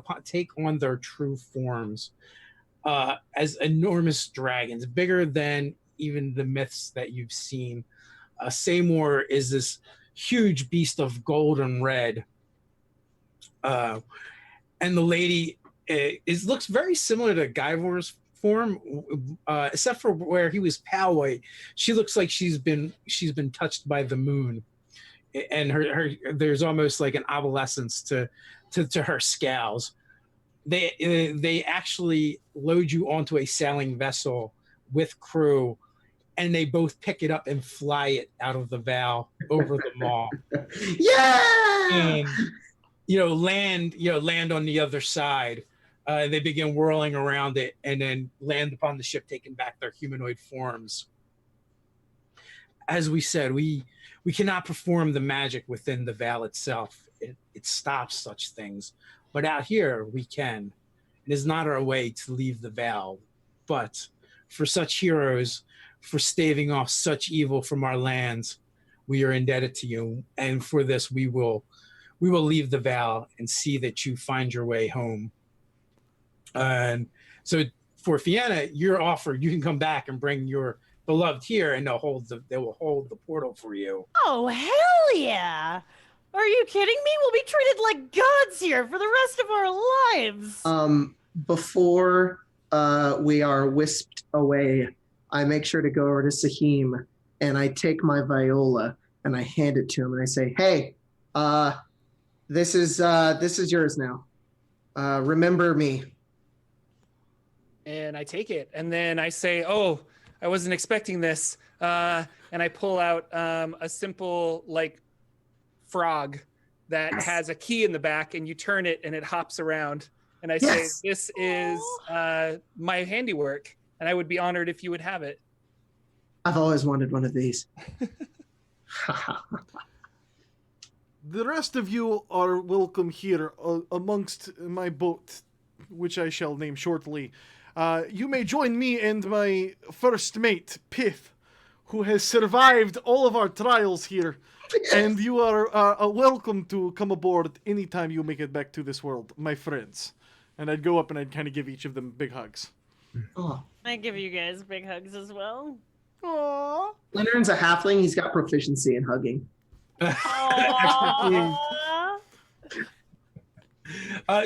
on their true forms as enormous dragons, bigger than even the myths that you've seen. Seymour is this huge beast of gold and red. And the lady looks very similar to Guyvor's form, except for where he was pale white. She looks like she's been touched by the moon, and there's almost like an opalescence to her scales. They actually load you onto a sailing vessel with crew, and they both pick it up and fly it out of the Val over the mall. Yeah! And land on the other side. They begin whirling around it and then land upon the ship, taking back their humanoid forms. As we said, we cannot perform the magic within the Val itself. It stops such things. But out here, we can. It is not our way to leave the Val. But for such heroes, for staving off such evil from our lands, we are indebted to you. And for this, we will leave the Val and see that you find your way home. And so for Fianna, you're offered, you can come back and bring your beloved here, and they will hold the portal for you. Oh, hell yeah! Are you kidding me? We'll be treated like gods here for the rest of our lives. Before we are whisked away, I make sure to go over to Saheem and I take my viola and I hand it to him and I say, "Hey, this is yours now. Remember me." And I take it, and then I say, "Oh, I wasn't expecting this." And I pull out a simple frog that has a key in the back, and you turn it and it hops around. And I say, "This is my handiwork, and I would be honored if you would have it." I've always wanted one of these. The rest of you are welcome here amongst my boat, which I shall name shortly. You may join me and my first mate, Pith, who has survived all of our trials here. And you are welcome to come aboard anytime you make it back to this world, my friends. And I'd go up and I'd kind of give each of them big hugs. Oh. I give you guys big hugs as well. Aww. Leonard's a halfling. He's got proficiency in hugging. Aww.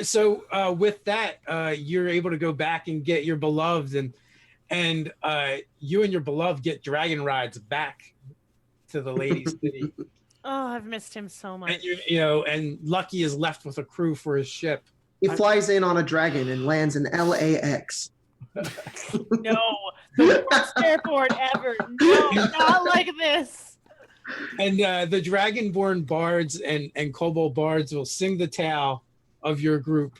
So with that, you're able to go back and get your beloved, and you and your beloved get dragon rides back to the Lady City. Oh, I've missed him so much. And and Lucky is left with a crew for his ship. He flies in on a dragon and lands in LAX. No, the worst airport ever. No, not like this. And the Dragonborn bards and Kobold bards will sing the tale of your group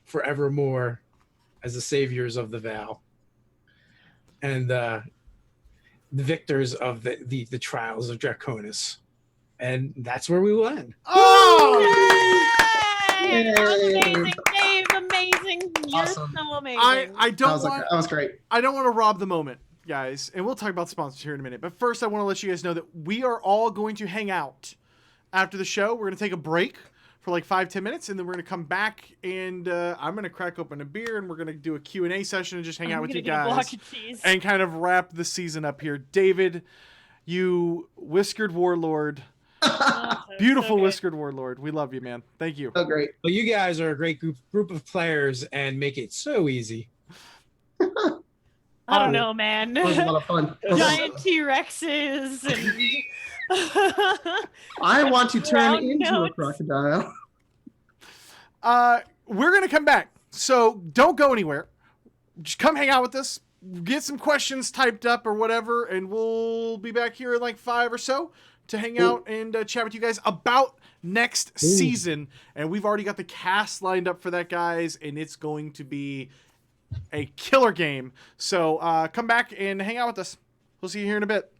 forevermore as the saviors of the vow. And the victors of the trials of Draconis. And that's where we will end. Oh! Yay! Amazing, Dave! Amazing! You're Awesome. so amazing. I don't That was great. I don't want to rob the moment, guys, and we'll talk about sponsors here in a minute. But first, I want to let you guys know that we are all going to hang out after the show. We're going to take a break for like 5-10 minutes, and then we're going to come back, and I'm going to crack open a beer, and we're going to do a Q&A session and just hang out with you gonna get a block guys of cheese. and kind of wrap the season up here. David, you whiskered warlord. Oh, Beautiful so good. whiskered warlord. We love you, man. Thank you. Oh, great. Well, you guys are a great group of players and make it so easy. I don't know, man. That was a lot of fun. Giant T-Rexes and I want to turn Round into notes. a crocodile. We're going to come back. So don't go anywhere. Just come hang out with us. Get some questions typed up or whatever, and we'll be back here in like 5 or so to hang out and chat with you guys about next season. And we've already got the cast lined up for that, guys, and it's going to be a killer game. So come back and hang out with us. We'll see you here in a bit.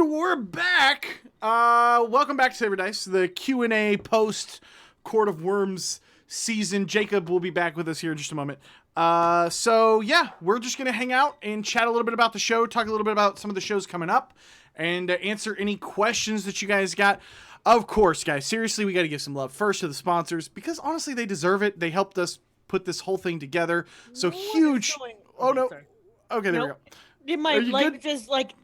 And we're back. Welcome back to Saber Dice, the Q&A post Court of Wyrms season. Jacob will be back with us here in just a moment. So yeah, we're just gonna hang out and chat a little bit about the show, talk a little bit about some of the shows coming up, and answer any questions that you guys got. Of course, guys, seriously, we got to give some love first to the sponsors, because honestly, they deserve it. They helped us put this whole thing together. So huge. Oh no. Sorry. Okay, there we go. Did my Are you life good? just like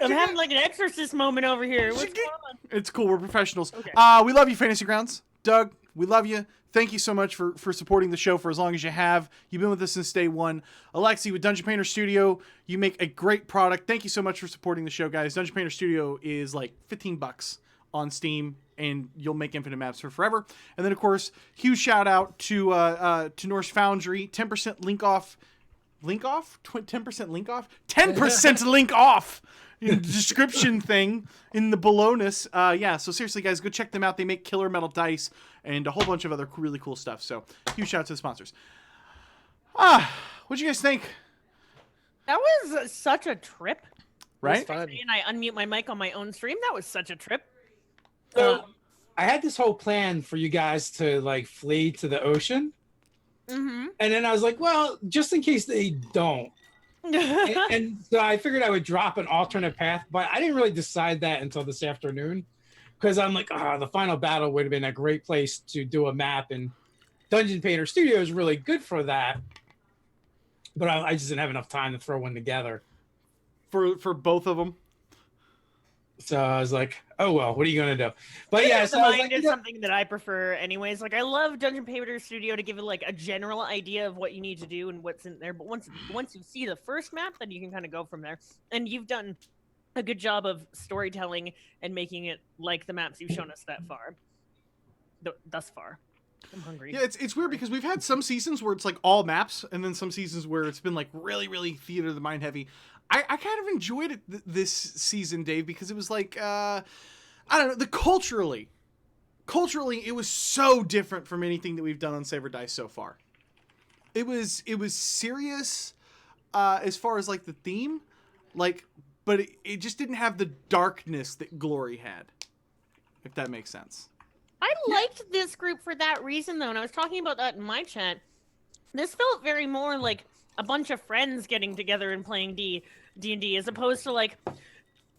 I'm having like an exorcist moment over here. What's going on? It's cool. We're professionals. Okay. We love you, Fantasy Grounds. Doug, we love you. Thank you so much for supporting the show for as long as you have. You've been with us since day one. Alexi with Dungeon Painter Studio, you make a great product. Thank you so much for supporting the show, guys. Dungeon Painter Studio is like $15 on Steam, and you'll make infinite maps for forever. And then, of course, huge shout out to Norse Foundry. 10% link off. Link off? 10% link off? 10% link off in the description thing in the belowness. Yeah, so seriously, guys, go check them out. They make killer metal dice and a whole bunch of other really cool stuff. So huge shout out to the sponsors. What'd you guys think? That was such a trip. Right? Fun. And I unmute my mic on my own stream. That was such a trip. So I had this whole plan for you guys to like flee to the ocean. Mm-hmm. And then I was like, well, just in case they don't. and so I figured I would drop an alternate path, but I didn't really decide that until this afternoon, because I'm like, the final battle would have been a great place to do a map, and Dungeon Painter Studio is really good for that. But I just didn't have enough time to throw one together. For both of them? So I was like, oh, well, what are you going to do? But yeah, so I was like, is something that I prefer anyways. Like, I love Dungeon Painter Studio to give it like a general idea of what you need to do and what's in there. But once you see the first map, then you can kind of go from there. And you've done a good job of storytelling and making it like the maps you've shown us that far. Thus far. I'm hungry. Yeah, it's weird because we've had some seasons where it's like all maps, and then some seasons where it's been like really, really theater of the mind heavy. I kind of enjoyed it this season, Dave, because it was like, I don't know, culturally, it was so different from anything that we've done on Saber Dice so far. It was serious as far as like the theme, like, but it just didn't have the darkness that Glory had, if that makes sense. I liked this group for that reason, though, and I was talking about that in my chat. This felt very more like a bunch of friends getting together and playing D&D, as opposed to like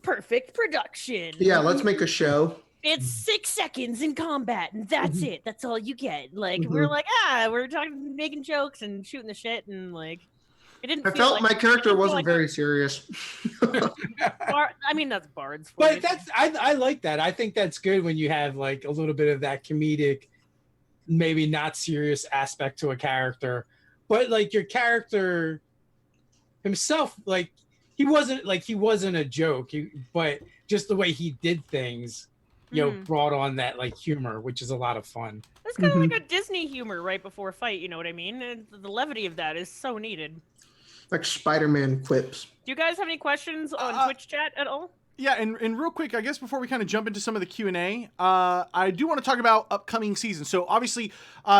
perfect production. Yeah, let's make a show. It's 6 seconds in combat, and that's it. That's all you get. Like, we're like, we're talking, making jokes and shooting the shit, and like, it didn't. I feel felt like, my character wasn't like very serious. I mean, that's bards. For But you. that's I like that. I think that's good when you have like a little bit of that comedic, maybe not serious aspect to a character, but like your character himself, like he wasn't a joke, but just the way he did things, you know, brought on that like humor, which is a lot of fun. It's kind of like a Disney humor right before a fight. You know what I mean? And the levity of that is so needed. Like Spider-Man quips. Do you guys have any questions on Twitch chat at all? Yeah, and real quick, I guess before we kind of jump into some of the Q&A, I do want to talk about upcoming seasons. So obviously,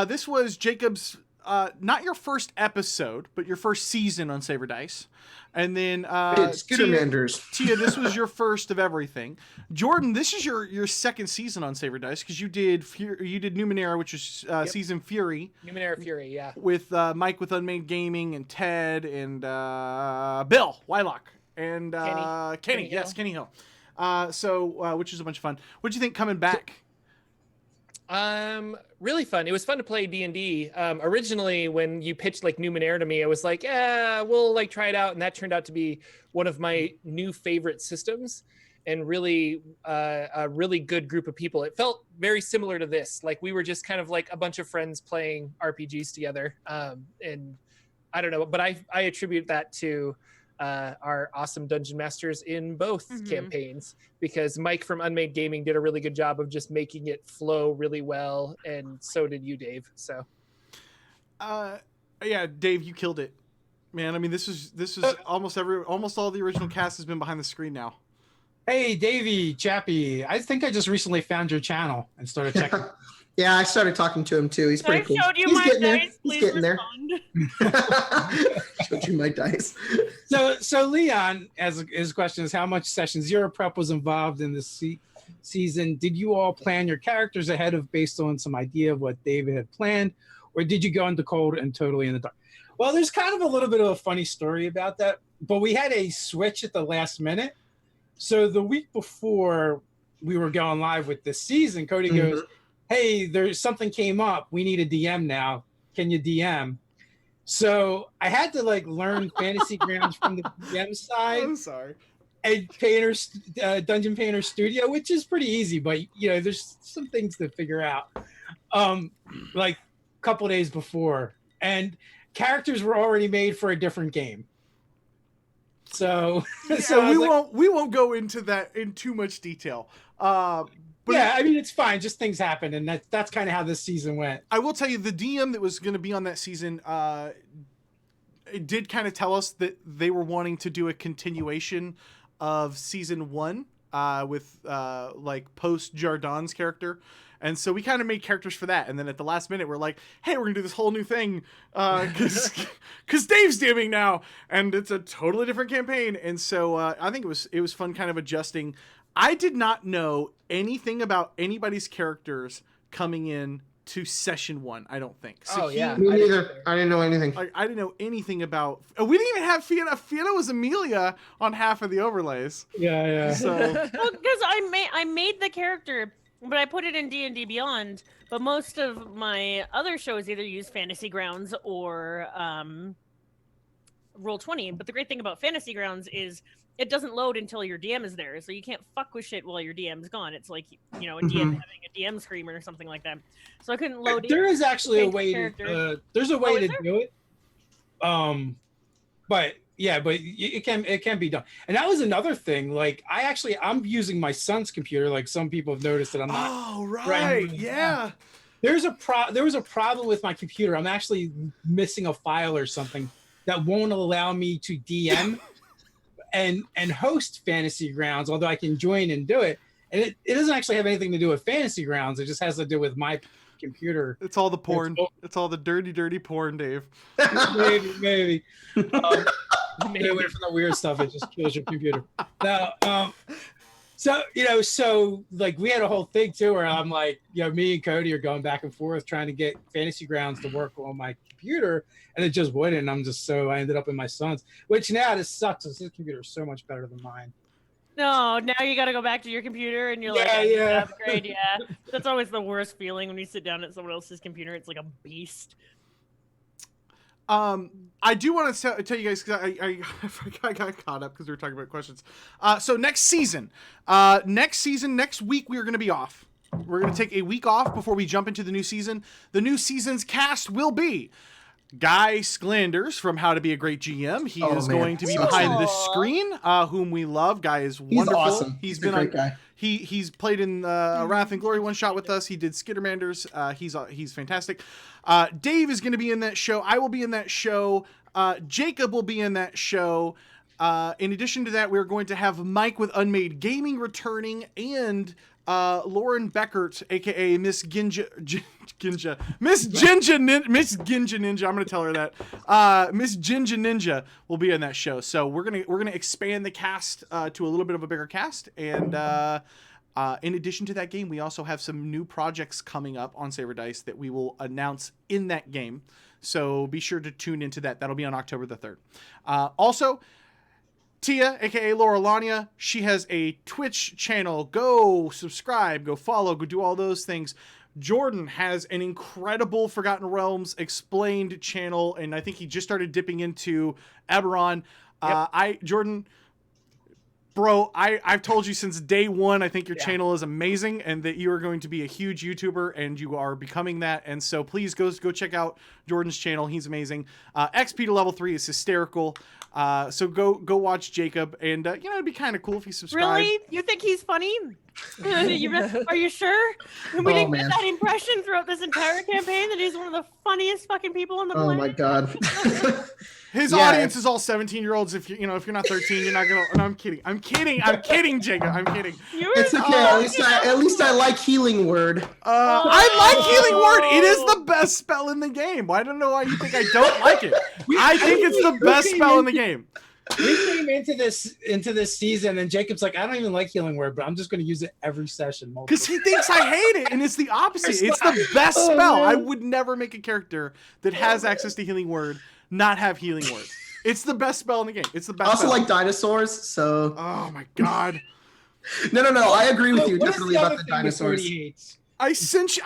this was Jacob's, not your first episode, but your first season on Saber Dice. And then It's Skittermanders. Tia, this was your first of everything. Jordan, this is your second season on Saber Dice, because you did Numenera, which is season Fury. Numenera Fury, yeah. With Mike with Unmade Gaming and Ted and Bill Wylock and Kenny Hill. Which is a bunch of fun. What'd you think coming back? Really fun. It was fun to play D&D. Originally, when you pitched like Numenera to me, I was like, yeah, we'll like try it out, and that turned out to be one of my new favorite systems, and really a really good group of people. It felt very similar to this. Like we were just kind of like a bunch of friends playing RPGs together, and I don't know, but I attribute that to our awesome dungeon masters in both campaigns, because Mike from Unmade Gaming did a really good job of just making it flow really well, and so did you, Dave. So yeah, Dave, you killed it, man. I mean, this is almost all the original cast has been behind the screen now. Hey, Davey, Chappie. I think I just recently found your channel and started checking. Yeah, I started talking to him too. He's pretty cool. showed you He's my getting there. dice. He's Please getting there. respond. Showed you my dice. So Leon, as his question is, how much session zero prep was involved in this season? Did you all plan your characters ahead of based on some idea of what David had planned, or did you go into cold and totally in the dark? Well, there's kind of a little bit of a funny story about that, but we had a switch at the last minute. So the week before we were going live with this season, Cody goes, hey, there's something came up. We need a DM now. Can you DM? So I had to like learn Fantasy Grounds from the DM side. I'm sorry. And Dungeon Painter Studio, which is pretty easy, but you know, there's some things to figure out. Like a couple days before, and characters were already made for a different game. So, Yeah, we won't go into that in too much detail. But yeah, I mean, it's fine. Just things happen, and that's kind of how this season went. I will tell you, the DM that was going to be on that season, it did kind of tell us that they were wanting to do a continuation of season 1 with like post Jorphdan's character. And so we kind of made characters for that. And then at the last minute, we're like, hey, we're going to do this whole new thing because Dave's DMing now. And it's a totally different campaign. And so I think it was fun kind of adjusting. I did not know anything about anybody's characters coming in to session 1, I don't think. So Me neither. I didn't know anything. I didn't know anything about... we didn't even have Fiona. Fiona was Amelia on half of the overlays. Yeah. So Well, because I made the character, but I put it in D&D Beyond. But most of my other shows either use Fantasy Grounds or Roll20. But the great thing about Fantasy Grounds is it doesn't load until your DM is there, so you can't fuck with shit while your DM's gone. It's like, you know, a DM having a DM screamer or something like that. So I couldn't load. There is actually a way to. There's a way to do it. But yeah, but it can be done. And that was another thing. Like I'm using my son's computer. Like some people have noticed that I'm not. Oh right, yeah. There was a problem with my computer. I'm actually missing a file or something that won't allow me to DM and host Fantasy Grounds, although I can join and do it. And it doesn't actually have anything to do with Fantasy Grounds. It just has to do with my computer. It's all the porn. It's all the dirty porn, Dave. Maybe. Stay away from the weird stuff. It just kills your computer. Now, so like we had a whole thing too where I'm like, you know, me and Cody are going back and forth trying to get Fantasy Grounds to work on my computer, and it just wouldn't. I ended up in my son's, which now this sucks. His computer is so much better than mine. No, now you got to go back to your computer and you're like, yeah. upgrade. Yeah, that's always the worst feeling when you sit down at someone else's computer. It's like a beast. I do want to tell you guys, because I got caught up because we were talking about questions. So next season, next week, we are going to be off. We're going to take a week off before we jump into the new season. The new season's cast will be Guy Sklanders from How to Be a Great GM. He is going to be behind the screen, whom we love. Guy is wonderful. He's awesome. He's been been a great guy. He's played in Wrath and Glory one shot with us. He did Skittermanders. He's fantastic. Dave is going to be in that show. I will be in that show. Jacob will be in that show. In addition to that, we're going to have Mike with Unmade Gaming returning, and Lauren Beckert, aka Miss Ginja Ninja. I'm gonna tell her that. Miss Ginja Ninja will be in that show. So we're gonna expand the cast to a little bit of a bigger cast. And in addition to that game, we also have some new projects coming up on Saber Dice that we will announce in that game. So be sure to tune into that. That'll be on October the 3rd. Also, Tia, aka LauraLania, she has a Twitch channel. Go subscribe, go follow, go do all those things. Jordan has an incredible Forgotten Realms explained channel, and I think he just started dipping into Eberron. Jordan, bro, I've told you since day one, I think your channel is amazing and that you are going to be a huge YouTuber, and you are becoming that. And so please go check out Jordan's channel. He's amazing. XP to level 3 is hysterical. So go watch Jacob, and it'd be kind of cool if he subscribed. Really? You think he's funny? Are you sure? We didn't get that impression throughout this entire campaign that he's one of the funniest fucking people on the planet. Oh my god. His audience is all 17-year-olds. If you know, if you're not 13, you're not gonna. No, I'm kidding. I'm kidding, Jacob. I'm kidding. It's okay. At least I like Healing Word. I like Healing Word. It is the best spell in the game. I don't know why you think I don't like it. I think it's the best spell in the game. We came into this season, and Jacob's like, I don't even like Healing Word, but I'm just going to use it every session. Because he thinks I hate it, and it's the opposite. It's the best spell. I would never make a character that has access to Healing Word not have Healing Word. It's the best spell in the game. It's the best. I also spell. like dinosaurs, so. Oh my god. No. I agree with you What is definitely the about other the thing that dinosaurs. Cody hates? I sent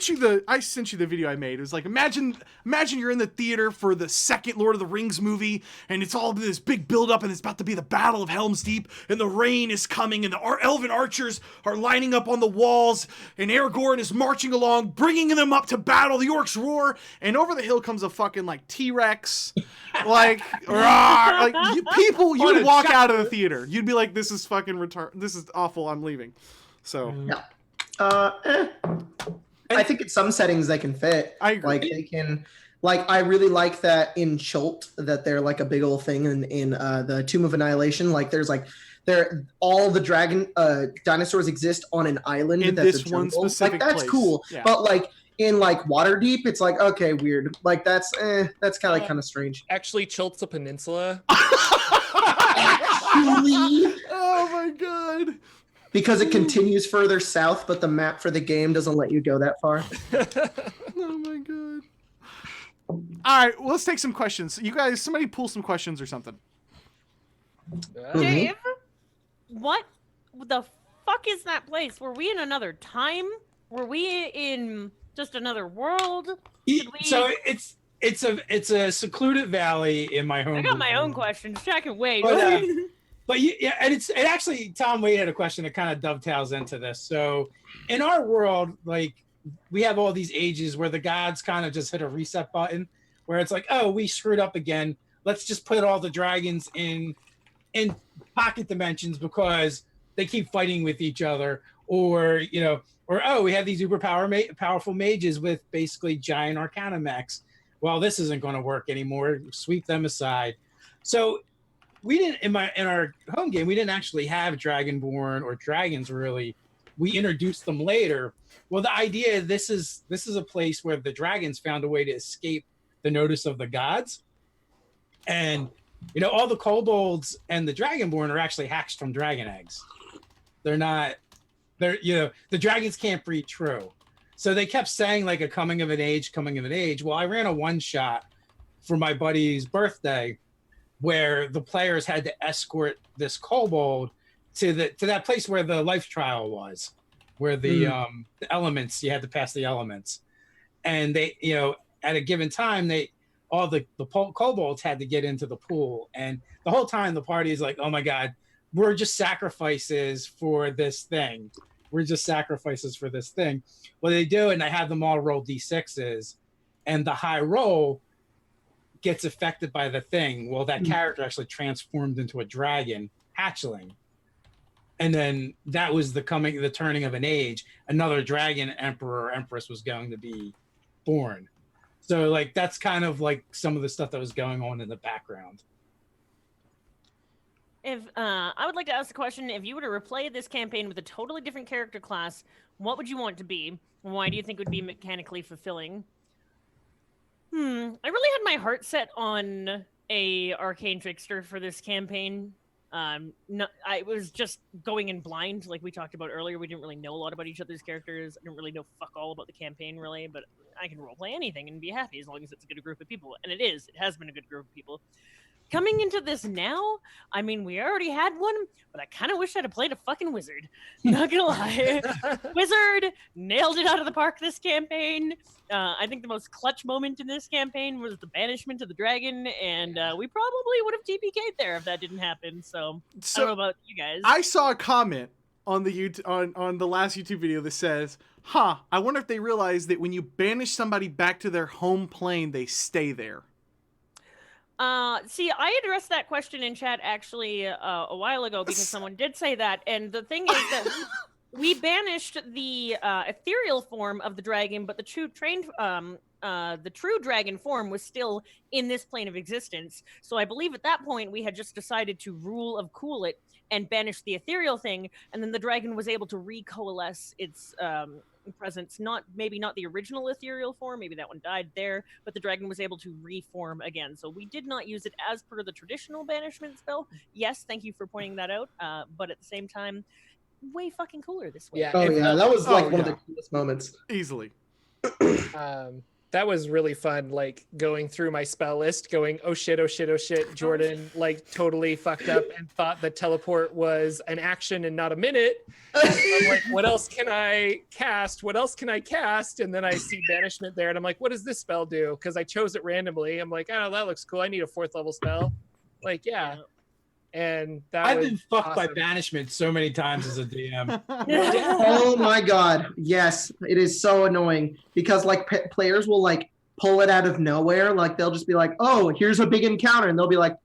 you the video I made. It was like, imagine you're in the theater for the second Lord of the Rings movie, and it's all this big build up, and it's about to be the Battle of Helm's Deep, and the rain is coming, and the elven archers are lining up on the walls, and Aragorn is marching along, bringing them up to battle. The orcs roar, and over the hill comes a fucking like T-Rex, like rawr, like people. You would walk out of the theater. You'd be like, this is fucking this is awful. I'm leaving. So. Yeah. I think in some settings they can fit. I agree. Like they can, like I really like that in Chult that they're like a big old thing in the Tomb of Annihilation. Like there's like all the dragon dinosaurs exist on an island. In that's this a jungle. one specific like that's place. cool. Yeah. But like in like Waterdeep, it's like okay, weird. Like that's kind of strange. Actually, Chult's a peninsula. Actually, Oh my god. because it continues further south, but the map for the game doesn't let you go that far. Oh my god. All right, well, let's take some questions. You guys, somebody pull some questions or something. Dave, what the fuck is that place? Were we in another time? Were we in just another world? So it's a secluded valley in my home. I got my own questions. I can wait. But and it actually, Tom Wade had a question that kind of dovetails into this. So in our world, like we have all these ages where the gods kind of just hit a reset button where it's like, oh, we screwed up again. Let's just put all the dragons in pocket dimensions because they keep fighting with each other, or oh, we have these uber powerful mages with basically giant arcana mechs. Well, this isn't going to work anymore. Sweep them aside. So we didn't in our home game. We didn't actually have Dragonborn or dragons really. We introduced them later. Well, the idea this is a place where the dragons found a way to escape the notice of the gods, and all the kobolds and the Dragonborn are actually hatched from dragon eggs. The dragons can't breed true. So they kept saying like a coming of an age. Well, I ran a one shot for my buddy's birthday where the players had to escort this kobold to that place where the life trial was, where the elements, you had to pass the elements. And they, at a given time, all the kobolds had to get into the pool. And the whole time the party is like, oh my God, we're just sacrifices for this thing. Well, they do, and I have them all roll D6s, and the high roll gets affected by the thing. Well, that character actually transformed into a dragon hatchling. And then that was the turning of an age. Another dragon emperor or empress was going to be born. So like that's kind of like some of the stuff that was going on in the background. If I would like to ask a question, if you were to replay this campaign with a totally different character class, what would you want it to be? Why do you think it would be mechanically fulfilling? I really had my heart set on a arcane trickster for this campaign. I was just going in blind, like we talked about earlier. We didn't really know a lot about each other's characters. I didn't really know fuck all about the campaign, really, but I can roleplay anything and be happy as long as it's a good group of people. And it has been a good group of people. Coming into this now, I mean, we already had one, but I kind of wish I'd have played a fucking wizard. Not gonna lie. Wizard nailed it out of the park this campaign. I think the most clutch moment in this campaign was the banishment of the dragon, and we probably would have TPK'd there if that didn't happen. So I don't know about you guys. I saw a comment on the on the last YouTube video that says, I wonder if they realize that when you banish somebody back to their home plane, they stay there. See, I addressed that question in chat actually a while ago because someone did say that, and the thing is that we banished the ethereal form of the dragon, but the true trained the true dragon form was still in this plane of existence. So I believe at that point we had just decided to rule of cool it and banish the ethereal thing, and then the dragon was able to recoalesce its presence. Maybe not the original ethereal form, maybe that one died there, but the dragon was able to reform again. So we did not use it as per the traditional banishment spell. Yes, thank you for pointing that out. But at the same time, way fucking cooler this way. Yeah. Oh yeah, that was like one of yeah. the coolest moments. Easily. That was really fun, like going through my spell list, going, oh shit, Jordan like totally fucked up and thought that teleport was an action and not a minute. I'm like, what else can I cast? And then I see banishment there and I'm like, what does this spell do? Because I chose it randomly. I'm like, oh, that looks cool. I need a 4th level spell. Like, yeah. And I've been fucked by banishment so many times as a DM. Oh my god, yes, it is so annoying because like players will like pull it out of nowhere. Like they'll just be like, "Oh, here's a big encounter," and they'll be like,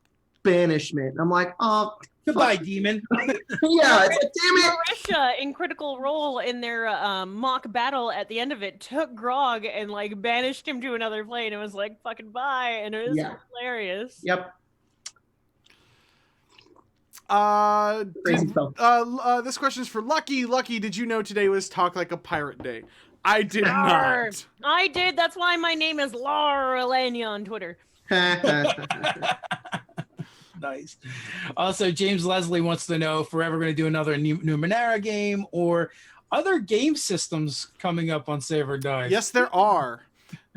"Banishment." And I'm like, "Oh, Goodbye, demon." Yeah, it's like, damn it. Marisha in Critical Role in their mock battle at the end of it took Grog and like banished him to another plane and was like, "Fucking bye," and it was hilarious. Yep. This question is for Lucky. Lucky, did you know today was Talk Like a Pirate Day? I did Arr. not. I did. That's why my name is LauraLania on Twitter. Nice. Also, James Leslie wants to know if we're ever going to do another Numenera game or other game systems coming up on Save or Die. Yes, there are.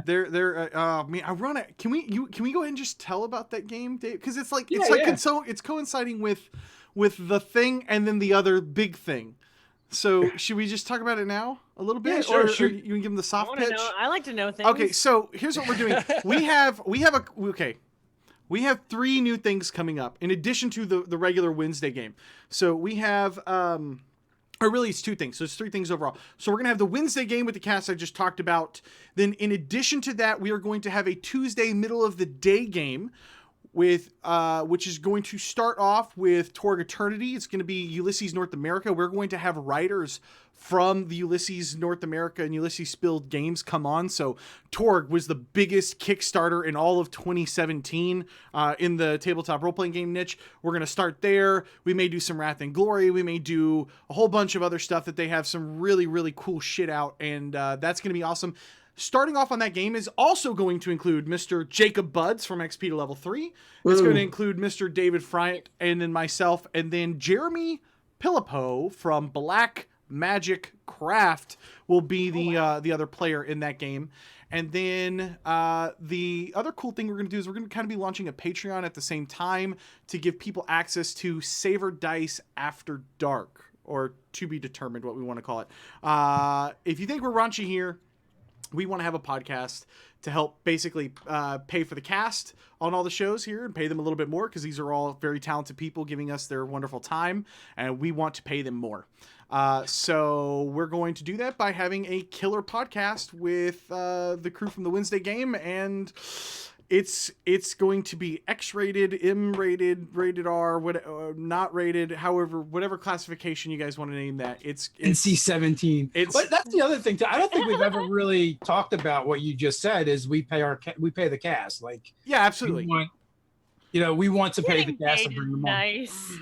I run it. Can we go ahead and just tell about that game, Dave? Because it's coinciding with the thing and then the other big thing. So should we just talk about it now a little bit, sure. or you can give them the soft pitch? I like to know things. Okay, so here's what we're doing. We have 3 new things coming up in addition to the regular Wednesday game. So we have or really, it's 2 things. So it's 3 things overall. So we're going to have the Wednesday game with the cast I just talked about. Then in addition to that, we are going to have a Tuesday middle of the day game with which is going to start off with Torg Eternity. It's going to be Ulysses North America. We're going to have writers from the Ulysses North America and Ulysses Spilled games come on. So Torg was the biggest Kickstarter in all of 2017 in the tabletop role-playing game niche. We're going to start there. We may do some Wrath and Glory. We may do a whole bunch of other stuff that they have some really, really cool shit out. And that's going to be awesome. Starting off on that game is also going to include Mr. Jacob BUDZ from XP to level 3. It's going to include Mr. David Friant and then myself, and then Jeremy Pilipo from Black Magic Craft will be the other player in that game. And then the other cool thing we're going to do is we're going to kind of be launching a Patreon at the same time to give people access to Save or Dice After Dark, or to be determined what we want to call it. If you think we're raunchy here, we want to have a podcast to help basically pay for the cast on all the shows here and pay them a little bit more, because these are all very talented people giving us their wonderful time, and we want to pay them more. So we're going to do that by having a killer podcast with the crew from the Wednesday game, and it's going to be X-rated, M-rated, rated R, not rated, however, whatever classification you guys want to name that. It's NC-17. But that's the other thing too. I don't think we've ever really talked about what you just said. Is we pay the cast. Like, yeah, absolutely. We want to pay the cast and bring them on. Nice.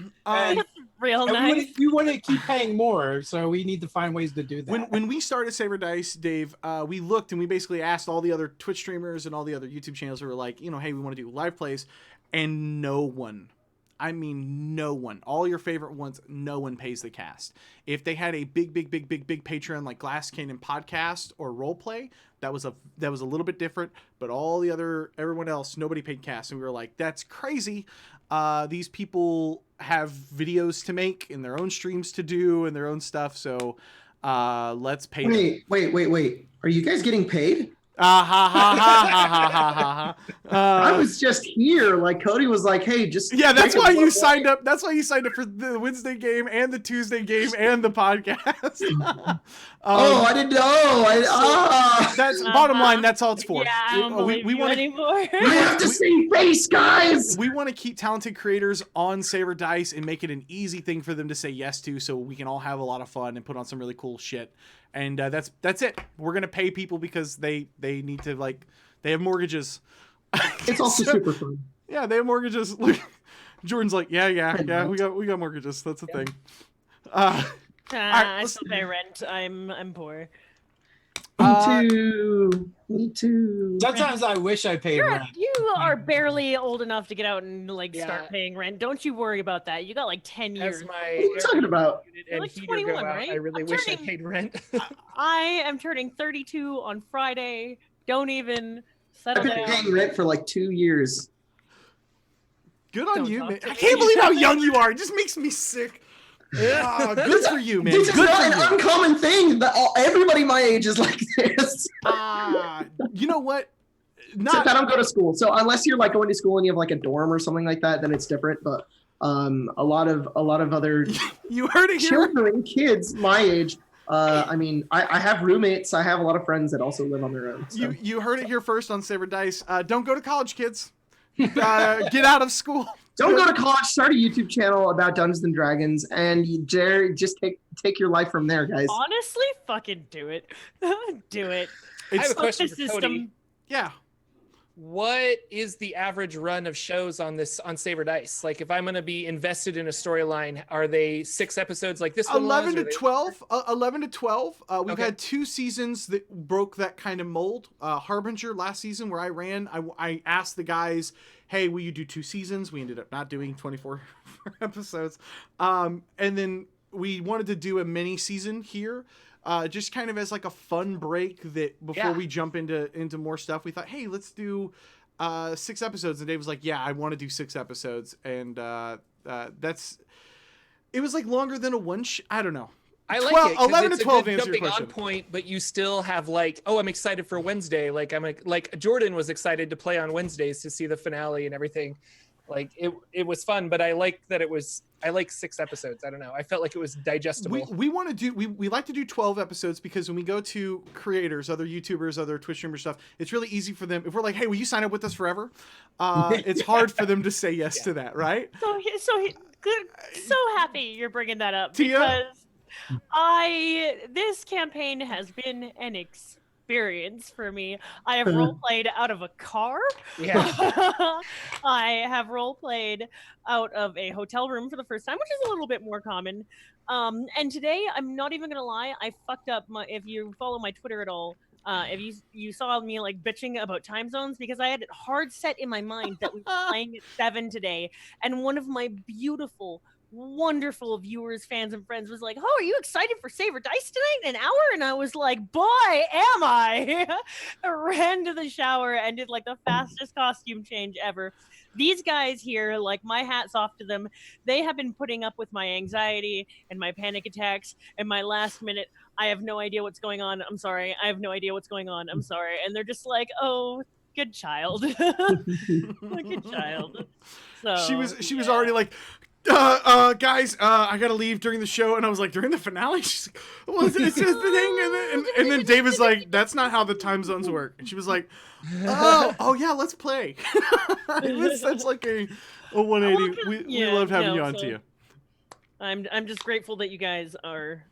Real nice. We want to keep paying more, so we need to find ways to do that. When we started Save or Dice, Dave, we looked and we basically asked all the other Twitch streamers and all the other YouTube channels who were like, hey, we want to do live plays, and no one, all your favorite ones, no one pays the cast. If they had a big Patreon like Glass Cannon Podcast or Roleplay, that was a little bit different, but everyone else, nobody paid cast, and we were like, that's crazy. These people have videos to make and their own streams to do and their own stuff, so let's pay them. Wait. Are you guys getting paid? I was just here. Like Cody was like, "Hey, just that's why you signed up. That's why you signed up for the Wednesday game and the Tuesday game and the podcast." I didn't know. That's bottom line. That's all it's for. Yeah, I don't believe we want anymore. We have to see face, guys. We want to keep talented creators on Save or Dice and make it an easy thing for them to say yes to, so we can all have a lot of fun and put on some really cool shit. And that's it. We're gonna pay people because they they need to like they have mortgages. It's also super fun. Yeah, they have mortgages. Look, Jordan's like, yeah. We got mortgages. That's the thing. I still pay rent. I'm poor. Me too. Sometimes I wish I paid rent. You are barely old enough to get out and like Yeah. start paying rent. Don't you worry about that. You got like 10 years. As What my are you talking about? and like heater 21, go out, right? I really I'm wish I turning- paid rent. I am turning 32 on Friday. Don't even settle I've been down. paying rent for like 2 years. Good on Don't you, talk man. to I me. can't believe how young you are. It just makes me sick. Good for you, man. This is Good not for an you. uncommon thing. Everybody my age is like this. You know what? Except I don't go to school. So unless you're like going to school and you have like a dorm or something like that, then it's different. But a lot of other You heard it here. children, kids my age. I mean, I have roommates. I have a lot of friends that also live on their own. So. You heard it here first on Saber Dice. Don't go to college, kids. Get out of school. Don't go to college. Start a YouTube channel about Dungeons and Dragons, and you dare just take your life from there, guys. Honestly, fucking do it. Do it. I have a It's, Fuck question the for Cody. system. yeah. What is the average run of shows on Saber Dice? Like, if I'm going to be invested in a storyline, are they 6 episodes like this one 11 was? to Are they- 12. 11 to 12. We've Okay. had 2 seasons that broke that kind of mold. Harbinger last season where I ran, I asked the guys, hey, will you do 2 seasons? We ended up not doing 24 episodes. And then we wanted to do a mini season here. Just kind of as like a fun break that before we jump into more stuff, we thought, hey, let's do 6 episodes. And Dave was like, yeah, I want to do 6 episodes. And it was like longer than a I don't know. I like 12 it. 'Cause 11 it's to a 12 good to answer your jumping on question. point, but you still have like, oh, I'm excited for Wednesday. Like like Jordan was excited to play on Wednesdays to see the finale and everything. Like it was fun, but I like that I like 6 episodes. I don't know. I felt like it was digestible. We want to do we like to do 12 episodes because when we go to creators, other YouTubers, other Twitch streamers stuff, it's really easy for them. If we're like, hey, will you sign up with us forever? It's hard for them to say yes to that, right? Good. So happy you're bringing that up Tia? because this campaign has been an experience for me. I have role played out of a car. Yeah. I have role played out of a hotel room for the first time, which is a little bit more common. And today, I'm not even gonna lie, I fucked up if you follow my Twitter at all, if you saw me like bitching about time zones, because I had it hard set in my mind that we were playing at 7 today, and one of my beautiful, wonderful viewers, fans, and friends was like, "Oh, are you excited for Saber Dice tonight in an hour?" And I was like, "Boy, am I!" I ran to the shower and did like the fastest costume change ever. These guys here, like, my hat's off to them. They have been putting up with my anxiety and my panic attacks and my last minute, I have no idea what's going on. I'm sorry. I have no idea what's going on. I'm sorry. And they're just like, oh, good child. Good child. So She was already like, guys, I gotta leave during the show, and I was like, during the finale, she's like, well, it's the thing, and then Dave was like, that's not how the time zones work, and she was like, oh yeah, let's play. It was such like a 180. We loved having you on, Tia. I'm just grateful that you guys are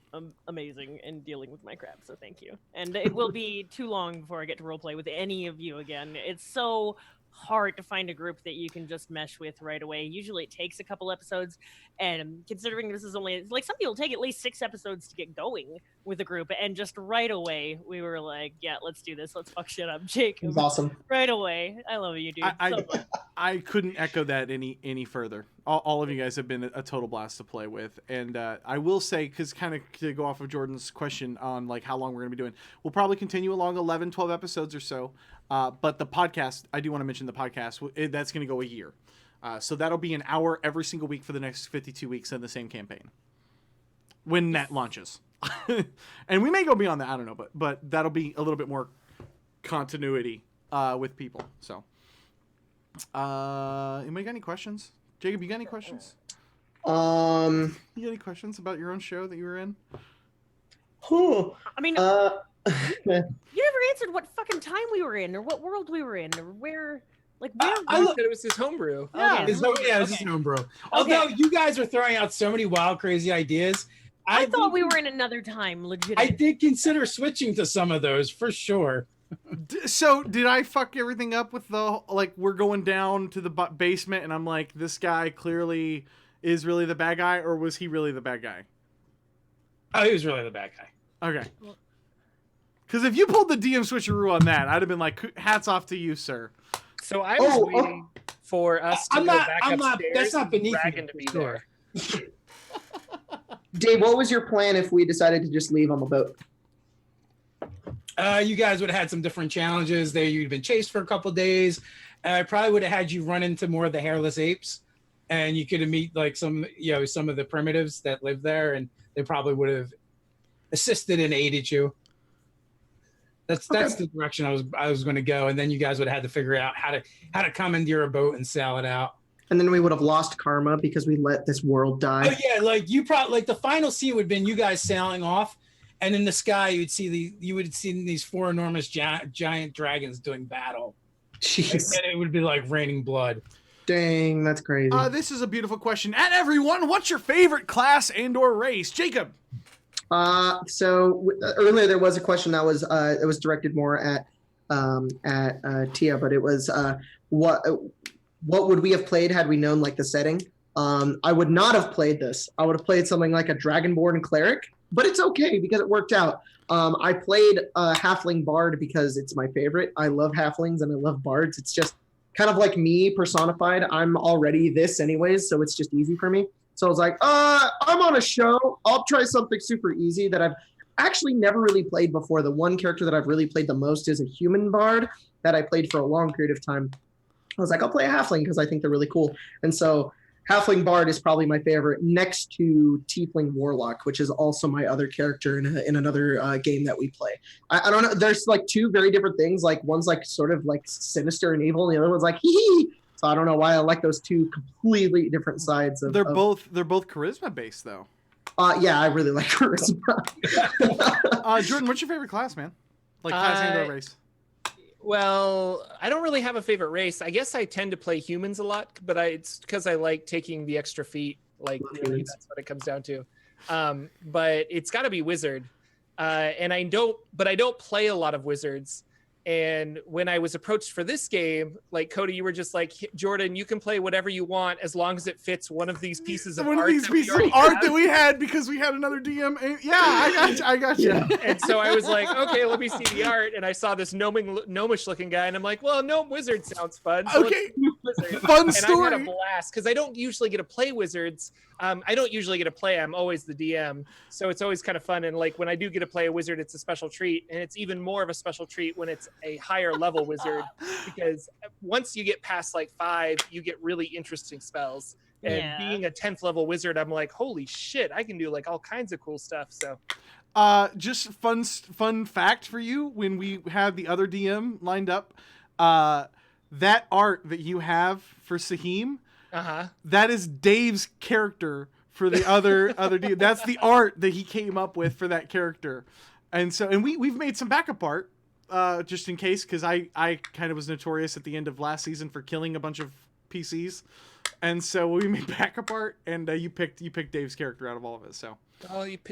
amazing in dealing with my crap, so thank you. And it will be too long before I get to roleplay with any of you again. It's so hard to find a group that you can just mesh with right away. Usually it takes a couple episodes, and considering this is only, like, some people take at least 6 episodes to get going with a group, and just right away we were like, yeah, let's do this, let's fuck shit up. Jacob, It's awesome. right away. I love you, dude. So much. I couldn't echo that any further. All of you guys have been a total blast to play with, and I will say, because kind of to go off of Jordan's question on like how long we're gonna be doing, we'll probably continue along 11, 12 episodes or so. But the podcast, I do want to mention the podcast, that's gonna go a year. So that'll be an hour every single week for the next 52 weeks in the same campaign when that launches. And we may go beyond that, I don't know, but that'll be a little bit more continuity with people. So anybody got any questions? Jacob, you got any questions? You got any questions about your own show that you were in? I mean, you never answered what fucking time we were in, or what world we were in, or where. Like, where I said it was his homebrew. Okay. It's just homebrew. Although you guys are throwing out so many wild, crazy ideas, I thought we were in another time, legit. I did consider switching to some of those for sure. So did I fuck everything up with the like we're going down to the basement and I'm like this guy clearly is really the bad guy, or was he really the bad guy? Oh, he was really the bad guy. Okay. Because if you pulled the DM switcheroo on that, I'd have been like, hats off to you, sir. So I was waiting for us to go back upstairs. That's not beneath Dragon me, to be sure. there. Dave, what was your plan if we decided to just leave on the boat? You guys would have had some different challenges. There, you'd been chased for a couple days. I probably would have had you run into more of the hairless apes, and you could have meet like some of the primitives that live there, and they probably would have assisted and aided you. That's the direction I was going to go, and then you guys would have had to figure out how to commandeer a boat and sail it out. And then we would have lost karma because we let this world die. Oh yeah, like you probably like the final scene would have been you guys sailing off, and in the sky you would see these four enormous giant dragons doing battle. Jeez. And it would be like raining blood. Dang, that's crazy. This is a beautiful question. And everyone, what's your favorite class and/or race, Jacob? So earlier there was a question that was it was directed more at Tia, but it was what would we have played had we known like the setting? I would not have played this. I would have played something like a Dragonborn cleric, but it's okay because it worked out. I played Halfling Bard because it's my favorite. I love Halflings and I love Bards. It's just kind of like me personified. I'm already this anyways, so it's just easy for me. So I was like, I'm on a show. I'll try something super easy that I've actually never really played before. The one character that I've really played the most is a human bard that I played for a long period of time. I was like, I'll play a halfling because I think they're really cool. And so halfling bard is probably my favorite next to tiefling warlock, which is also my other character in another game that we play. I don't know. There's like two very different things. Like one's like sort of like sinister and evil, and the other one's like hee hee. So I don't know why I like those two completely different sides of. They're both charisma based though. Yeah, I really like charisma. Jordan, what's your favorite class, man? Like class and race? Well, I don't really have a favorite race. I guess I tend to play humans a lot, but it's because I like taking the extra feat. Like really, that's what it comes down to. But it's got to be wizard, and I don't play a lot of wizards. And when I was approached for this game, like Cody, you were just like, Jordan, you can play whatever you want as long as it fits one of these pieces of art. One of these pieces of art that we had because we had another DM. Yeah, I got you. Yeah. And so I was like, okay, let me see the art. And I saw this gnomish looking guy, and I'm like, well, gnome wizard sounds fun. So okay, fun story. And I had a blast because I don't usually get to play wizards. I don't usually get to play. I'm always the DM, so it's always kind of fun. And like when I do get to play a wizard, it's a special treat, and it's even more of a special treat when it's a higher level wizard, because once you get past like 5, you get really interesting spells. And being a 10th level wizard, I'm like, holy shit, I can do like all kinds of cool stuff. So, just fun fact for you: when we had the other DM lined up, that art that you have for Saheem. That is Dave's character for the other dude. That's the art that he came up with for that character, and we've made some backup art just in case, because I kind of was notorious at the end of last season for killing a bunch of PCs, and so we made backup art, and you picked Dave's character out of all of it. So,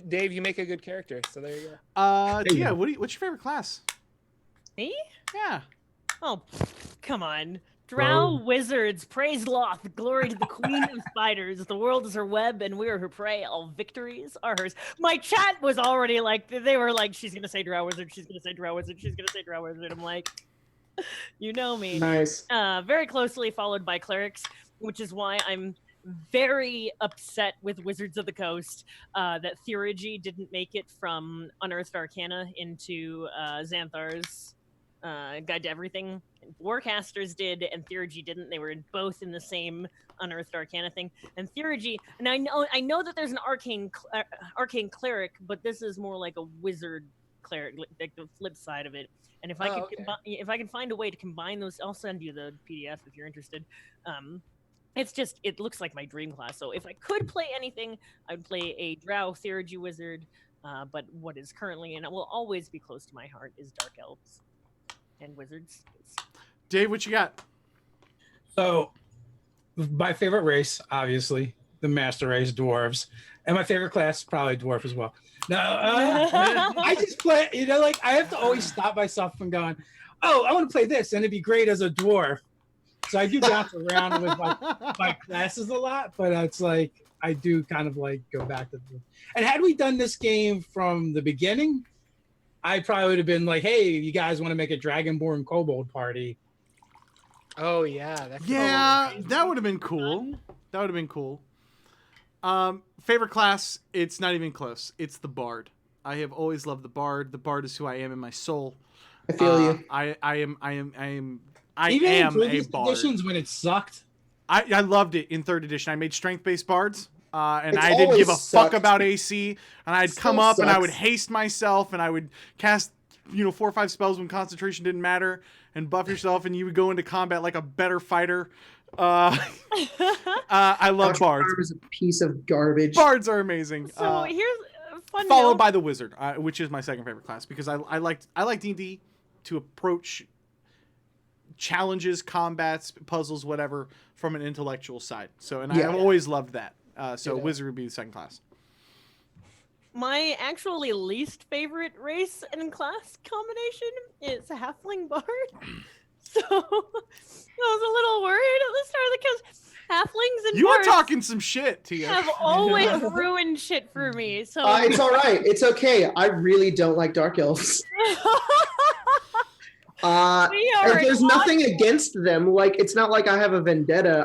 Dave, you make a good character, so there you go. Yeah, what's your favorite class? Me? Yeah. Oh, come on. Drow wizards, praise Loth, glory to the queen of spiders. The world is her web, and we are her prey. All victories are hers. My chat was already like, they were like, she's going to say drow wizard, she's going to say drow wizard, she's going to say drow wizard. I'm like, you know me. Nice. Very closely followed by clerics, which is why I'm very upset with Wizards of the Coast that Theurgy didn't make it from Unearthed Arcana into Xanthar's Guide to Everything. Warcasters did, and Theurgy didn't. They were both in the same Unearthed Arcana thing. And Theurgy, and I know that there's an arcane cleric, but this is more like a wizard cleric, like the flip side of it. And if I can find a way to combine those, I'll send you the PDF if you're interested. It looks like my dream class. So if I could play anything, I would play a Drow Theurgy wizard. But what is currently and will always be close to my heart is Dark Elves and wizards. Dave, what you got? So, my favorite race, obviously, the master race dwarves, and my favorite class is probably dwarf as well. No, I just play. You know, like I have to always stop myself from going, "Oh, I want to play this," and it'd be great as a dwarf. So I do bounce around with my classes a lot, but it's like I do kind of like go back to. And had we done this game from the beginning, I probably would have been like, "Hey, you guys want to make a Dragonborn Kobold party?" Oh yeah, that that would have been cool. That would have been cool. Favorite class? It's not even close. It's the Bard. I have always loved the Bard. The Bard is who I am in my soul. I feel you. I am Even a in previous Bard. editions when it sucked. I loved it in 3rd edition. I made strength-based bards, and It's I didn't give a always fuck sucked. about AC. And I'd come Still up and I would sucks. haste myself, and I would cast 4 or 5 spells when concentration didn't matter, and buff yourself, and you would go into combat like a better fighter. I love bards. Is a piece of garbage. Bards are amazing. So here's a fun Followed note. by the wizard, which is my second favorite class because I like D&D to approach challenges, combats, puzzles, whatever from an intellectual side. So Yeah. I've always loved that. So Yeah. wizard would be the second class. My actually least favorite race and class combination is halfling bard. So I was a little worried at the start because halflings and You were bards talking some shit, Tia. have always ruined shit for me. So It's all right. It's okay. I really don't like dark elves. we are And there's nothing against them. Like, it's not like I have a vendetta.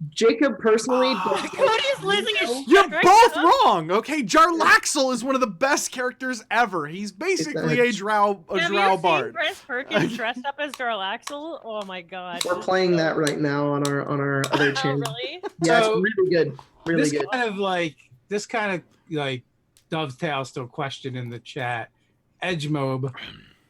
Jacob personally. Cody's losing his shit You're right both now. wrong, okay? Jarlaxle is one of the best characters ever. He's basically a drow Have you bard. seen Bryce Perkins dressed up as Jarlaxle? Oh my god. We're playing that right now on our other Oh channel. really? Yeah, So, it's really good. Really this good. kind of dovetails to a question in the chat. Edgemob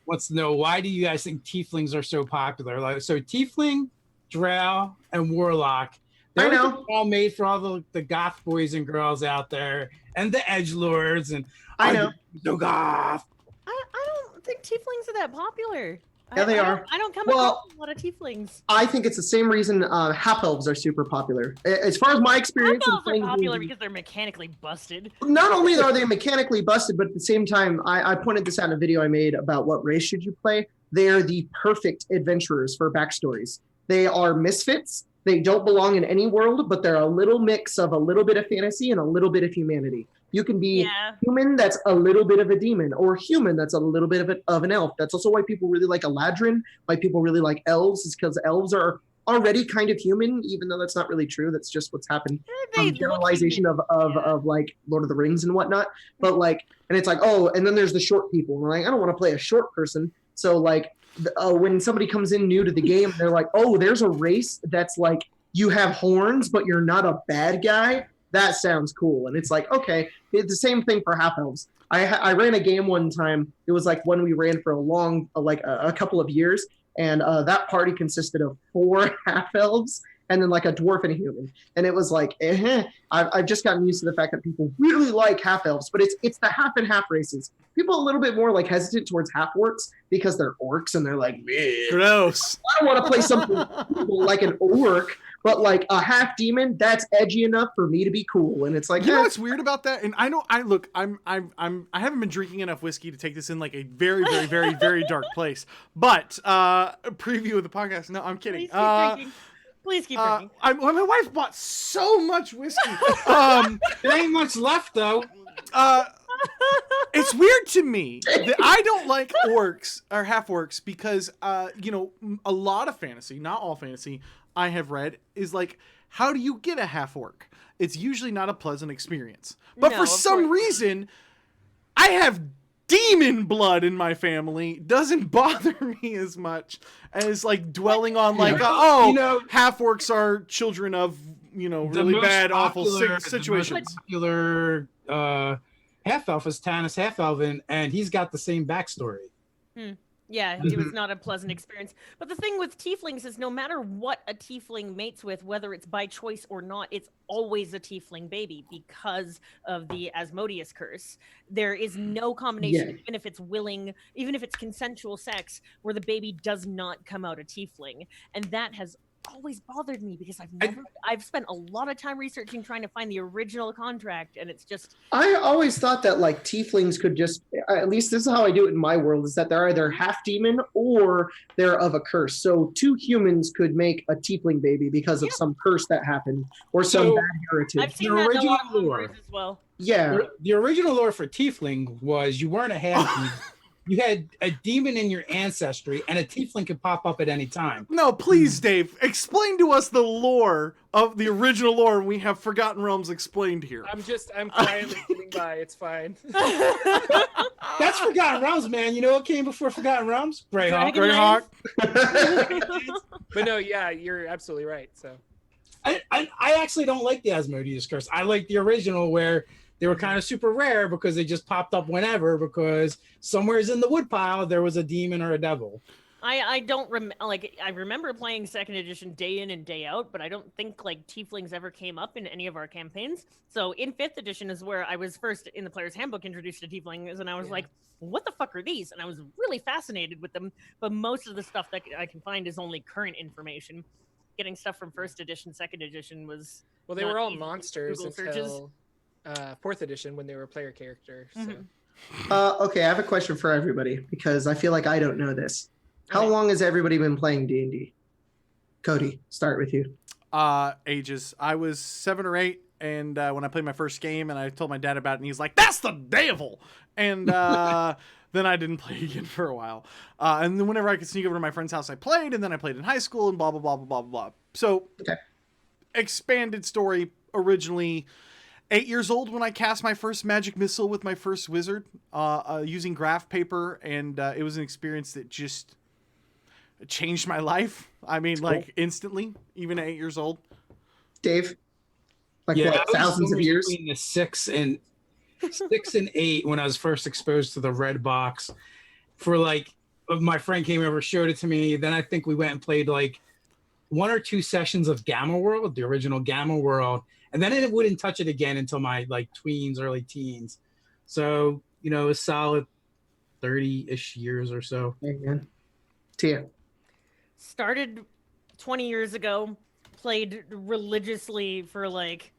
wants to know, why do you guys think tieflings are so popular? Like, so tiefling, drow, and warlock. I They're know. all made for all the goth boys and girls out there, and the edgelords. And I know. no goth. I don't think tieflings are that popular. Yeah, they I are. don't- I don't come Well, across a lot of tieflings. I think it's the same reason half elves are super popular. As far as my experience, in Half-elves are playing popular D&D, because they're mechanically busted. not only are they mechanically busted, but at the same time, I pointed this out in a video I made about what race should you play. They are the perfect adventurers for backstories. They are misfits. They don't belong in any world, but they're a little mix of a little bit of fantasy and a little bit of humanity. You can be Yeah. human that's a little bit of a demon, or human that's a little bit of an elf. That's also why people really like Eladrin, why people really like elves, is because elves are already kind of human, even though that's not really true. That's just what's happened. They look Generalization human. of like Lord of the Rings and whatnot. But like, and it's like, oh, and then there's the short people. And we're like, I don't want to play a short person. So like, when somebody comes in new to the game, they're like, oh, there's a race that's like, you have horns, but you're not a bad guy. That sounds cool. And it's like, okay, it's the same thing for half elves. I ran a game one time. It was like one we ran for a couple of years. And that party consisted of 4 half elves and then like a dwarf and a human. And it was like, I've just gotten used to the fact that people really like half elves, but it's the half and half races. People a little bit more like hesitant towards half orcs because they're orcs and they're like, meh. Gross. I don't want to play something like an orc, but like a half demon, that's edgy enough for me to be cool. And it's like, You know what's weird about that? And I haven't been drinking enough whiskey to take this in like a very, very, very, very dark place. But a preview of the podcast. No, I'm kidding. Please keep drinking. Please keep drinking. My wife bought so much whiskey. There ain't much left though. It's weird to me that I don't like orcs or half orcs because a lot of fantasy, not all fantasy, I have read is like, how do you get a half orc? It's usually not a pleasant experience. But No, for of some course. reason, I have demon blood in my family. Doesn't bother me as much as like dwelling on like, half orcs are children of, The really most bad, awful popular- situations. The most popular half elf is Tanis Half Elven, and he's got the same backstory. Yeah, it was not a pleasant experience. But the thing with tieflings is no matter what a tiefling mates with, whether it's by choice or not, it's always a tiefling baby because of the Asmodeus curse. There is no combination, even if it's willing, even if it's consensual sex, where the baby does not come out a tiefling. And that has always bothered me because I've spent a lot of time researching trying to find the original contract, and it's just. I always thought that like tieflings could just, at least this is how I do it in my world, is that they're either half demon or they're of a curse. So 2 humans could make a tiefling baby because of some curse that happened or some bad heritage. I've seen that in a lot of lore as well. Yeah. The original lore for tiefling was you weren't a half-demon. You had a demon in your ancestry, and a tiefling could pop up at any time. No, please, Dave, explain to us the lore of the original lore. We have Forgotten Realms explained here. I'm quietly getting by. It's fine. That's Forgotten Realms, man. You know what came before Forgotten Realms? Greyhawk. But no, yeah, you're absolutely right. So I actually don't like the Asmodeus curse. I like the original where they were kind of super rare because they just popped up whenever, because somewhere's in the woodpile there was a demon or a devil. I don't I remember playing 2nd edition day in and day out, but I don't think like tieflings ever came up in any of our campaigns. So in 5th edition is where I was first in the player's handbook introduced to tieflings, and I was like, what the fuck are these? And I was really fascinated with them, but most of the stuff that I can find is only current information. Getting stuff from 1st edition, 2nd edition was they were all monsters Google until 4th edition when they were player characters. So. Mm-hmm. Okay, I have a question for everybody because I feel like I don't know this. How long has everybody been playing D&D? Cody, start with you. Ages. I was 7 or 8, and when I played my first game, and I told my dad about it, and he's like, "That's the devil!" And then I didn't play again for a while. And then whenever I could sneak over to my friend's house, I played, and then I played in high school, and blah, blah, blah, blah, blah, blah. So, expanded story, originally 8 years old when I cast my first magic missile with my first wizard using graph paper, and it was an experience that just changed my life. I mean, like, instantly, even at 8 years old. Dave? Like, Yeah, what, I was thousands of years? between the 6 and 8 when I was first exposed to the red box. For like, my friend came over, showed it to me. Then I think we went and played like 1 or 2 sessions of Gamma World, the original Gamma World, and then it wouldn't touch it again until my like tweens, early teens. So, you know, a solid 30-ish years or so. Amen. Tia. Started 20 years ago, played religiously for like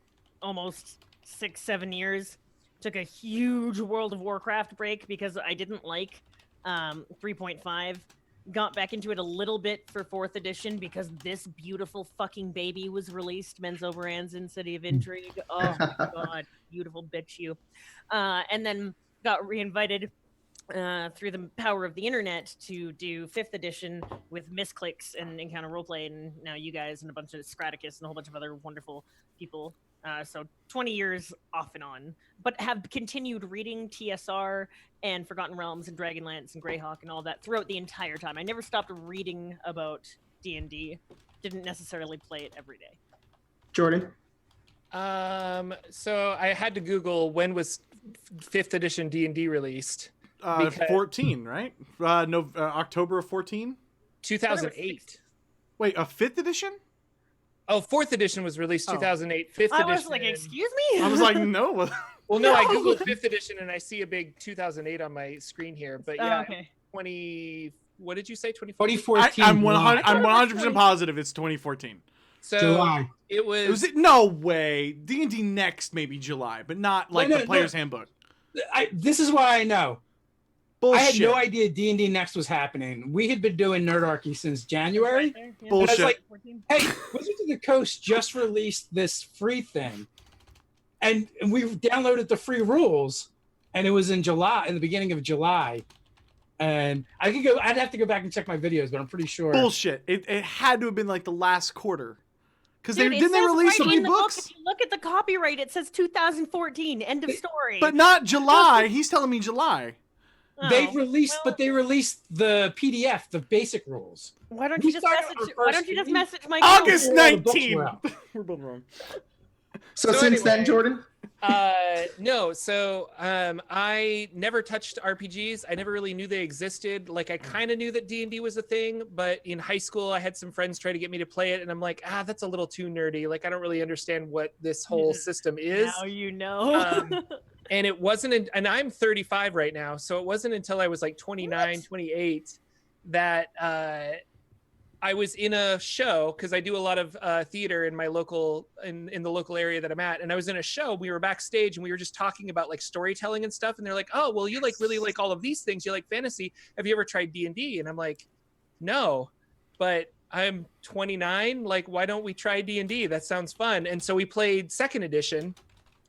almost 6-7 years. Took a huge World of Warcraft break because I didn't like 3.5. Got back into it a little bit for 4th edition because this beautiful fucking baby was released, Men's Overands City of Intrigue. Oh my god, beautiful bitch you. And then got reinvited through the power of the internet to do 5th edition with Misclicks and Encounter Roleplay, and now you guys and a bunch of Scraticus and a whole bunch of other wonderful people. So 20 years off and on, but have continued reading TSR and Forgotten Realms and Dragonlance and Greyhawk and all that throughout the entire time. I never stopped reading about D&D. Didn't necessarily play it every day. Jordan? So I had to Google when was 5th edition D&D released. 14, right? October of 14? 2008. Wait, a 5th edition? Oh, 4th edition was released 2008. 5th edition. I was like, excuse me? I was like, no. Well, no, I Googled 5th edition and I see a big 2008 on my screen here. But yeah, okay. 20, what did you say? 2014. I'm 100% positive it's 2014. So July. it was No way. D&D Next maybe July, but not like the player's handbook. This is why I know. Bullshit. I had no idea D&D Next was happening. We had been doing Nerdarchy since January. Yeah. Bullshit. And I was like, hey, Wizards of the Coast just released this free thing. And we downloaded the free rules, and it was in July, in the beginning of July. And I'd have to go back and check my videos, but I'm pretty sure. Bullshit. It had to have been like the last quarter. Because Dude, didn't they release right the in the book, books? if you look at the copyright, it says 2014, end of story. But not July. He's telling me July. They released the PDF, the basic rules. Why don't We you just started message? our Why first don't you just meeting message my August all the books 19. were out. We're both wrong. So So since then, anyway. Jordan? No, so I never touched RPGs. I never really knew they existed. Like I kind of knew that D&D was a thing, but in high school I had some friends try to get me to play it and I'm like, that's a little too nerdy. Like I don't really understand what this whole system is. Now you know. And it wasn't and I'm 35 right now, so it wasn't until I was like 29, 28 that I was in a show because I do a lot of theater in my local in the local area that I'm at, and I was in a show. We were backstage and we were just talking about like storytelling and stuff. And they're like, "Oh, well, you like really like all of these things. You like fantasy. Have you ever tried D&D?" And I'm like, "No, but I'm 29. Like, why don't we try D&D? That sounds fun." And so we played second edition.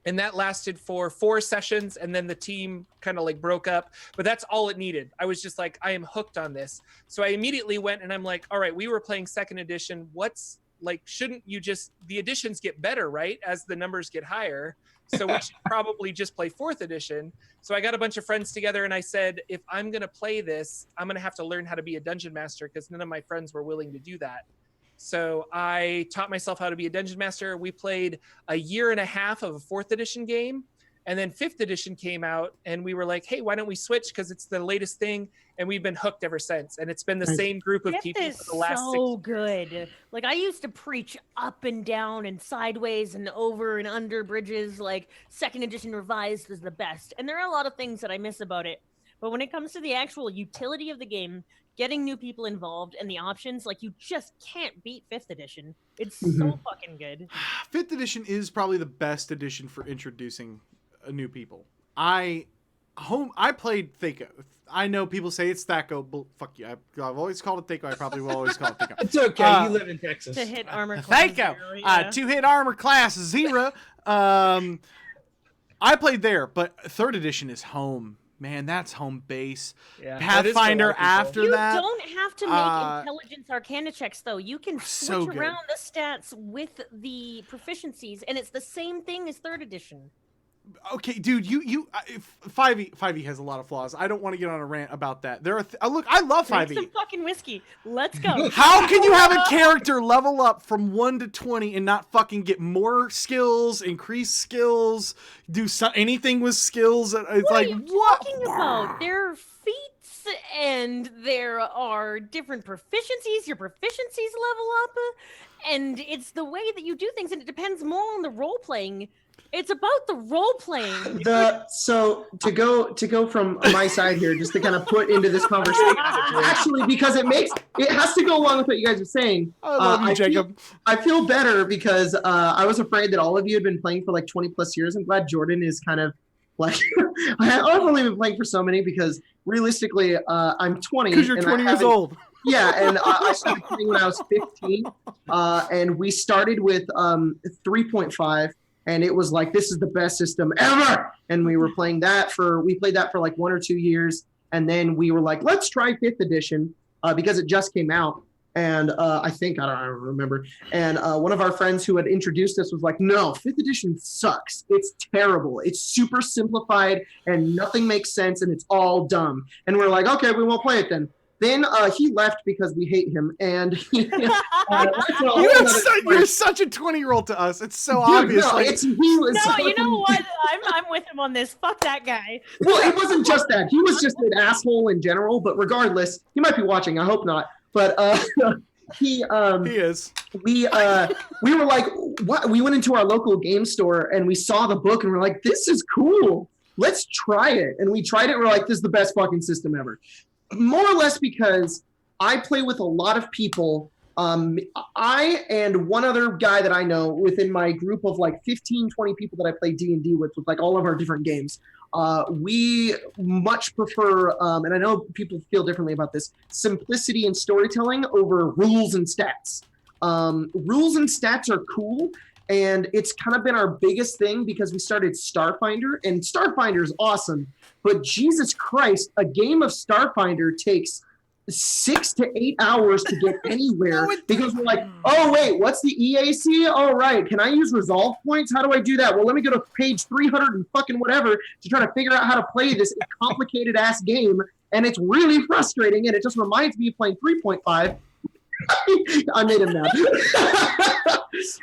And that lasted for 4 sessions, and then the team kind of like broke up. But that's all it needed. I was just like, I am hooked on this. So I immediately went and I'm like, all right, we were playing second edition. What's like, shouldn't you just, the editions get better, right? As the numbers get higher. So we should probably just play fourth edition. So I got a bunch of friends together and I said, if I'm going to play this, I'm going to have to learn how to be a dungeon master because none of my friends were willing to do that. So I taught myself how to be a dungeon master. We played a year and a half of a 4th edition game. And then 5th edition came out and we were like, hey, why don't we switch? Because it's the latest thing. And we've been hooked ever since. And it's been the same group of people for the last 6 years. Good. Like I used to preach up and down and sideways and over and under bridges. Like 2nd edition revised is the best. And there are a lot of things that I miss about it. But when it comes to the actual utility of the game, getting new people involved and the options, like you just can't beat 5th edition. It's so fucking good. 5th edition is probably the best edition for introducing new people. I played Thaco. I know people say it's Thaco, but fuck you. I've always called it Thaco. I probably will always call it Thaco. It's okay. You live in Texas. To hit armor class Thaco. 0, yeah. To hit armor class 0. I played there, but 3rd edition is home. Man, that's home base. Yeah, Pathfinder after that. You don't have to make intelligence arcana checks, though. You can switch good. around the stats with the proficiencies, and it's the same thing as 3rd edition. Okay, dude, 5e has a lot of flaws. I don't want to get on a rant about that. There are look, I love 5e. Drink some fucking whiskey. Let's go. How can you have a character level up from 1 to 20 and not fucking get more skills, increase skills, do anything with skills? It's What like, are you what? talking about? There are feats and there are different proficiencies. Your proficiencies level up, and it's the way that you do things, and it depends more on the role playing. It's about the role playing. So to go from my side here, just to kind of put into this conversation, actually, because it has to go along with what you guys are saying. I love you, Jacob. I feel better because I was afraid that all of you had been playing for like 20 plus years. I'm glad Jordan is kind of like, I've only been playing for so many because realistically, I'm 20. Because you're 20 years old. Yeah, and I started playing when I was 15, and we started with 3.5. And it was like, this is the best system ever. And we played that for like 1 or 2 years. And then we were like, let's try 5th edition because it just came out. And I don't remember. And one of our friends who had introduced us was like, no, 5th edition sucks. It's terrible. It's super simplified and nothing makes sense and it's all dumb. And we're like, okay, we won't play it then. Then he left because we hate him, and you're such a 20-year-old to us. It's so obvious. No, you know what? I'm with him on this. Fuck that guy. Well, it wasn't just that. He was just an asshole in general. But regardless, he might be watching. I hope not. But he is. We were like, what? We went into our local game store and we saw the book and we're like, this is cool. Let's try it. And we tried it. We're like, this is the best fucking system ever. More or less because I play with a lot of people. I and one other guy that I know within my group of like 15, 20 people that I play D&D with like all of our different games. We much prefer, and I know people feel differently about this, simplicity and storytelling over rules and stats. Rules and stats are cool. And it's kind of been our biggest thing because we started Starfinder, and Starfinder is awesome. But Jesus Christ, a game of Starfinder takes 6 to 8 hours to get anywhere because we're like, oh, wait, what's the EAC? Oh, right. Can I use resolve points? How do I do that? Well, let me go to page 300 and fucking whatever to try to figure out how to play this complicated ass game. And it's really frustrating. And it just reminds me of playing 3.5. I made him mad.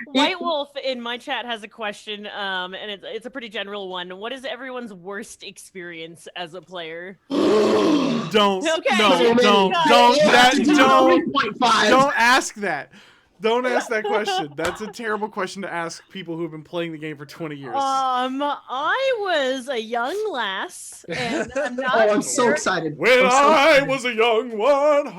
White Wolf in my chat has a question, and it's a pretty general one. What is everyone's worst experience as a player? Don't ask that. Don't ask that question. That's a terrible question to ask people who have been playing the game for 20 years. I was a young lass, and I'm not Oh, I'm so excited. When I'm so I excited. was a young one,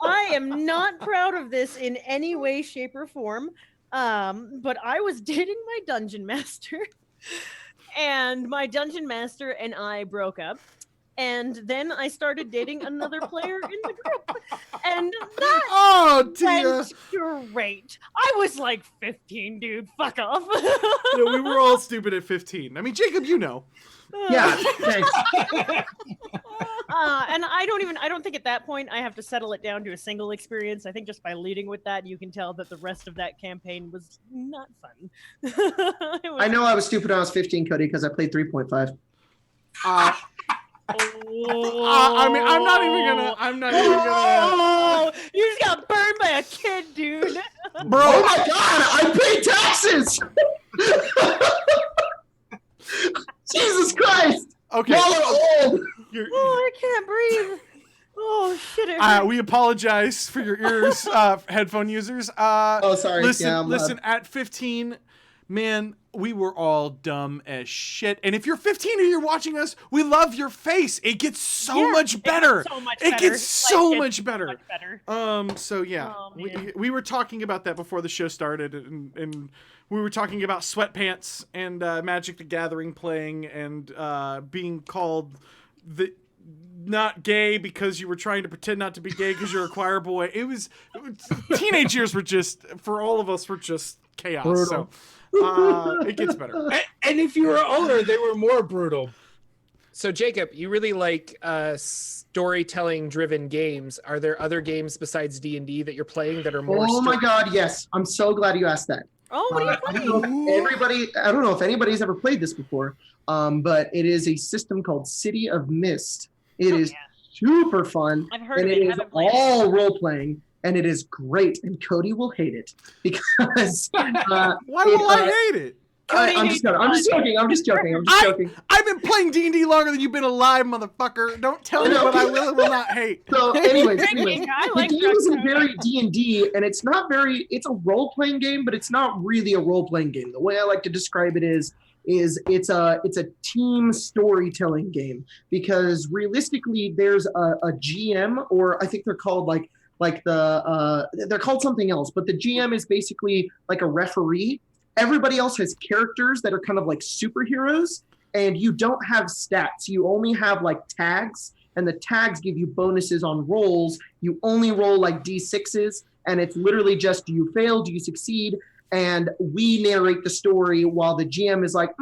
I am not proud of this in any way, shape, or form. But I was dating my dungeon master, and my dungeon master and I broke up. And then I started dating another player in the group. And that went great. I was like 15, dude. Fuck off. Yeah, we were all stupid at 15. I mean, Jacob, you know. Yeah, thanks. And I don't think at that point I have to settle it down to a single experience. I think just by leading with that, you can tell that the rest of that campaign was not fun. I know I was stupid when I was 15, Cody, because I played 3.5. I mean, I'm not even gonna. Oh, you just got burned by a kid, dude. Bro. Oh my god, I pay taxes! Jesus Christ! Okay. Y'all are old! I can't breathe. Oh shit! We apologize for your ears, headphone users. Oh, sorry. Listen, Yeah, I'm listen. At 15, man, we were all dumb as shit. And if you're 15 and you're watching us, we love your face. It gets so much better. It gets so much better. So yeah, we were talking about that before the show started, and we were talking about sweatpants and Magic the Gathering playing and being called the not gay because you were trying to pretend not to be gay because you're a choir boy. It was teenage years were just, for all of us, were just chaos. Brutal. So it gets better. And if you were older, they were more brutal. So Jacob, you really like storytelling driven games. Are there other games besides D&D that you're playing that are more Oh my god, yes. I'm so glad you asked that. Oh, what are you playing? I don't know if anybody's ever played this before, but it is a system called City of Mist. It is super fun. I've heard and of it. It is all role playing, and it is great. And Cody will hate it because why will I hate it? I'm just joking. I've been playing D&D longer than you've been alive, motherfucker. Don't tell me what I will and will not hate. So, anyways, I like the game isn't very D&D, and it's not very. It's a role-playing game, but it's not really a role-playing game. The way I like to describe it is it's a team storytelling game, because realistically, there's a GM, or I think they're called they're called something else, but the GM is basically like a referee. Everybody else has characters that are kind of like superheroes, and you don't have stats. You only have like tags, and the tags give you bonuses on rolls. You only roll like D6s, and it's literally just, do you fail, do you succeed? And we narrate the story while the GM is like,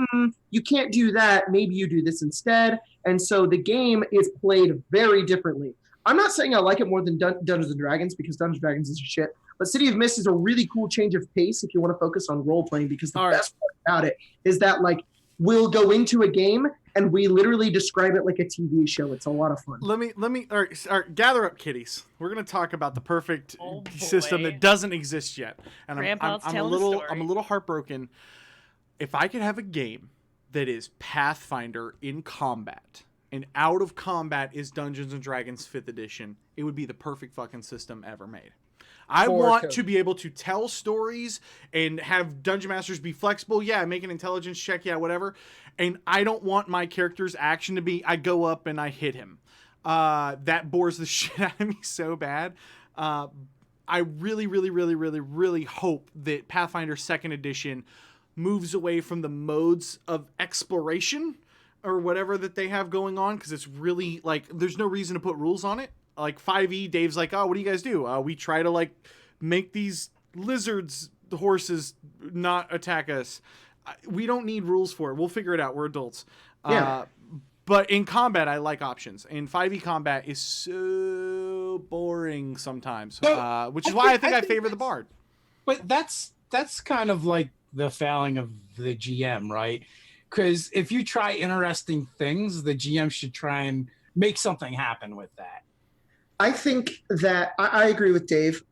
you can't do that. Maybe you do this instead. And so the game is played very differently. I'm not saying I like it more than Dungeons & Dragons, because Dungeons & Dragons is shit. But City of Mist is a really cool change of pace if you want to focus on role-playing, because the best part about it is that, like, we'll go into a game and we literally describe it like a TV show. It's a lot of fun. Let me all right, gather up, kitties. We're gonna talk about the perfect system that doesn't exist yet. And I'm a little heartbroken. If I could have a game that is Pathfinder in combat, and out of combat is Dungeons & Dragons 5th edition, it would be the perfect fucking system ever made. I want to be able to tell stories and have Dungeon Masters be flexible. Yeah, make an intelligence check. Yeah, whatever. And I don't want my character's action to be, I go up and I hit him. That bores the shit out of me so bad. I really, really, really, really, really hope that Pathfinder 2nd edition moves away from the modes of exploration or whatever that they have going on, because it's really, like, there's no reason to put rules on it. Like 5e, Dave's like, oh, what do you guys do? We try to, like, make these lizards, the horses, not attack us. We don't need rules for it. We'll figure it out. We're adults. Yeah. But in combat, I like options. And 5e combat is so boring sometimes, which is why I think I favor the Bard. But that's kind of like the failing of the GM, right? Because if you try interesting things, the GM should try and make something happen with that. I think that I agree with Dave.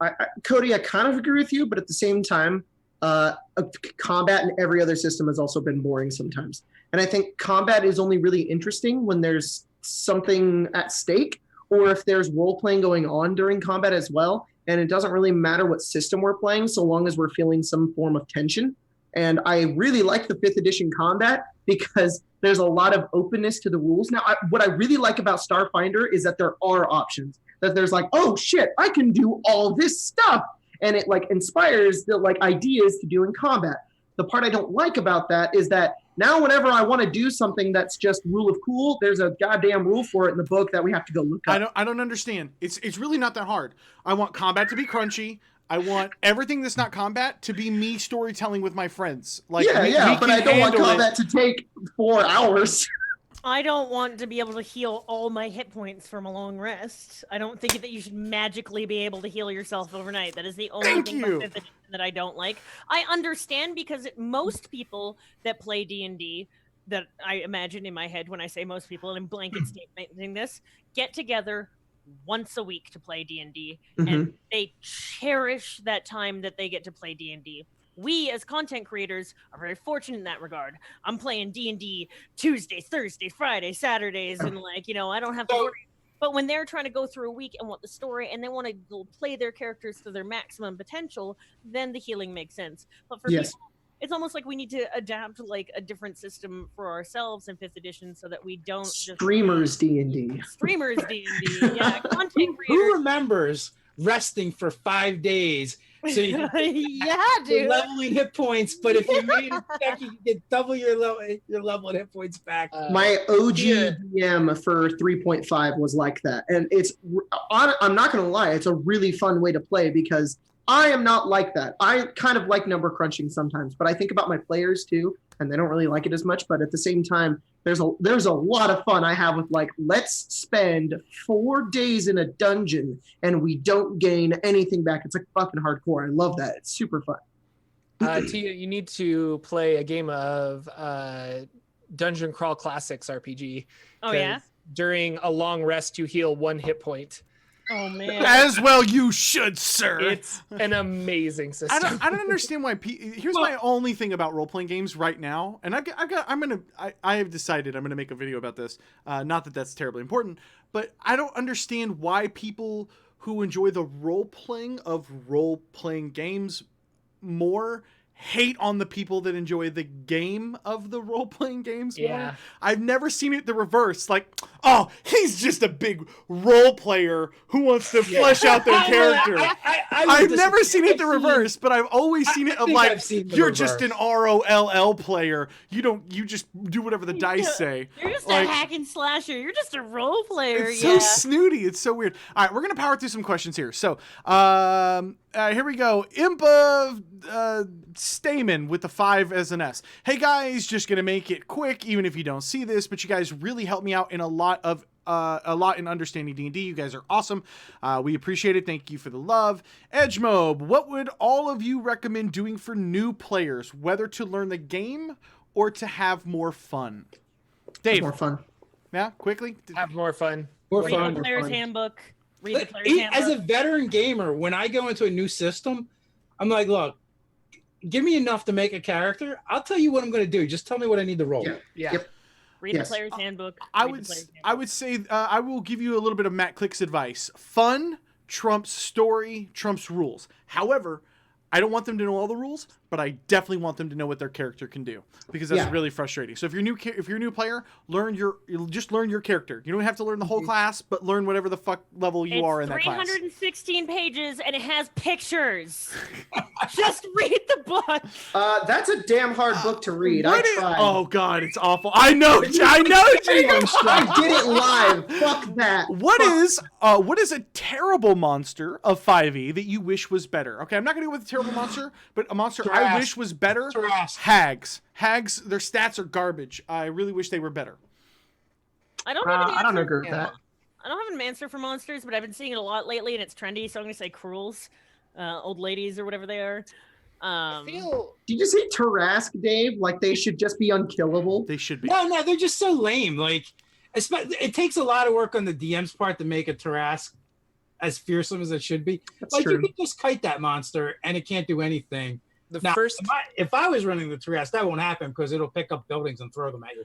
Cody, I kind of agree with you, but at the same time, combat in every other system has also been boring sometimes. And I think combat is only really interesting when there's something at stake, or if there's role-playing going on during combat as well. and it doesn't really matter what system we're playing so long as we're feeling some form of tension. And I really like the 5th edition combat because there's a lot of openness to the rules. Now, what I really like about Starfinder is that there are options. That there's like, oh shit, I can do all this stuff. And it like inspires the like ideas to do in combat. The part I don't like about that is that now whenever I want to do something that's just rule of cool, there's a goddamn rule for it in the book that we have to go look up. I don't understand. It's really not that hard. I want combat to be crunchy. I want everything that's not combat to be me storytelling with my friends. Like, yeah, but I don't want combat to take 4 hours. I don't want to be able to heal all my hit points from a long rest. I don't think that you should magically be able to heal yourself overnight. That is the only thing about 5th edition that I don't like. I understand because most people that play D&D, that I imagine in my head when I say most people, and I'm blanket statementing this, get together once a week to play D&D, and they cherish that time that they get to play D&D. We as content creators are very fortunate in that regard. I'm playing D&D Tuesdays, Thursdays, Fridays, Saturdays, and like, you know, I don't have to worry. But when they're trying to go through a week and want the story and they want to go play their characters to their maximum potential, then the healing makes sense. But for people, it's almost like we need to adapt like a different system for ourselves in 5th edition so that we don't Streamers D&D. Streamers D&D, yeah. Content creators. Who remembers resting for 5 days? So you yeah, dude. Leveling hit points, but if you made it check, you get double your level hit points back. My OG DM for 3.5 was like that, and I'm not gonna lie, it's a really fun way to play because I am not like that. I kind of like number crunching sometimes, but I think about my players too, and they don't really like it as much. But at the same time, there's a lot of fun I have with like, let's spend 4 days in a dungeon and we don't gain anything back. It's like fucking hardcore. I love that. It's super fun. Tia, you need to play a game of Dungeon Crawl Classics RPG. Oh yeah. During a long rest, you heal 1 hit point. Oh man. As well you should, sir. It's an amazing system. I don't understand why. Here's my only thing about role playing games right now, and I have decided I'm gonna make a video about this. Not that that's terribly important, but I don't understand why people who enjoy the role playing of role playing games more hate on the people that enjoy the game of the role-playing games more. Yeah. I've never seen it the reverse. Like, oh, he's just a big role player who wants to flesh out their character. I've never seen it the reverse, but I've always seen it of like, you're just an ROLL player. You just do whatever the dice say. You're just like, a hack and slasher. You're just a role player. It's so snooty. It's so weird. All right, we're going to power through some questions here. So, here we go. Impa Stamen with the 5 as an S. Hey guys, just gonna make it quick, even if you don't see this, but you guys really helped me out in a lot in understanding D&D. You guys are awesome. We appreciate it. Thank you for the love. Edgemob, what would all of you recommend doing for new players, whether to learn the game or to have more fun? Dave. More fun. Yeah, quickly. Have more fun. More fun. The player's handbook. Read the player's handbook. As a veteran gamer, when I go into a new system, I'm like, look, give me enough to make a character. I'll tell you what I'm going to do. Just tell me what I need to roll. Yeah. Yep. Read the player's handbook. I would say I will give you a little bit of Matt Click's advice. Fun trumps story, trumps rules. However, I don't want them to know all the rules, but I definitely want them to know what their character can do, because that's really frustrating. So if you're a new player, learn your character. You don't have to learn the whole class, but learn whatever the fuck level you are in that class. 316 pages and it has pictures. Just read the book. That's a damn hard book to read. I tried. Oh god, it's awful. I know. I did it live. Fuck that. What is a terrible monster of 5e that you wish was better? Okay, I'm not gonna go with a terrible monster, but a monster I wish was better. Hags. Hags, their stats are garbage. I really wish they were better. I don't have an answer. I don't agree with that. I don't have an answer for monsters, but I've been seeing it a lot lately, and it's trendy, so I'm going to say Cruels. Old ladies or whatever they are. Did you say Tarrasque, Dave? Like they should just be unkillable? They should be. No, they're just so lame. Like, it takes a lot of work on the DM's part to make a Tarrasque as fearsome as it should be. That's like true. You can just kite that monster and it can't do anything. If I was running the Tarrasque, that won't happen because it'll pick up buildings and throw them at you.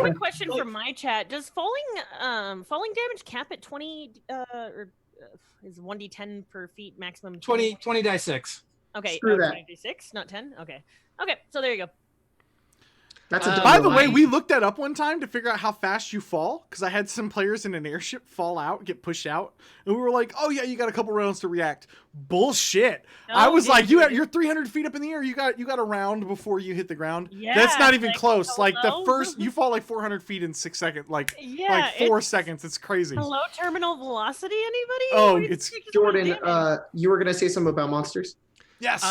Quick question from my chat: does falling damage cap at 20 or is 1d10 per feet maximum? 20 die 6. Okay, Screw that. 26, not 10. Okay, so there you go. That's a double By the way, line. we looked that up one time to figure out how fast you fall, because I had some players in an airship fall out, get pushed out, and we were like, "Oh yeah, you got a couple rounds to react." Bullshit. I was like, "You're 300 feet up in the air. You got a round before you hit the ground." Yeah, That's not even like, close. Like the hello? first, you fall like 400 feet in 6 seconds, like Yeah, 4 it's- seconds. It's crazy. Hello, terminal velocity, anybody? Oh, What do you it's- think is so Jordan, damage? you were gonna say something about monsters? Yes.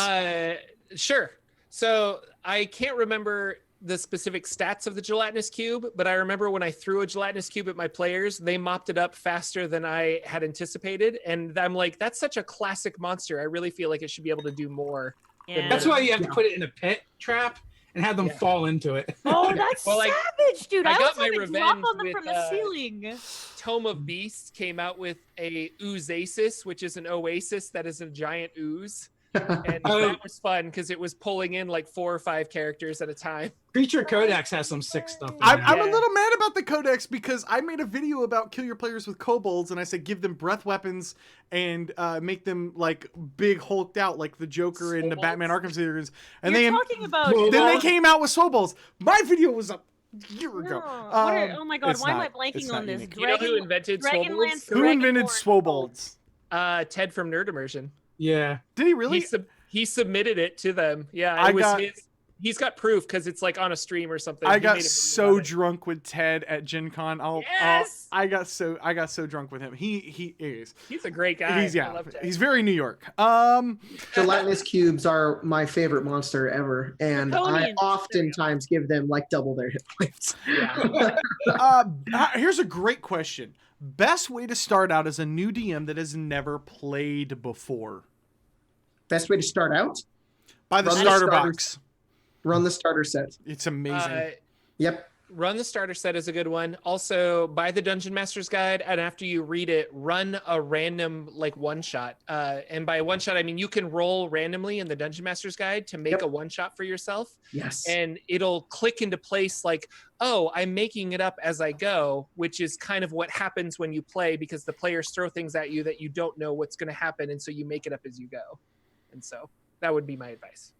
Sure. So I can't remember the specific stats of the gelatinous cube, but I remember when I threw a gelatinous cube at my players, they mopped it up faster than I had anticipated. And I'm like, that's such a classic monster. I really feel like it should be able to do more. Yeah. That's why you have to Yeah. put it in a pit trap and have them Yeah. fall into it. Oh, that's Well, savage, dude! I I got was my gonna drop revenge on them with, from the ceiling. Tome of Beasts came out with a oozasis, which is an oasis that is a giant ooze. And Oh. that was fun because it was pulling in like 4 or 5 characters at a time. Creature Codex has some sick stuff. I'm a Yeah. little mad about the codex because I made a video about kill your players with kobolds, and I said give them breath weapons and make them like big hulked out like the Joker in the Batman Arkham series. And You're then talking about they came out with swobolds. My video was up a year ago. oh my god, it's why am I it's blanking not on this? unique. You know who invented Dragonlance- swobolds? Who invented Dragonborn swobolds? Ted from Nerd Immersion. Yeah. Did he really? He submitted it to them. Yeah, I it was got- he's got proof because it's like on a stream or something. I He got made a video so about it. drunk with Ted at Gen Con. Yes! I got so drunk with him. He is. He's a great guy. He's I love Ted. he's very New York. Gelatinous cubes are my favorite monster ever, and I Draconians. oftentimes give them like double their hit points. Here's a great question. Best way to start out as a new DM that has never played before. Best way to start out? By the Run the starter starters. box. Run the starter set. It's amazing. Yep. Run the starter set is a good one. Also, buy the Dungeon Master's Guide, and after you read it, run a random like one shot. And by one shot, I mean you can roll randomly in the Dungeon Master's Guide to make Yep. a one shot for yourself, Yes. and it'll click into place. Like, oh, I'm making it up as I go, which is kind of what happens when you play because the players throw things at you that you don't know what's going to happen, and so you make it up as you go. And so that would be my advice.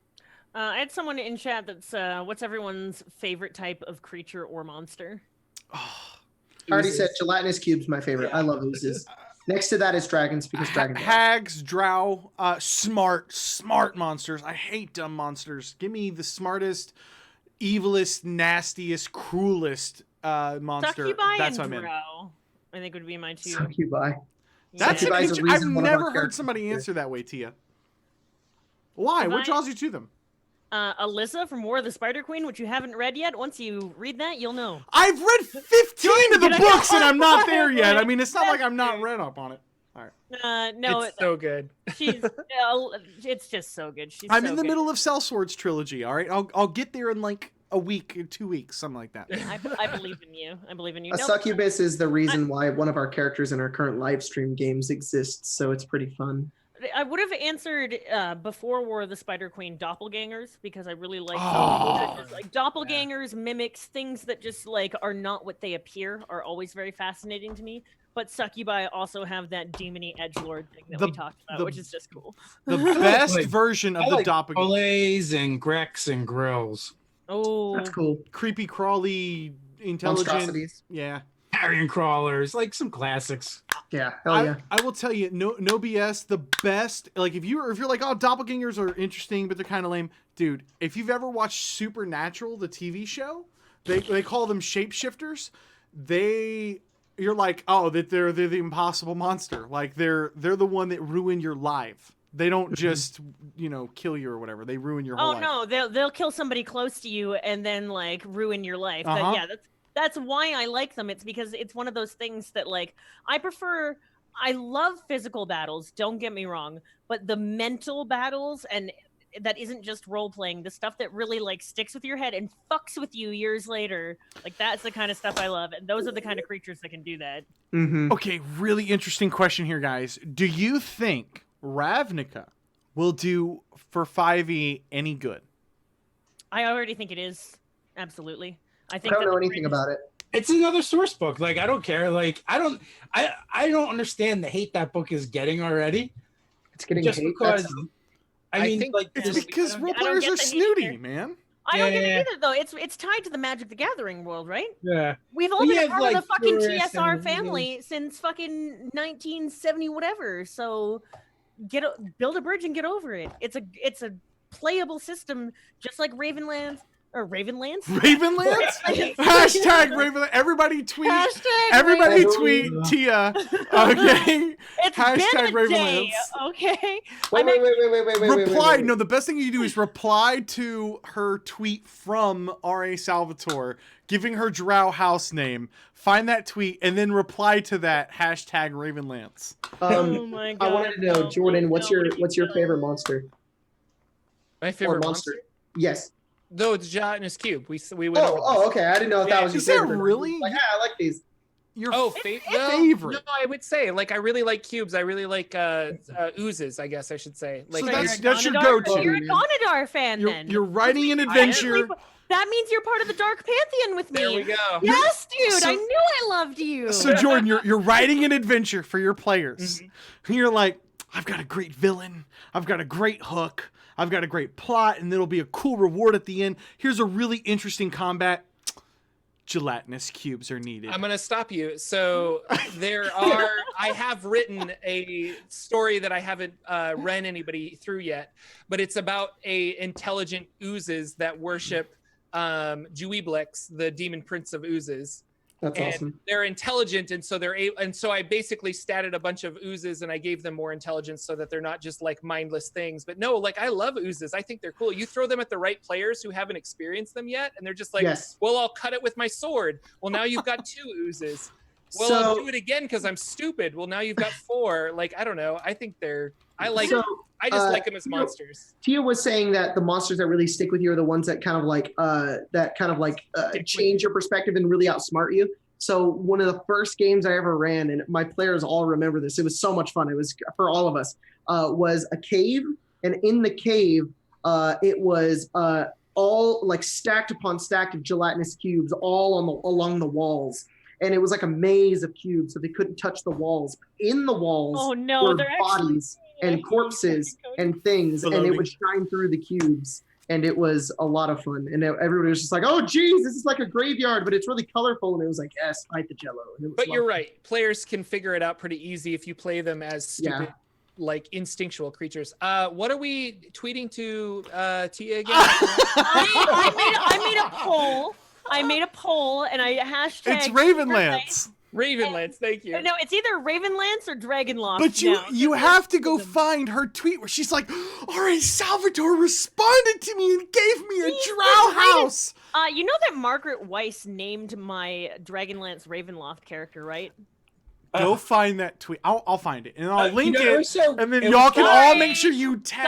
I had someone in chat that's what's everyone's favorite type of creature or monster? I already Oozes. said gelatinous cubes my favorite. I love oozes. Next to that is dragons because dragons. Hags, drow, smart monsters. I hate dumb monsters. Give me the smartest, evilest, nastiest, cruelest monster. Succubi That's and what I'm in. Drow, I think would be my two. Succubi. That's Succubi an is a I've reason one of our never heard characters somebody is answer that way, Tia. Why? What Succubi- draws you to them? Alyssa from War of the Spider Queen, which you haven't read yet. Once you read that, you'll know. I've read 15 of the Did I books know? and I'm not there yet. I mean, it's not like I'm not read up on it. No, It's so good. she's it's just so good. She's I'm so in the good. middle of Sellswords trilogy. All right, I'll get there in like a week, 2 weeks, something like that. I believe in you. I believe in you. A Nope. succubus is the reason why one of our characters in our current live stream games exists, so it's pretty fun. I would have answered before War of the Spider Queen doppelgangers because I really like Oh. like doppelgangers, mimics, things that just like are not what they appear are always very fascinating to me. But succubi also have that demony edgelord thing that we talked about, which is just cool. The best like- version of I the like doppelganger. Olays and Grex and Grills. Oh, That's cool. Creepy, crawly, intelligent. Monstrosities. Yeah. Carrion crawlers, like some classics. Yeah. Hell yeah. I will tell you, no BS. The best, like if you're like, oh, doppelgangers are interesting, but they're kind of lame, dude. If you've ever watched Supernatural, the TV show, they call them shapeshifters. You're like, oh, that they're the impossible monster. Like they're the one that ruin your life. They don't just kill you or whatever. They ruin your whole life. no, they'll kill somebody close to you and then like ruin your life. Uh-huh. Yeah, that's why I like them. It's because it's one of those things that like I love physical battles, don't get me wrong, but the mental battles and that isn't just role playing, the stuff that really like sticks with your head and fucks with you years later. Like that's the kind of stuff I love. And those are the kind of creatures that can do that. Mm-hmm. Okay, really interesting question here, guys. Do you think Ravnica will do for 5e any good? I already think it is. Absolutely. I I think don't that know the anything British- about it. It's another source book. Like, I don't care. Like, I don't understand the hate that book is getting already. It's getting Just hate. because I mean, think like, It's there's- because role I don't players get are the hate snooty, either. man. I don't get Yeah. it either, though. It's tied to the Magic the Gathering world, right? yeah. We've all Well, been you a have, part like, of the fucking tourists TSR and- family since fucking 1970 whatever. So build a bridge and get over it. It's a playable system, just like Ravenlands or Ravenlands. Ravenlands? Hashtag Ravenlands. Everybody tweet. Hashtag Everybody Ravenlands. tweet Tia. Okay. It's Hashtag been a day, Ravenlands. okay? Wait. Reply. No, the best thing you do is reply to her tweet from R.A. Salvatore, giving her Drow house name. Find that tweet and then reply to that. Hashtag Ravenlands. Oh my god! I wanted to know, no, Jordan, no, what's your no. favorite monster? My Or favorite monster? Yes. No, it's Gelatinous Cube. We went over this. Oh, okay. I didn't know if that was your Is that favorite. really? Like, I like these. Your favorite. No, I would say like I really like cubes. I really like oozes. I guess I should say. Like So you're that's a your Gondodar- go-to. You're a Gondodar fan, then. You're writing an adventure. That means you're part of the Dark Pantheon with me. there we go. Yes, dude. So- I knew I loved you. So Jordan, you're writing an adventure for your players. And you're like, I've got a great villain. I've got a great hook. I've got a great plot, and it'll be a cool reward at the end. Here's a really interesting combat. Gelatinous cubes are needed. I'm gonna stop you. So I have written a story that I haven't ran anybody through yet, but it's about a intelligent oozes that worship Juiblix, the demon prince of oozes. That's And awesome. they're intelligent, and so so I basically statted a bunch of oozes, and I gave them more intelligence so that they're not just like mindless things. But no, like I love oozes. I think they're cool. You throw them at the right players who haven't experienced them yet, and they're just like, Yes. "Well, I'll cut it with my sword." Well, now you've got 2 oozes. Well, I'll So- do it again because I'm stupid. Well, now you've got 4. Like I don't know. I think I like. So, I just like them as monsters. Tia was saying that the monsters that really stick with you are the ones that kind of like change your perspective and really outsmart you. So one of the first games I ever ran, and my players all remember this, it was so much fun. It was for all of us, was a cave. And in the cave, it was all like stacked upon stacked of gelatinous cubes all along the walls. And it was like a maze of cubes, so they couldn't touch the walls. In the walls Oh no, were they're actually bodies and corpses and things, and it Floating. would shine through the cubes. And it was a lot of fun. And everybody was just like, oh, geez, this is like a graveyard, but it's really colorful. And it was like, yes, fight the Jello. And it was But you're lovely. right. Players can figure it out pretty easy if you play them as stupid, Yeah. like instinctual creatures. What are we tweeting to Tia again? I made a poll. I made a poll and I hashtag. It's Ravenlands. Ravenlands, thank you. No, it's either Ravenlance or Dragonloft. But now. you have to go find her tweet where she's like, R.A. Salvatore responded to me and gave me a drow house. You know that Margaret Weiss named my Dragonlance Ravenloft character, right? Go find that tweet. I'll find it and I'll link you know, it. so- And then it y'all was- can all make sure you tag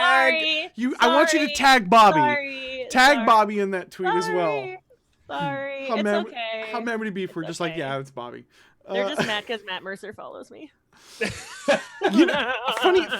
Sorry. I want you to Sorry. tag Bobby. Sorry. Tag Sorry. Bobby in that tweet as well. Sorry. How It's mem- okay. How memory beef? We're It's just like, okay. yeah, it's Bobby. They're just mad because Matt Mercer follows me. You know,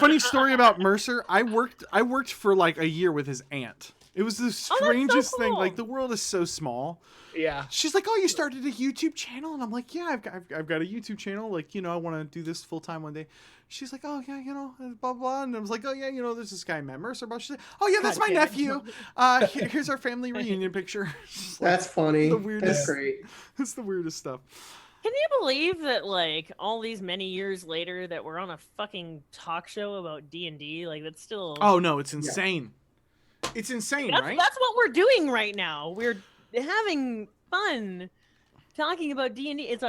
funny story about Mercer. I worked for like a year with his aunt. It was the so strangest thing. cool. Like the world is so small. Yeah. She's like, "Oh, you started a YouTube channel," and I'm like, "Yeah, I've got a YouTube channel. Like, you know, I want to do this full time one day." She's like, "Oh yeah, you know, blah blah," and I was like, "Oh yeah, you know, there's this guy Matt Mercer." She's like, "Oh yeah, that's God my damn it. nephew. Here's our family reunion picture." Just like, That's funny. the weirdest- That's great. it's the weirdest stuff. Can you believe that, like, all these many years later, that we're on a fucking talk show about D&D? Like, that's still. Oh no, it's insane. It's insane, that's, right? that's what we're doing right now. We're having fun talking about D&D. It's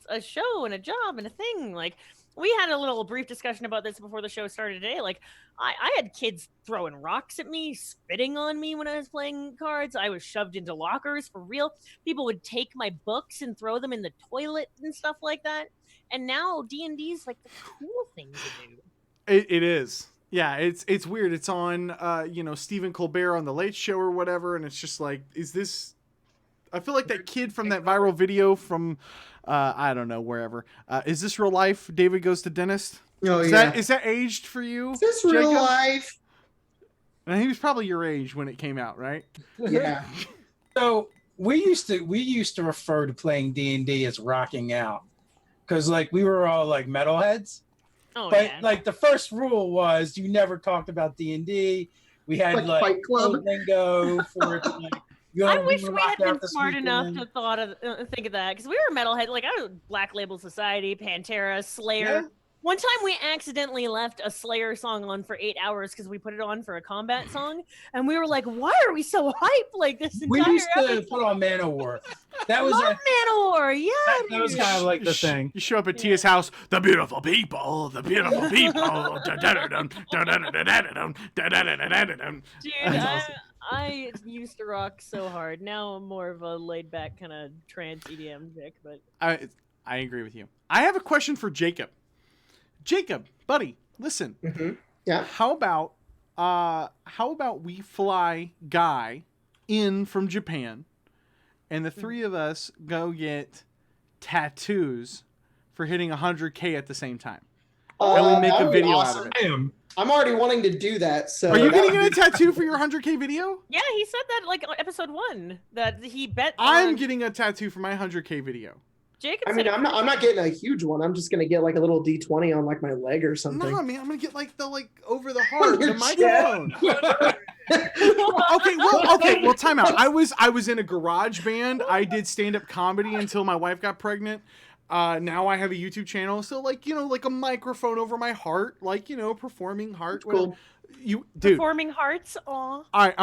a show and a job and a thing. Like, we had a little brief discussion about this before the show started today. Like, I had kids throwing rocks at me, spitting on me when I was playing cards. I was shoved into lockers for real. People would take my books and throw them in the toilet and stuff like that. And now D&D is like the cool thing to do. It is. Yeah, it's weird. It's on Stephen Colbert on the Late Show or whatever, and it's just like, is this? I feel like that kid from that viral video from I don't know, wherever. Is this real life? David Goes to Dentist. Oh Is yeah. that aged for you? Is this real Jacob? life? And he was probably your age when it came out, right? Yeah. So we used to refer to playing D&D as rocking out, because like we were all like metalheads. Oh, But yeah. like the first rule was you never talked about D&D. We had like Fight Club. lingo for it. Like, I wish we had been smart enough to think of that, because we were metalhead. Like, I was Black Label Society, Pantera, Slayer. Yeah. One time we accidentally left a Slayer song on for 8 hours because we put it on for a combat song, and we were like, "Why are we so hype like this entire We used to episode?" put on Manowar. That was Love Manowar, yeah. that was kind of like the thing. You show up at Tia's house, the beautiful people, the beautiful people. Dude, I used to rock so hard. Now I'm more of a laid back kind of trance EDM chick, but I agree with you. I have a question for Jacob. Jacob, buddy, listen. Yeah. How about we fly Guy in from Japan, and the three of us go get tattoos for hitting 100K at the same time, and we make that a would be video awesome. out of it. I'm already wanting to do that. So Are you that getting would a tattoo for your 100K video? yeah, he said that like episode 1 that he bet. I'm getting a tattoo for my 100K video. Jacob. I mean, I'm not getting a huge one. I'm just gonna get like a little D20 on like my leg or something. No, I mean I'm gonna get like the over the heart, Your the microphone. Well, time out. I was in a garage band. I did stand-up comedy until my wife got pregnant. Now I have a YouTube channel, so like like a microphone over my heart, like performing heart. Cool. You dude. Performing hearts. Aw. All right,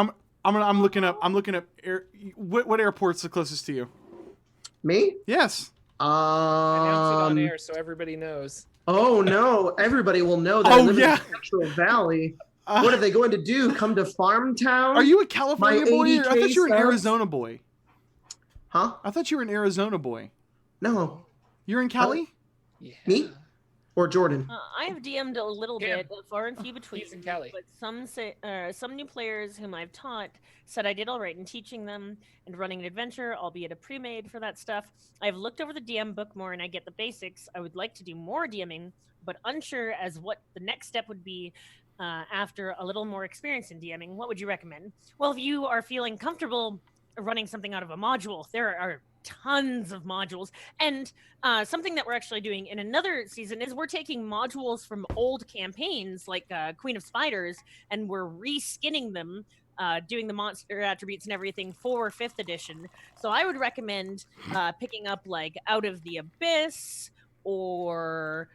I'm looking up. What airport's the closest to you? Me? Yes. Announce it on air so everybody knows. Oh no! Everybody will know that. Oh, I live yeah. in the Central Valley. What are they going to do? Come to Farm Town? Are you a California My boy? Or I thought you were an 80K Arizona boy. Huh? I thought you were an Arizona boy. No. You're in Cali? Yeah. Me? Or Jordan? I have DM'd a little bit, far and few between. He's in Cali. But some new players whom I've taught said I did all right in teaching them and running an adventure, albeit a pre-made for that stuff. I've looked over the DM book more and I get the basics. I would like to do more DMing, but unsure as what the next step would be after a little more experience in DMing. What would you recommend? Well, if you are feeling comfortable running something out of a module, there are tons of modules, and something that we're actually doing in another season is we're taking modules from old campaigns like Queen of Spiders, and we're reskinning them, doing the monster attributes and everything for 5th edition. So I would recommend picking up like Out of the Abyss, or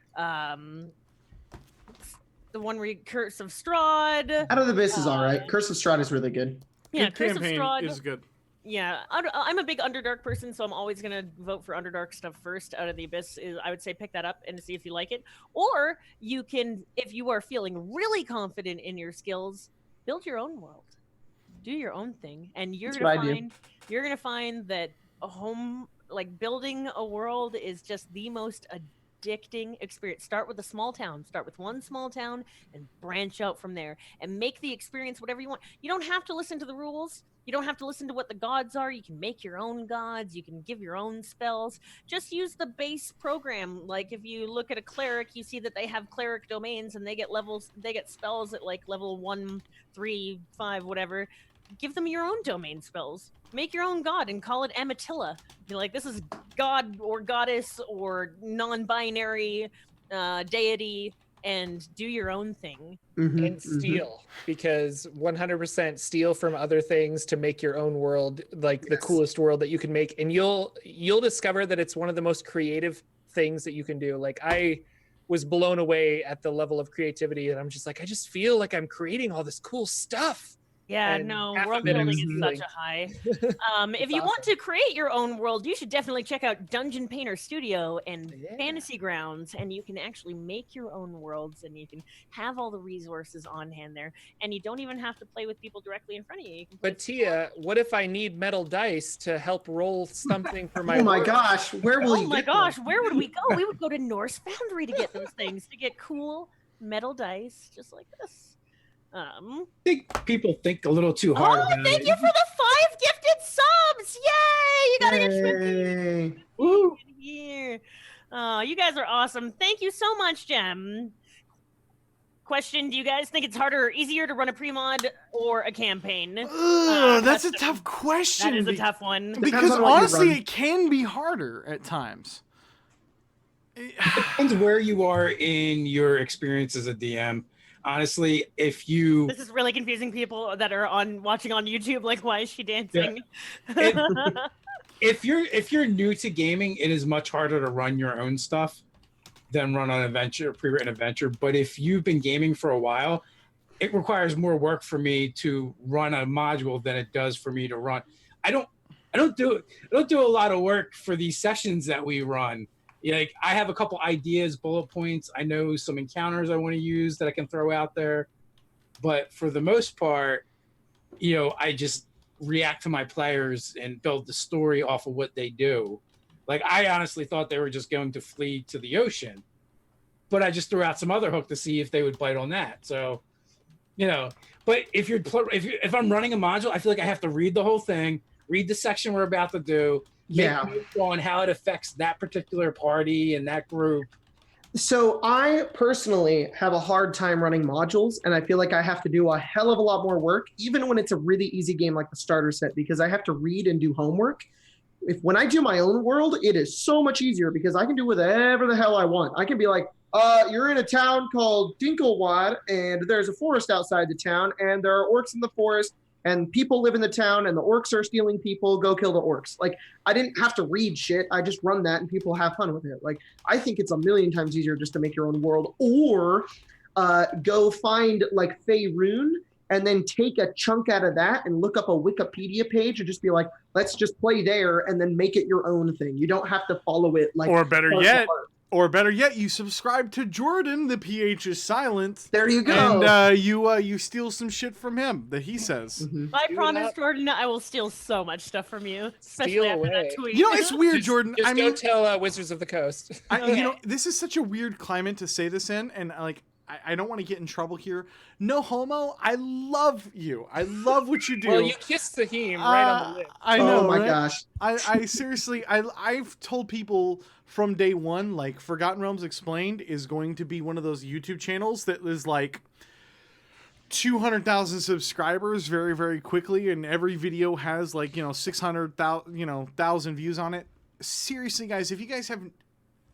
the one where Curse of Strahd. Out of the Abyss is all right. Curse of Strahd is really good. Yeah, Good Curse of campaign Strahd is good. Yeah, I'm a big Underdark person, so I'm always going to vote for Underdark stuff first. Out of the Abyss, I would say pick that up and see if you like it. Or you can, if you are feeling really confident in your skills, build your own world. Do your own thing. And you're going to find that building a world is just the most addicting experience. Start with a small town. Start with one small town and branch out from there. And make the experience whatever you want. You don't have to listen to the rules. You don't have to listen to what the gods are. You can make your own gods. You can give your own spells. Just use the base program. Like if you look at a cleric, you see that they have cleric domains and they get spells at like level 1, 3, 5, whatever. Give them your own domain spells. Make your own god and call it Amatilla. Be like, this is god or goddess or non-binary deity, and do your own thing. And steal, because 100% steal from other things to make your own world, like the coolest world that you can make, and you'll discover that it's one of the most creative things that you can do. Like I was blown away at the level of creativity, and I'm just like, I just feel like I'm creating all this cool stuff. Yeah, And no, half world of it building is is like- such a high. If you want to create your own world, you should definitely check out Dungeon Painter Studio and Fantasy Grounds, and you can actually make your own worlds, and you can have all the resources on hand there, and you don't even have to play with people directly in front of you. You can play But Tia, what if I need metal dice to help roll something for my Oh my world? gosh, where will you Oh my get them? gosh, where would we go? We would go to Norse Foundry to get those things, to get cool metal dice just like this. I think people think a little too hard Oh, about thank it. you for the 5 gifted subs! Yay! You gotta get Shrimpy Yay. Woo. here. Oh, you guys are awesome. Thank you so much, Jem. Question: do you guys think it's harder or easier to run a pre-mod or a campaign? That's a tough question. That is a tough one. Because on what you honestly, run. it can be harder at times. Depends where you are in your experience as a DM. Honestly, if you This is really confusing people that are watching on YouTube. Like, why is she dancing? if you're new to gaming, it is much harder to run your own stuff than run an adventure, pre-written adventure. But if you've been gaming for a while, it requires more work for me to run a module than it does for me to run. I don't do a lot of work for these sessions that we run. Like, I have a couple ideas, bullet points. I know some encounters I want to use that I can throw out there. But for the most part, I just react to my players and build the story off of what they do. Like, I honestly thought they were just going to flee to the ocean, but I just threw out some other hook to see if they would bite on that. So, but if I'm running a module, I feel like I have to read the whole thing, read the section we're about to do, make notes on how it affects that particular party and that group. So I personally have a hard time running modules, and I feel like I have to do a hell of a lot more work, even when it's a really easy game like the starter set, because I have to read and do homework. When I do my own world, it is so much easier because I can do whatever the hell I want. I can be like, you're in a town called Dinklewad, and there's a forest outside the town, and there are orcs in the forest, and people live in the town, and the orcs are stealing people. Go kill the orcs. Like, I didn't have to read shit. I just run that, and people have fun with it. Like, I think it's a million times easier just to make your own world, or go find like Faerun and then take a chunk out of that and look up a Wikipedia page and just be like, let's just play there and then make it your own thing. You don't have to follow it like. Or better yet, you subscribe to Jordan. The PH is silent. There you go. And you steal some shit from him that he says. Mm-hmm. I promise, Jordan, I will steal so much stuff from you, especially Steal after away. that tweet. It's weird, Jordan. Just go tell Wizards of the Coast. This is such a weird climate to say this in, and I don't want to get in trouble here. No homo. I love you. I love what you do. Well, you kissed the heme right on the lips. I know. Oh my right? gosh. I seriously, I've told people from day one, like, Forgotten Realms Explained is going to be one of those YouTube channels that is like 200,000 subscribers very, very quickly, and every video has 600,000 views on it. Seriously, guys, if you guys haven't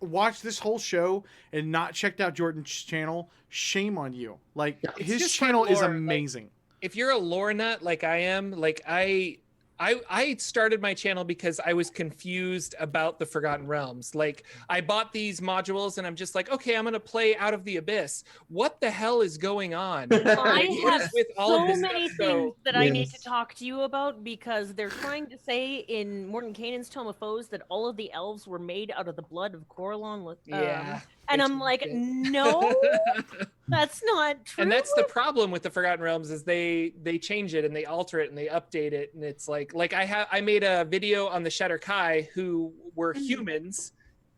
watched this whole show and not checked out Jordan's channel, shame on you. Like, his channel is amazing. If you're a lore nut like I am, like I started my channel because I was confused about the Forgotten Realms. Like, I bought these modules and I'm just like, okay, I'm going to play Out of the Abyss. What the hell is going on? I have with all so of this many stuff, things that I need to talk to you about, because they're trying to say in Mordenkainen's Tome of Foes that all of the elves were made out of the blood of Corellon. Yeah. And I'm like, no, that's not true. And that's the problem with the Forgotten Realms, is they change it and they alter it and they update it, and it's like I made a video on the Shatterkai, who were humans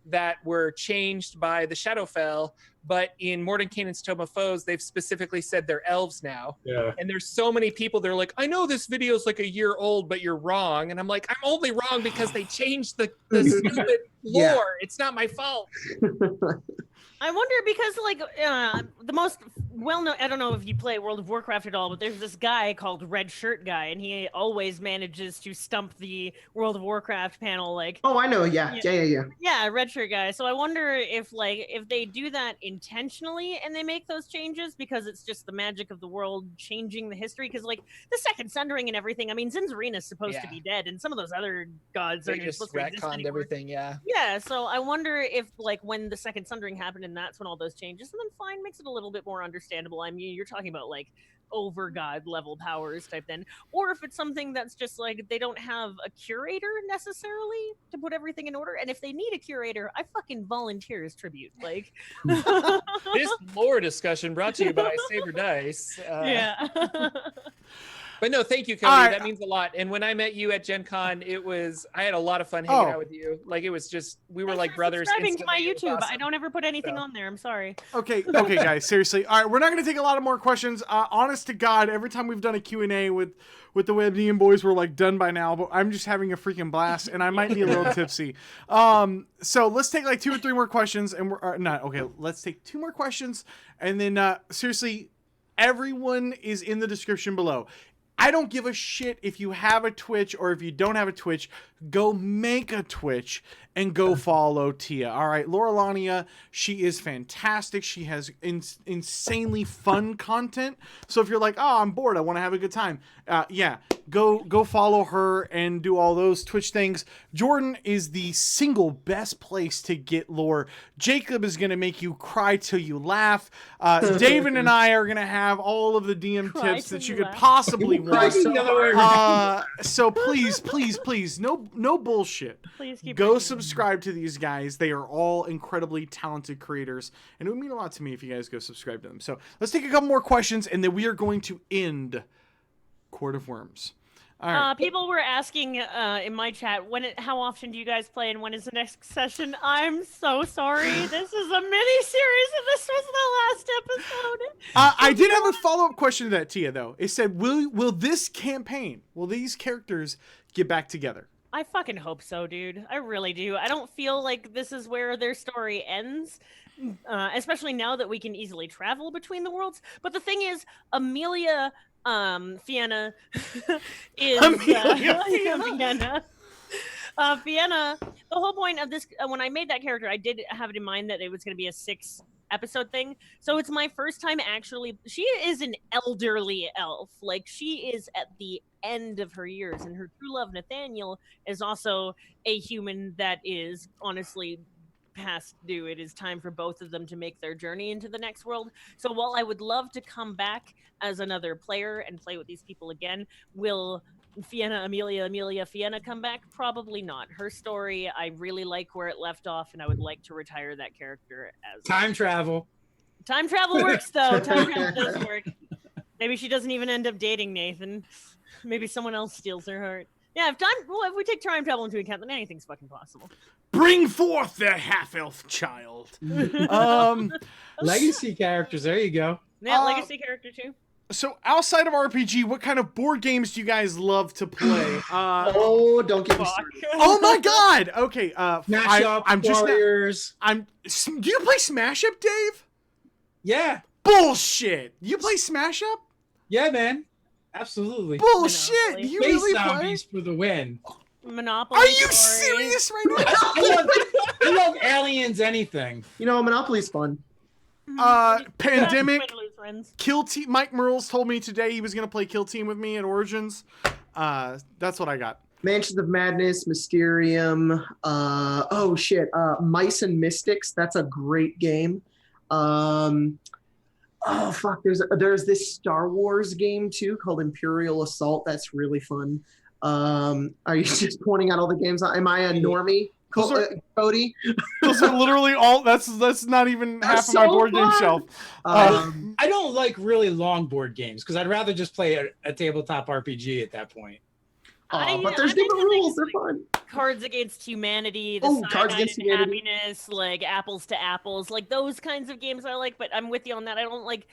that were changed by the Shadowfell, but in Mordenkainen's Tome of Foes, they've specifically said they're elves now. Yeah. And there's so many people, they're like, I know this video is like a year old, but you're wrong. And I'm like, I'm only wrong because they changed the stupid lore. Yeah. It's not my fault. I wonder, because the most well-known, I don't know if you play World of Warcraft at all, but there's this guy called Red Shirt Guy, and he always manages to stump the World of Warcraft panel. Oh, I know. Yeah, Red Shirt Guy. So I wonder if they do that intentionally and they make those changes because it's just the magic of the world changing the history. Because the Second Sundering and everything, I mean, Zinzarina's supposed to be dead, and some of those other gods They aren't even just supposed to exist retconned anymore. everything, yeah. Yeah, so I wonder if when the Second Sundering happened and that's when all those changes, and then fine, makes it a little bit more understandable. I mean, you're talking about over god level powers type then, or if it's something that's just they don't have a curator necessarily to put everything in order, and if they need a curator, I fucking volunteer as tribute. This lore discussion brought to you by Saber Dice. Yeah. But no, thank you, Cody. All right. That means a lot. And when I met you at Gen Con, I had a lot of fun hanging out with you. Like, it was just, we were Thanks like for brothers. subscribing to my instantly. It was YouTube. I awesome. don't ever put anything So. on there. I'm sorry. Okay, guys, seriously. All right, we're not going to take a lot of more questions. Honest to God, every time we've done a Q&A with the Webnian boys, we're like done by now, but I'm just having a freaking blast, and I might be a little tipsy. So let's take like 2 or 3 more questions, and let's take 2 more questions, and then seriously, everyone is in the description below. I don't give a shit if you have a Twitch or if you don't have a Twitch. Go make a Twitch and go follow Tia. All right, LauraLania, she is fantastic. She has insanely fun content. So if you're like, oh, I'm bored, I want to have a good time, yeah, go follow her and do all those Twitch things. Jordan is the single best place to get lore. Jacob is gonna make you cry till you laugh. David and I are gonna have all of the DM tips that you could possibly want. So please, no bullshit. Please keep Go bringing subscribe to these guys. They are all incredibly talented creators, and it would mean a lot to me if you guys go subscribe to them. So let's take a couple more questions, and then we are going to end Court of Wyrms. All right. People were asking in my chat, how often do you guys play and when is the next session? I'm so sorry. This is a mini-series and this was the last episode. I did have a follow-up question to that, Tia, though. It said, will this campaign, will these characters get back together? I fucking hope so, dude. I really do. I don't feel like this is where their story ends, especially now that we can easily travel between the worlds. But the thing is, Amelia... Fianna is Fianna. Fianna. The whole point of this, when I made that character, I did have it in mind that it was going to be a 6-episode thing. So it's my first time actually. She is an elderly elf. Like, she is at the end of her years, and her true love, Nathaniel, is also a human that is honestly past due. It is time for both of them to make their journey into the next world. So while I would love to come back as another player and play with these people again, will Fianna, Amelia, Fianna come back? Probably not. Her story, I really like where it left off, and I would like to retire that character as Time travel. Time travel works, though. Time travel does work. Maybe she doesn't even end up dating Nathan. Maybe someone else steals her heart. Yeah, if we take time travel into account, then anything's fucking possible. Bring forth the half-elf child. Legacy characters. There you go. Yeah, legacy character too. So outside of RPG, what kind of board games do you guys love to play? Don't get me started. Oh my God! Okay, Smash Up, Warriors. Do you play Smash Up, Dave? Yeah. Bullshit! You play Smash Up? Yeah, man. Absolutely. Bullshit! Monopoly. You Space really play? zombies for the win. Monopoly. Are you story. serious right now? I love aliens, anything. You know, Monopoly's fun. Pandemic. Win, lose, friends. Kill Team. Mike Merles told me today he was gonna play Kill Team with me at Origins. That's what I got. Mansions of Madness, Mysterium. Mice and Mystics. That's a great game. There's this Star Wars game too called Imperial Assault. That's really fun. Are you just pointing out all the games? Am I a normie? Cody? Those are literally all. That's not even half of my board game shelf. I don't like really long board games because I'd rather just play a tabletop RPG at that point. But there's different rules. They're fun. Cards Against Humanity, Cards Against Humanity. Happiness, like Apples to Apples, like those kinds of games I like. But I'm with you on that. I don't like.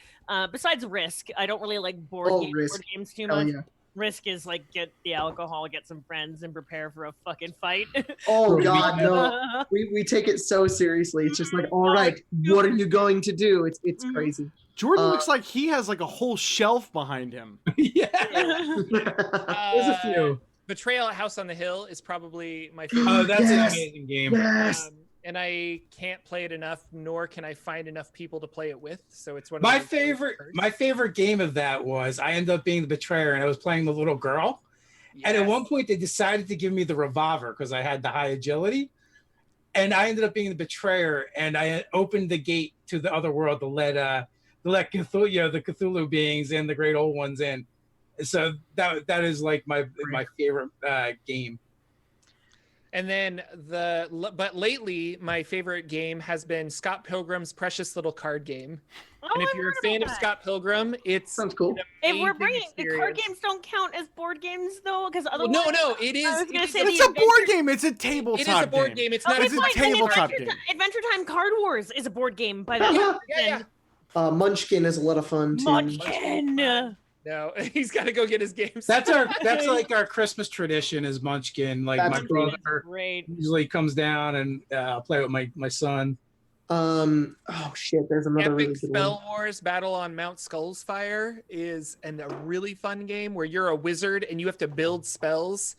Besides Risk, I don't really like board games too much. Yeah. Risk is like get the alcohol, get some friends, and prepare for a fucking fight. Oh God, no! We take it so seriously. It's just like, all right, what are you going to do? It's crazy. Jordan looks like he has like a whole shelf behind him. Yeah. There's a few. Betrayal at House on the Hill is probably my favorite. Oh, that's an amazing game. Yes. And I can't play it enough, nor can I find enough people to play it with. So it's one of My favorite game of that was I ended up being the betrayer, and I was playing the little girl. Yes. And at one point, they decided to give me the revolver because I had the high agility. And I ended up being the betrayer, and I opened the gate to the other world to let Cthulhu, the Cthulhu beings and the great old ones in. So that is like my favorite game. And then but lately my favorite game has been Scott Pilgrim's Precious Little Card Game. Oh, And if I you're heard a fan about of that. Scott Pilgrim, it's Sounds cool. If we're amazing bringing the card experience. games, don't count as board games though, because Well, otherwise. no, it is. I was gonna it is say a- the It's a board Adventure- game. It's a tabletop It is a board game. It's not Okay, It's a fine. then tabletop Adventure, game. Adventure Time Card Wars is a board game by the Yeah. Munchkin is a lot of fun too. Munchkin. No, he's got to go get his games. That's like our Christmas tradition is Munchkin. Like That's my cool. brother Great. usually comes down and play with my son. Oh shit, there's another really Epic good Spell one. Wars Battle on Mount Skullsfire is a really fun game where you're a wizard and you have to build spells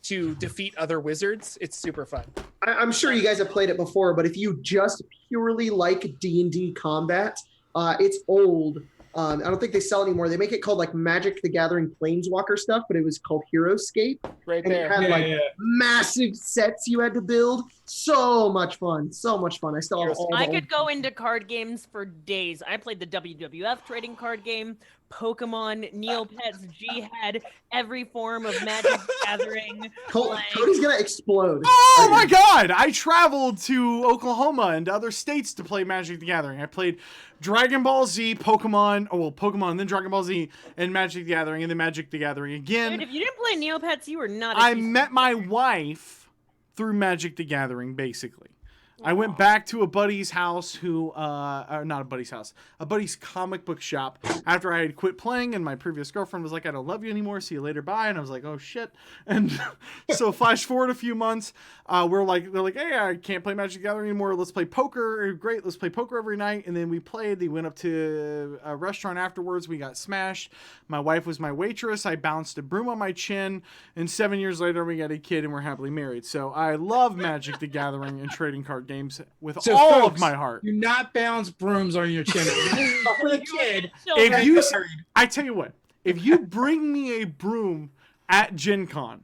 to defeat other wizards. It's super fun. I'm sure you guys have played it before, but if you just purely like D&D combat, it's old. I don't think they sell anymore. They make it called like Magic the Gathering Planeswalker stuff, but it was called Heroescape. Right And it there. had like massive sets you had to build. So much fun. So much fun. I still have all I the could go into card games for days. I played the WWF trading card game, Pokemon, Neopets, Jihad, every form of Magic the Gathering. Cody's gonna explode. Oh my god! I traveled to Oklahoma and other states to play Magic the Gathering. I played Dragon Ball Z, Pokemon, and then Dragon Ball Z, and Magic the Gathering, and then Magic the Gathering again. Dude, if you didn't play Neopets, you were not a I piece of met my shit. wife through Magic the Gathering, basically. I went back to a buddy's house not a buddy's house, a buddy's comic book shop after I had quit playing, and my previous girlfriend was like, I don't love you anymore, see you later, bye. And I was like, oh shit. And so flash forward a few months, they're like, hey, I can't play Magic the Gathering anymore, let's play poker. Great, let's play poker every night. And then we played, they went up to a restaurant afterwards, we got smashed. My wife was my waitress, I bounced a broom on my chin, and 7 years later we got a kid and we're happily married. So I love Magic the Gathering and trading card games with So all folks, of my heart. Do not bounce brooms on your chin. For the kid. If you, I tell you what, if you bring me a broom at Gen Con,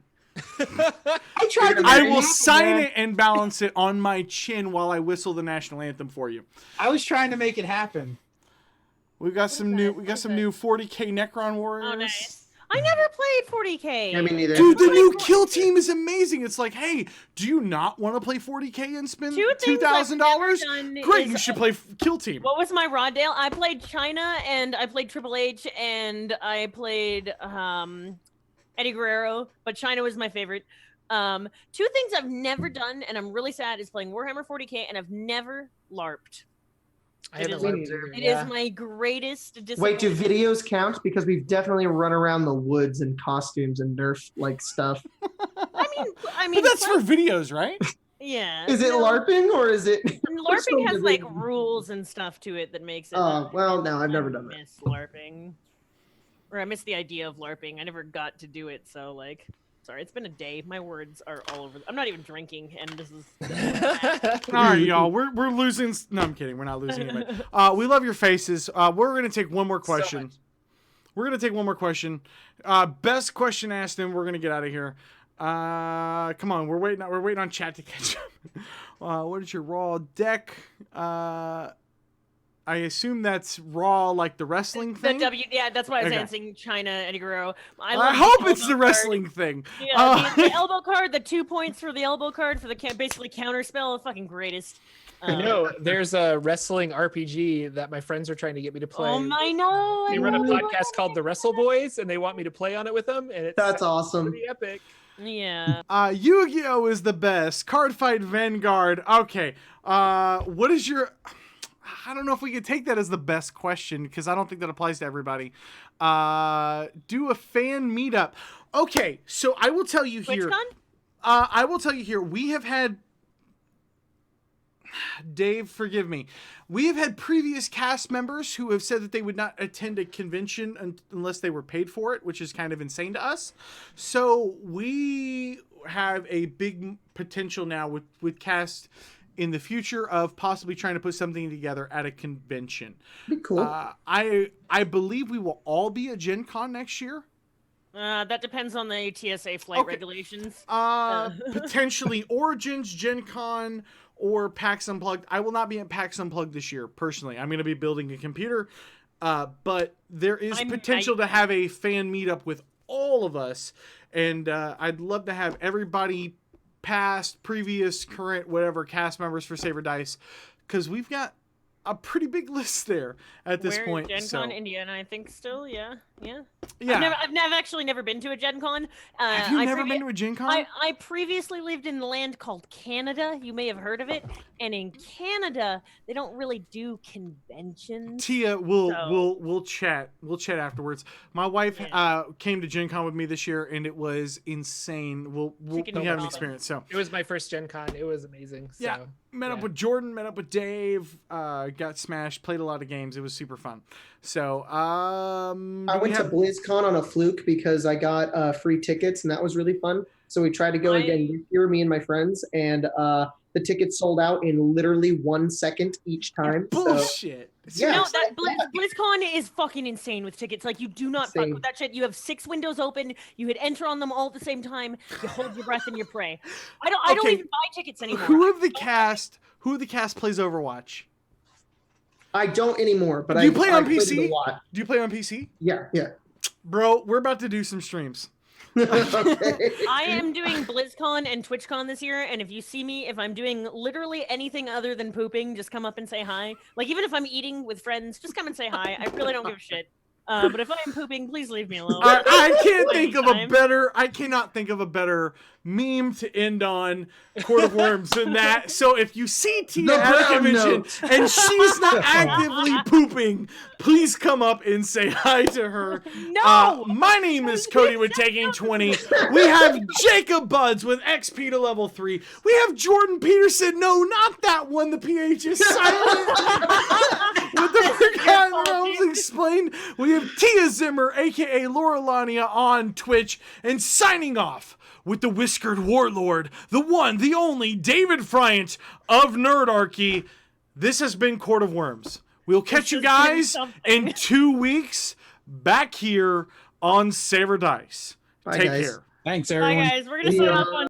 I tried to I marry will you. sign it and balance it on my chin while I whistle the national anthem for you. I was trying to make it happen. We got some new 40k Necron warriors. Oh, nice. I never played 40k. I mean, neither. Dude, the new kill team is amazing. It's like, hey, do you not want to play 40k and spend Two things I've $2,000? never done Great, is- you should play kill team. What was my raw deal? I played China and I played Triple H and I played Eddie Guerrero, but China was my favorite. Two things I've never done and I'm really sad is playing Warhammer 40k and I've never LARPed. I haven't is- learned either. It is my greatest Wait, disappointment. do videos count? Because we've definitely run around the woods in costumes and Nerf like stuff. I mean, But that's for videos, right? yeah. Is it no, LARPing or is it? LARPing has like Which rules and stuff to it that makes it. Oh well, no, I've never done I that. miss LARPing, or I miss the idea of LARPing. I never got to do it, so like, sorry, it's been a day. My words are all over. I'm not even drinking, and this is. All right, y'all. We're losing. No, I'm kidding. We're not losing anybody. We love your faces. We're gonna take one more question. much. We're gonna take one more question. Best question asked, and we're gonna get out of here. Come on, we're waiting. We're waiting on chat to catch up. What is your raw deck? I assume that's raw, like the wrestling thing. Yeah, that's why I was Okay. answering China, Eddie Guerrero. I love hope the it's the elbow wrestling thing. Card. Yeah, the Uh, elbow card, the 2 points for the elbow card for the basically counter spell, fucking greatest. No, there's a wrestling RPG that my friends are trying to get me to play. Oh my no! They run a podcast called The Wrestle Boys, and they want me to play on it with them, and it's That's awesome. pretty epic. Yeah. Yu-Gi-Oh is the best. Card Fight Vanguard. Okay. What is your? I don't know if we could take that as the best question because I don't think that applies to everybody. Do a fan meetup. Okay, so I will tell you here. TwitchCon? I will tell you here. We have had. Dave, forgive me. We have had previous cast members who have said that they would not attend a convention unless they were paid for it, which is kind of insane to us. So we have a big potential now with cast in the future of possibly trying to put something together at a convention. Be cool. I believe we will all be at Gen Con next year. That depends on the TSA flight Okay. regulations. Potentially Origins, Gen Con, or PAX Unplugged. I will not be at PAX Unplugged this year, personally. I'm going to be building a computer. But there is potential to have a fan meetup with all of us. And I'd love to have everybody past, previous, current, whatever cast members for Saber Dice, because we've got a pretty big list there at this We're point. Gen so. Con Indiana, I think still, yeah. Yeah. I've actually never been to a Gen Con. Have you never been to a Gen Con? I previously lived in the land called Canada. You may have heard of it. And in Canada, they don't really do conventions. Tia, we'll chat. We'll chat afterwards. My wife came to Gen Con with me this year, and it was insane. We'll have an experience. So It was my first Gen Con. It was amazing. So, yeah, met up with Jordan, met up with Dave, got smashed, played a lot of games. It was super fun. So I went to BlizzCon on a fluke because I got free tickets, and that was really fun. So we tried to go again this year, me and my friends, and the tickets sold out in literally 1 second each time. Bullshit. So, yeah, No, that BlizzCon is fucking insane with tickets. Like, you do not fuck with that shit. You have 6 windows open. You hit enter on them all at the same time. You hold your breath and you pray. I don't even buy tickets anymore. Who of the cast plays Overwatch? I don't anymore, but Do you play on played PC? it a lot. Do you play on PC? Yeah. Bro, we're about to do some streams. Okay. I am doing BlizzCon and TwitchCon this year, and if you see me, if I'm doing literally anything other than pooping, just come up and say hi. Like, even if I'm eating with friends, just come and say hi. I really don't give a shit. But if I am pooping, please leave me alone. I cannot think of a better meme to end on Court of Worms than that. So if you see Tia at a convention and she's not actively pooping, please come up and say hi to her. No! My name is Cody with Taking 20. We have Jacob BUDZ with XP to level 3. We have Jordan Peterson. No, not that one. The PH is silent. With the Forgotten Realms Explained. We have Tia Zimmer, aka LauraLania, on Twitch, and signing off with the Whiskered Warlord, the one, the only, David FRIANT of Nerdarchy. This has been Court of Worms. We'll catch you guys in 2 weeks back here on Saber Dice. Bye, Take guys. care. Thanks, everyone. Bye, guys. We're going to sign off on